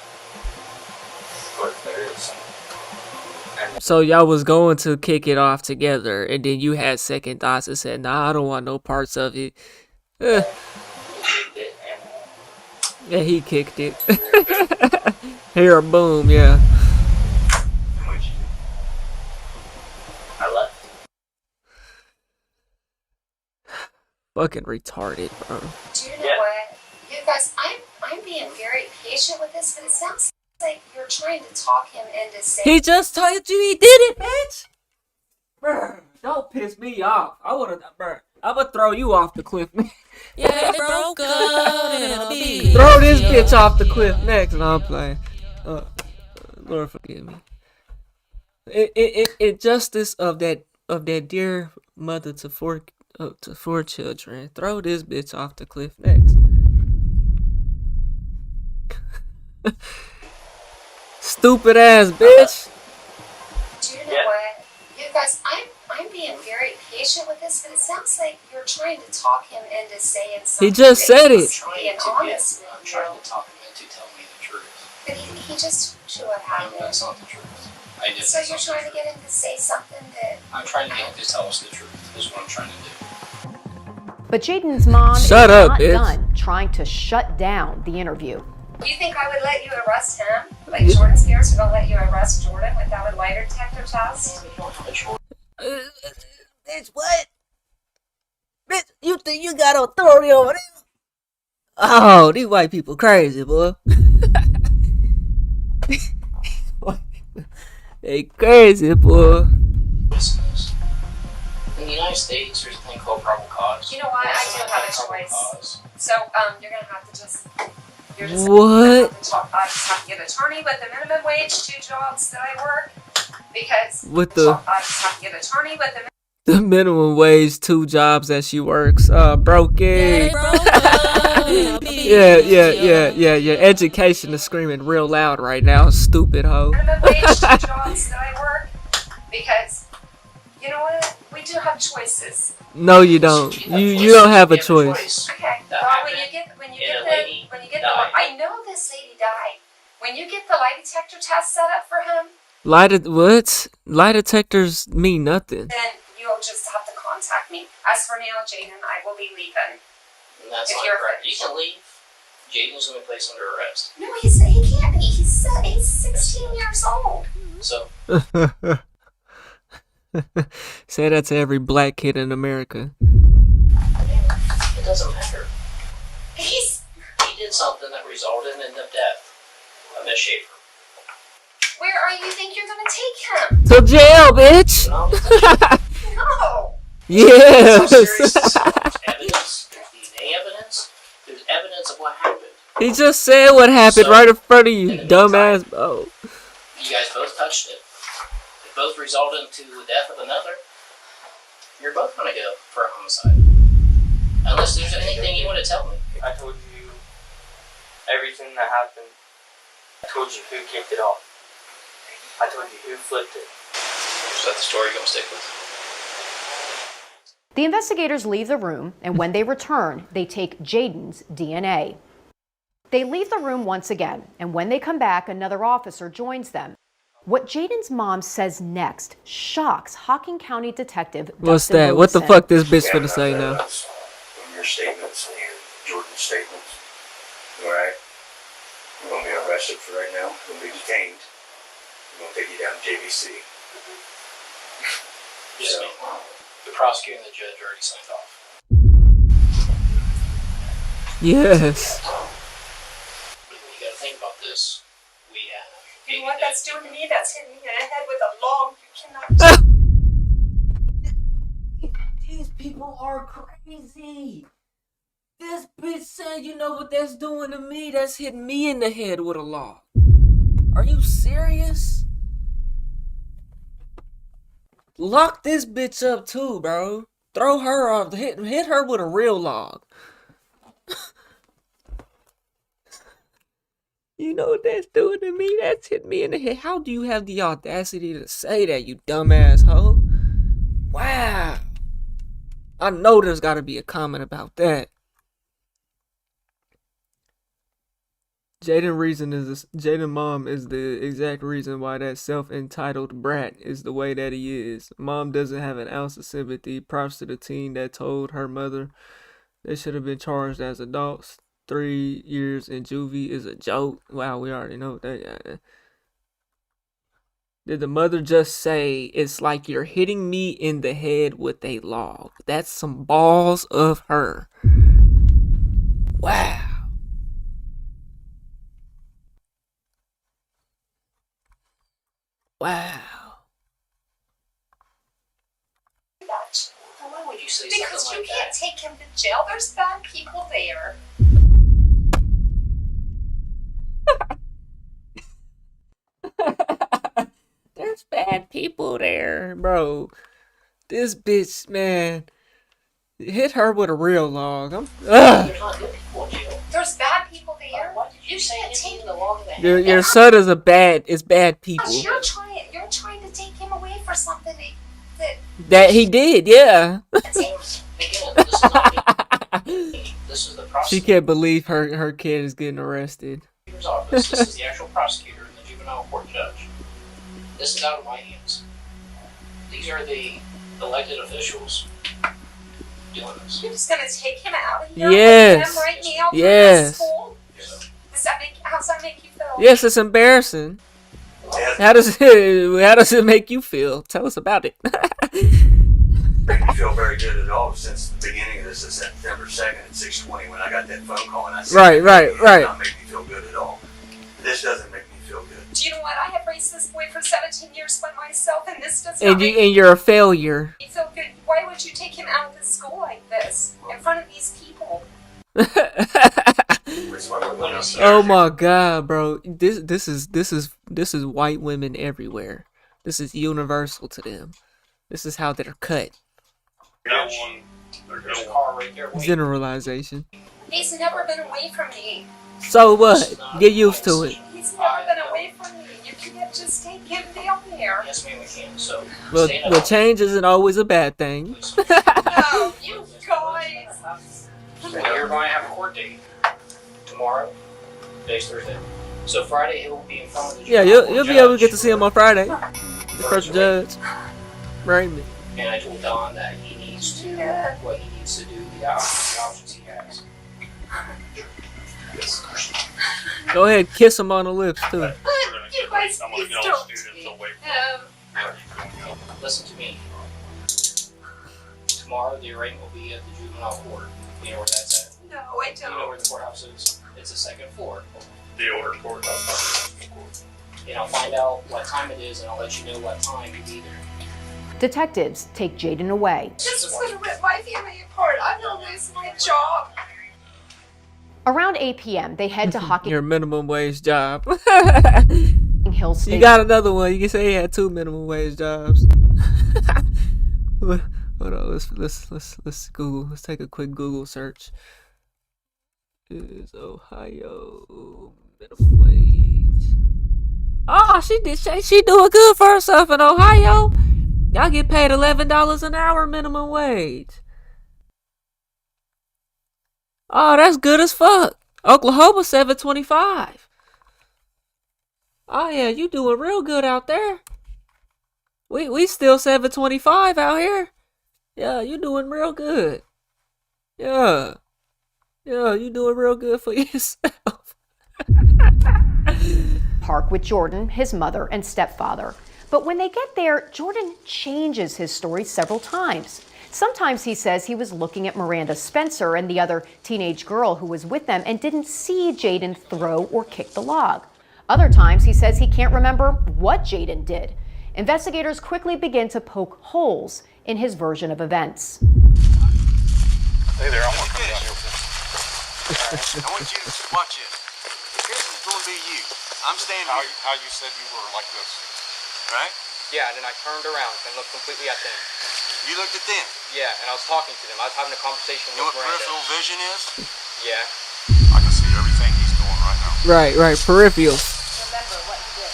But there is something. So y'all was going to kick it off together, and then you had second thoughts and said, "Nah, I don't want no parts of it." Yeah, he kicked it. Here, boom, yeah. I left. Fucking retarded, bro. Do you know what? You guys, I'm being very patient with this, but it sounds like you're trying to talk him into saying. He just told you he did it, bitch. Bruh, don't piss me off. I'm gonna throw you off the cliff. Yeah, they broke up in a beat. Throw this bitch off the cliff next, and I'm playing. Lord forgive me. It justice of that dear mother to four children. Throw this bitch off the cliff next. Stupid ass bitch. Do you know what? You guys, I'm being very patient with this, but it sounds like you're trying to talk him into saying something. He just said it. Being honest I'm with you. trying to talk him into telling me the truth. But he just told you what No, happened. that's not the truth. I did. So you're trying to get him to say something that... I'm trying to get him to tell us the truth. Is what I'm trying to do. But Jaden's mom Shut is up, not bitch. done trying to shut down the interview. You think I would let you arrest him? Like Jordan's parents are going to let you arrest Jordan without a lie detector test? Bitch, what? Bitch, you think you got authority over them? Oh, these white people crazy, boy. They crazy, boy. Business. In the United States, there's a thing called probable cause. You know what? I do have a choice. So, you're going to have to just... You're just What? I just have to get an attorney with the minimum wage 2 jobs that I work. Because... With the... I just have to get an attorney with the... The minimum wage 2 jobs that she works. Broken. Yeah. Education is screaming real loud right now. Stupid hoe. Minimum wage 2 jobs that I work. Because... You know what? We do have choices. No, you don't. You don't have a choice. Okay. Well, when you get the I know this lady died. When you get the lie detector test set up for him, What? Lie detectors mean nothing. then you'll just have to contact me. As for now, Jaden and I will be leaving. And that's If not you're correct. You can leave. Jaden's going to be placed under arrest. No, he can't be. He's 16 years old. So, Say that to every black kid in America. it doesn't matter. He did something that resulted in the death of Miss Schaefer. Where are you think you're gonna take him? To jail, bitch. No. Yes. Evidence, DNA evidence. There's evidence of what happened. He just said what happened right in front of you, dumbass. Oh. You guys both touched it. It both resulted into the death of another. You're both gonna go for a homicide. Unless there's anything you want to tell me. I told you everything that happened. I told you who kicked it off. I told you who flipped it. Is that the story you're gonna stick with? The investigators leave the room, and when they return, they take Jaden's DNA. They leave the room once again, and when they come back, another officer joins them. What Jaden's mom says next shocks Hocking County Detective What's Dustin that? What the Wilson. fuck this bitch finna say now? From your statements and Jordan's statements. Alright? You're going to be arrested for right now. You're going to be detained. We're going to take you down to JVC. Yes, ma'am. The prosecutor and the judge already signed off. Yes. You gotta think about this. We have. You know what that's doing to me? That's hitting me in the head with a log. You cannot. These people are crazy. This bitch said, you know what that's doing to me? That's hitting me in the head with a log. Are you serious? Lock this bitch up too, bro. Throw her off. Hit her with a real log. You know what that's doing to me? That's hitting me in the head. How do you have the audacity to say that, you dumbass hoe? Wow. I know there's got to be a comment about that. Jaden mom is the exact reason why that self-entitled brat is the way that he is. Mom doesn't have an ounce of sympathy. Props to the teen that told her mother they should have been charged as adults. 3 years in juvie is a joke. Wow, we already know that. Did the mother just say, it's like you're hitting me in the head with a log? That's some balls of her. Wow. Wow. Why would you say Because something you like can't that? take him to jail. There's bad people there. There's bad people there, bro. This bitch, man, hit her with a real log. There's bad people there. You can't take him along the Your son is bad people. You're trying to take him away for something That he did, yeah. Again, this is not me. This is the She prosecutor's can't believe her kid is getting arrested. office. This is the actual prosecutor and the juvenile court judge. This is out of my hands. These are the elected officials doing this. You're just gonna take him out of here? Yes. With him right now Yes. School? How's that make you feel? Yes, it's embarrassing. How does it make you feel? Tell us about it. Make me feel very good at all since the beginning of this is September 2nd at 6:20 when I got that phone call and I said, Right. It does not make me feel good at all. This doesn't make me feel good. Do you know what? I have raised this boy for 17 years by myself, and this does not make And you're a failure. me feel good. Why would you take him out of the school like this in front of these people? Oh my God, bro! This is white women everywhere. This is universal to them. This is how they're cut. There's a car right there. Generalization. He's never been away from me. So what? Get used to it. He's never been away from me. You can't just take him down there. Yes, ma'am, we can. So, Well, change isn't always a bad thing. Oh, you guys. You're going to have a court date tomorrow. Today's Thursday. So Friday he'll be in front of the Yeah, juvenile you'll court be able to judge. get to see him on Friday. The first judge. Right. And I told Don that he needs to what he needs to do, the options he has. Go ahead, kiss him on the lips too. You guys, please don't take him. Listen to me. Tomorrow the arraignment will be at the juvenile court. You know where that's at? No, I Do you know don't. where the courthouse is? It's the second floor. The order courthouse. And I'll find out what time it is, and I'll let you know what time you be there. Detectives take Jaden away. This is going to rip my family apart. I'm going to lose my job. Around 8 p.m., they head to Hocking Your minimum wage job. Hill State. You got another one. You can say he had 2 minimum wage jobs. Hold on, let's Google. Let's take a quick Google search. Is Ohio minimum wage? Oh, she doing good for herself in Ohio. Y'all get paid $11 an hour minimum wage. Oh, that's good as fuck. Oklahoma $7.25. Oh yeah, you doing real good out there. We still $7.25 out here. Yeah, you doing real good. Yeah, you doing real good for yourself. Park with Jordan, his mother, and stepfather. But when they get there, Jordan changes his story several times. Sometimes he says he was looking at Miranda Spencer and the other teenage girl who was with them and didn't see Jaden throw or kick the log. Other times he says he can't remember what Jaden did. Investigators quickly begin to poke holes in his version of events. Hey there, I want to come down here with this. I want you to watch this. This is going to be you. I'm standing here. How you said you were like this, right? Yeah, and then I turned around and looked completely at them. You looked at them. Yeah, and I was talking to them. I was having a conversation You know with what Miranda. peripheral vision is? Yeah. I can see everything he's doing right now. Right, peripheral. Remember what he did.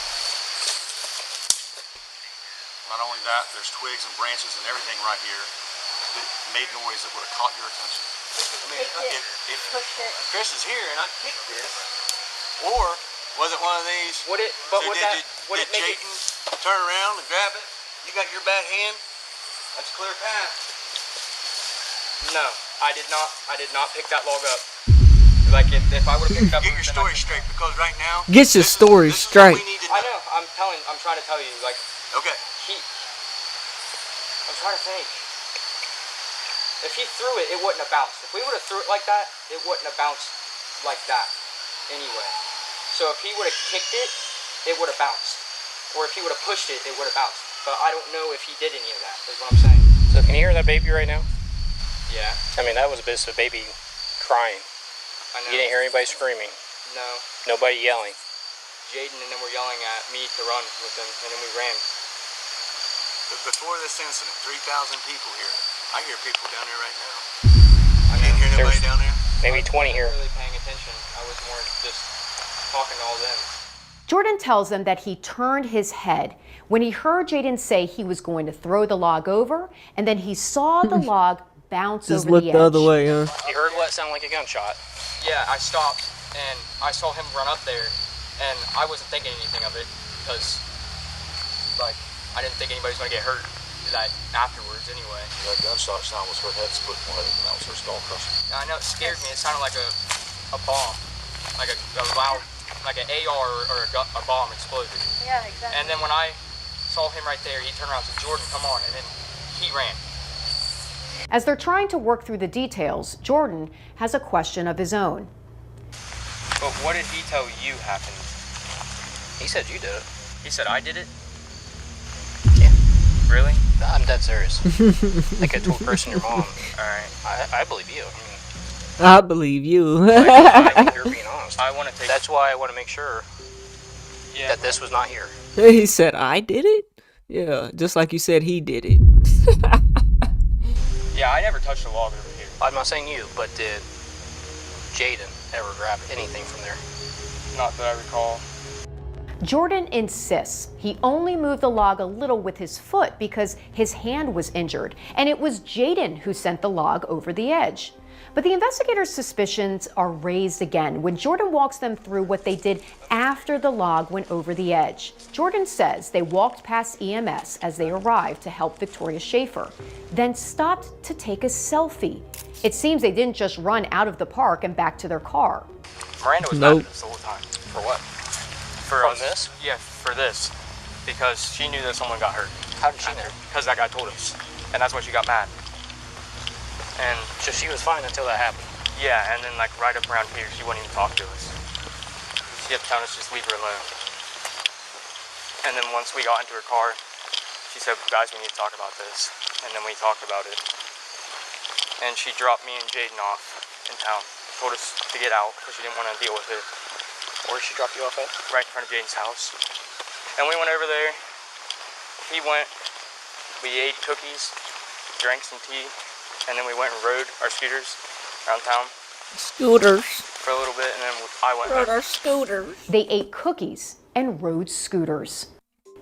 Not only that, there's twigs and branches and everything right here that made noise that would have caught your attention. I mean, if Chris is here and I kicked this, or was it one of these? Would it? But so would did, that? Would did it make Jaden turn around and grab it? You got your bad hand. That's a clear path. No, I did not. I did not pick that log up. Like if I would have picked up. Get your story straight, because right now. Get your story straight. I know. I'm trying to tell you. Like. Okay. I'm trying to think. If he threw it, it wouldn't have bounced. If we would have threw it like that, it wouldn't have bounced like that. Anyway. So if he would have kicked it, it would have bounced. Or if he would have pushed it, it would have bounced. But I don't know if he did any of that, is what I'm saying. So can you hear that baby right now? Yeah. I mean, that was a baby crying. I know. You didn't hear anybody screaming? No. Nobody yelling? Jaden and them were yelling at me to run with them, and then we ran. Before this incident, 3,000 people here. I hear people down there right now. I didn't hear nobody down there? Maybe 20 here. I wasn't really paying attention. I was more just talking to all them. Jordan tells them that he turned his head when he heard Jaden say he was going to throw the log over, and then he saw the log bounce Just over look the the edge. other way, huh? You heard what sounded like a gunshot. Yeah, I stopped and I saw him run up there, and I wasn't thinking anything of it because, like, I didn't think anybody was going to get hurt that afterwards anyway. That gunshot sound was her head split wide open. That was her skull crushing. I know it scared me. It sounded like a bomb, like a loud, like an AR or a bomb exploded. Yeah, exactly. And then when I saw him right there, he turned around and said, "Jordan, come on," and then he ran. As they're trying to work through the details, Jordan has a question of his own. But what did he tell you happened? He said you did it. He said I did it? Yeah. Really? I'm dead serious. Like I told Chris and your mom. Alright. I believe you. I believe you. I think you're being honest. I want to take. That's why I want to make sure that this was not here. He said, I did it? Yeah, just like you said he did it. Yeah, I never touched a log over here. I'm not saying you, but did Jaden ever grab anything from there? Not that I recall. Jordan insists he only moved the log a little with his foot because his hand was injured, and it was Jaden who sent the log over the edge. But the investigators' suspicions are raised again when Jordan walks them through what they did after the log went over the edge. Jordan says they walked past EMS as they arrived to help Victoria Schaefer, then stopped to take a selfie. It seems they didn't just run out of the park and back to their car. Miranda was mad at us the whole time. For what? For From us. this? Yeah, for this. Because she knew that someone got hurt. How did she know? Because that guy told us. And that's why she got mad. And So she was fine until that happened. yeah, and then like right up around here, she wouldn't even talk to us. She kept telling us just leave her alone. And then once we got into her car, she said, "Guys, we need to talk about this." And then we talked about it. And she dropped me and Jaden off in town. Told us to get out because she didn't want to deal with it. Where did she drop you off at? Right in front of Jaden's house. And we went over there. He went. We ate cookies, drank some tea, and then we went and rode our scooters around town Scooters. for a little bit, and then I went Rode home. our scooters. They ate cookies and rode scooters.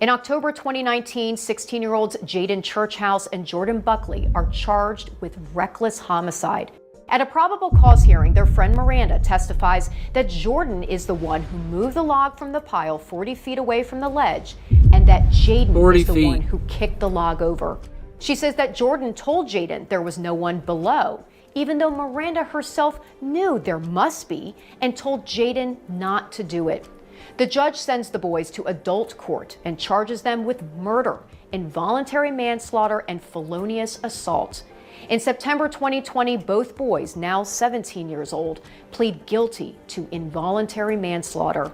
In October 2019, 16-year-olds Jaden Churchhouse and Jordan Buckley are charged with reckless homicide. At a probable cause hearing, their friend Miranda testifies that Jordan is the one who moved the log from the pile 40 feet away from the ledge, and that Jaden 40 is the feet. one who kicked the log over. She says that Jordan told Jaden there was no one below, even though Miranda herself knew there must be and told Jaden not to do it. The judge sends the boys to adult court and charges them with murder, involuntary manslaughter, and felonious assault. In September 2020, both boys, now 17 years old, plead guilty to involuntary manslaughter.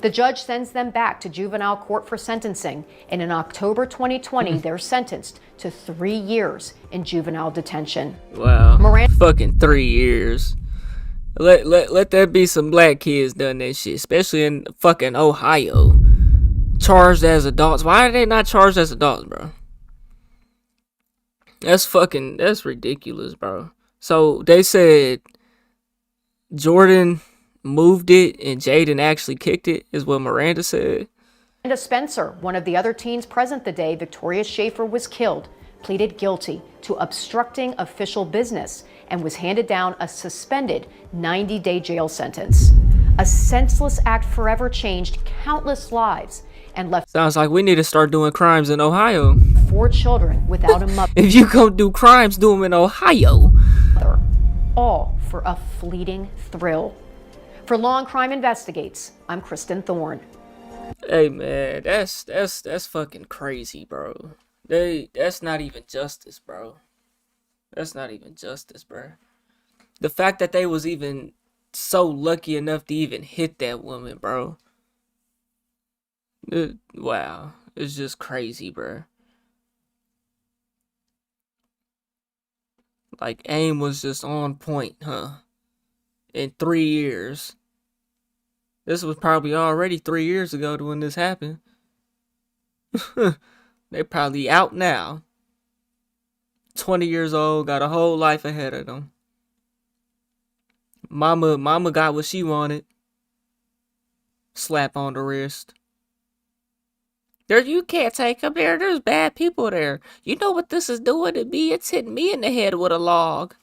The judge sends them back to juvenile court for sentencing, and in October 2020, they're sentenced to 3 years in juvenile detention. Wow. Miranda- Fucking 3 years. Let that be some black kids done that shit, especially in fucking Ohio. Charged as adults. Why are they not charged as adults, bro? That's ridiculous, bro. So they said Jordan moved it and Jaden actually kicked it, is what Miranda said. Miranda Spencer, one of the other teens present the day Victoria Schaefer was killed, pleaded guilty to obstructing official business and was handed down a suspended 90-day jail sentence. A senseless act forever changed countless lives and left Sounds like we need to start doing crimes in Ohio. 4 children without a mother. If you go do crimes, do them in Ohio. All for a fleeting thrill. For Law and Crime Investigates, I'm Kristen Thorne. Hey man, that's fucking crazy, bro. That's not even justice, bro. That's not even justice, bro. The fact that they was even so lucky enough to even hit that woman, bro. Wow, it's just crazy, bro. Like aim was just on point, huh? In 3 years. This was probably already 3 years ago when this happened. They probably out now. 20 years old, got a whole life ahead of them. Mama got what she wanted. Slap on the wrist. There, you can't take him there. There's bad people there. You know what this is doing to me? It's hitting me in the head with a log.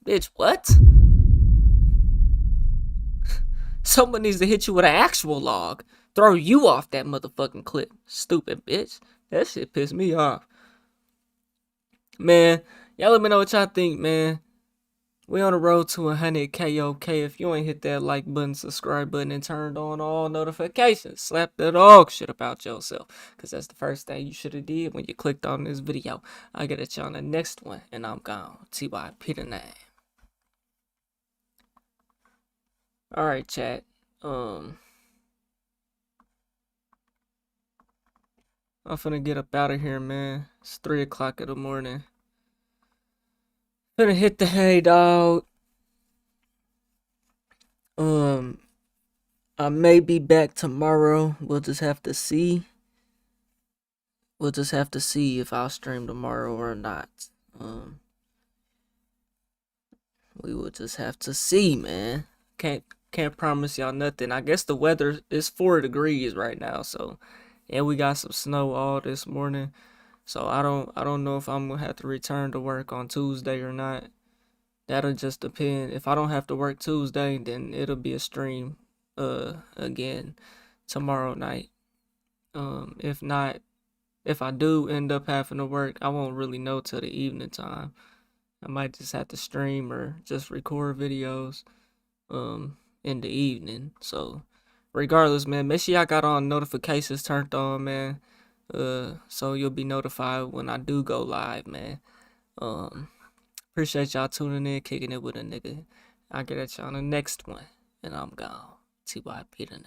Bitch, what? Someone needs to hit you with an actual log. Throw you off that motherfucking cliff. Stupid bitch. That shit pissed me off. Man, y'all let me know what y'all think, man. We on the road to 100K, okay? If you ain't hit that like button, subscribe button, and turned on all notifications, slap that dog shit about yourself. Because that's the first thing you should have did when you clicked on this video. I'll get at you on the next one, and I'm gone. TYP the name. Alright, chat. I'm finna get up out of here, man. It's 3 o'clock in the morning. Finna hit the hay, dog. I may be back tomorrow. We'll just have to see. We'll just have to see if I'll stream tomorrow or not. We will just have to see, man. Can't promise y'all nothing. I guess the weather is 4 degrees right now, so and we got some snow all this morning. So I don't know if I'm gonna have to return to work on Tuesday or not. That'll just depend. If I don't have to work Tuesday, then it'll be a stream again tomorrow night. If not, if I do end up having to work, I won't really know till the evening time. I might just have to stream or just record videos in the evening. So regardless, man, make sure y'all got all notifications turned on, man. So you'll be notified when I do go live, man. Appreciate y'all tuning in, kicking it with a nigga. I'll get at y'all on the next one, and I'm gone. TYP the name.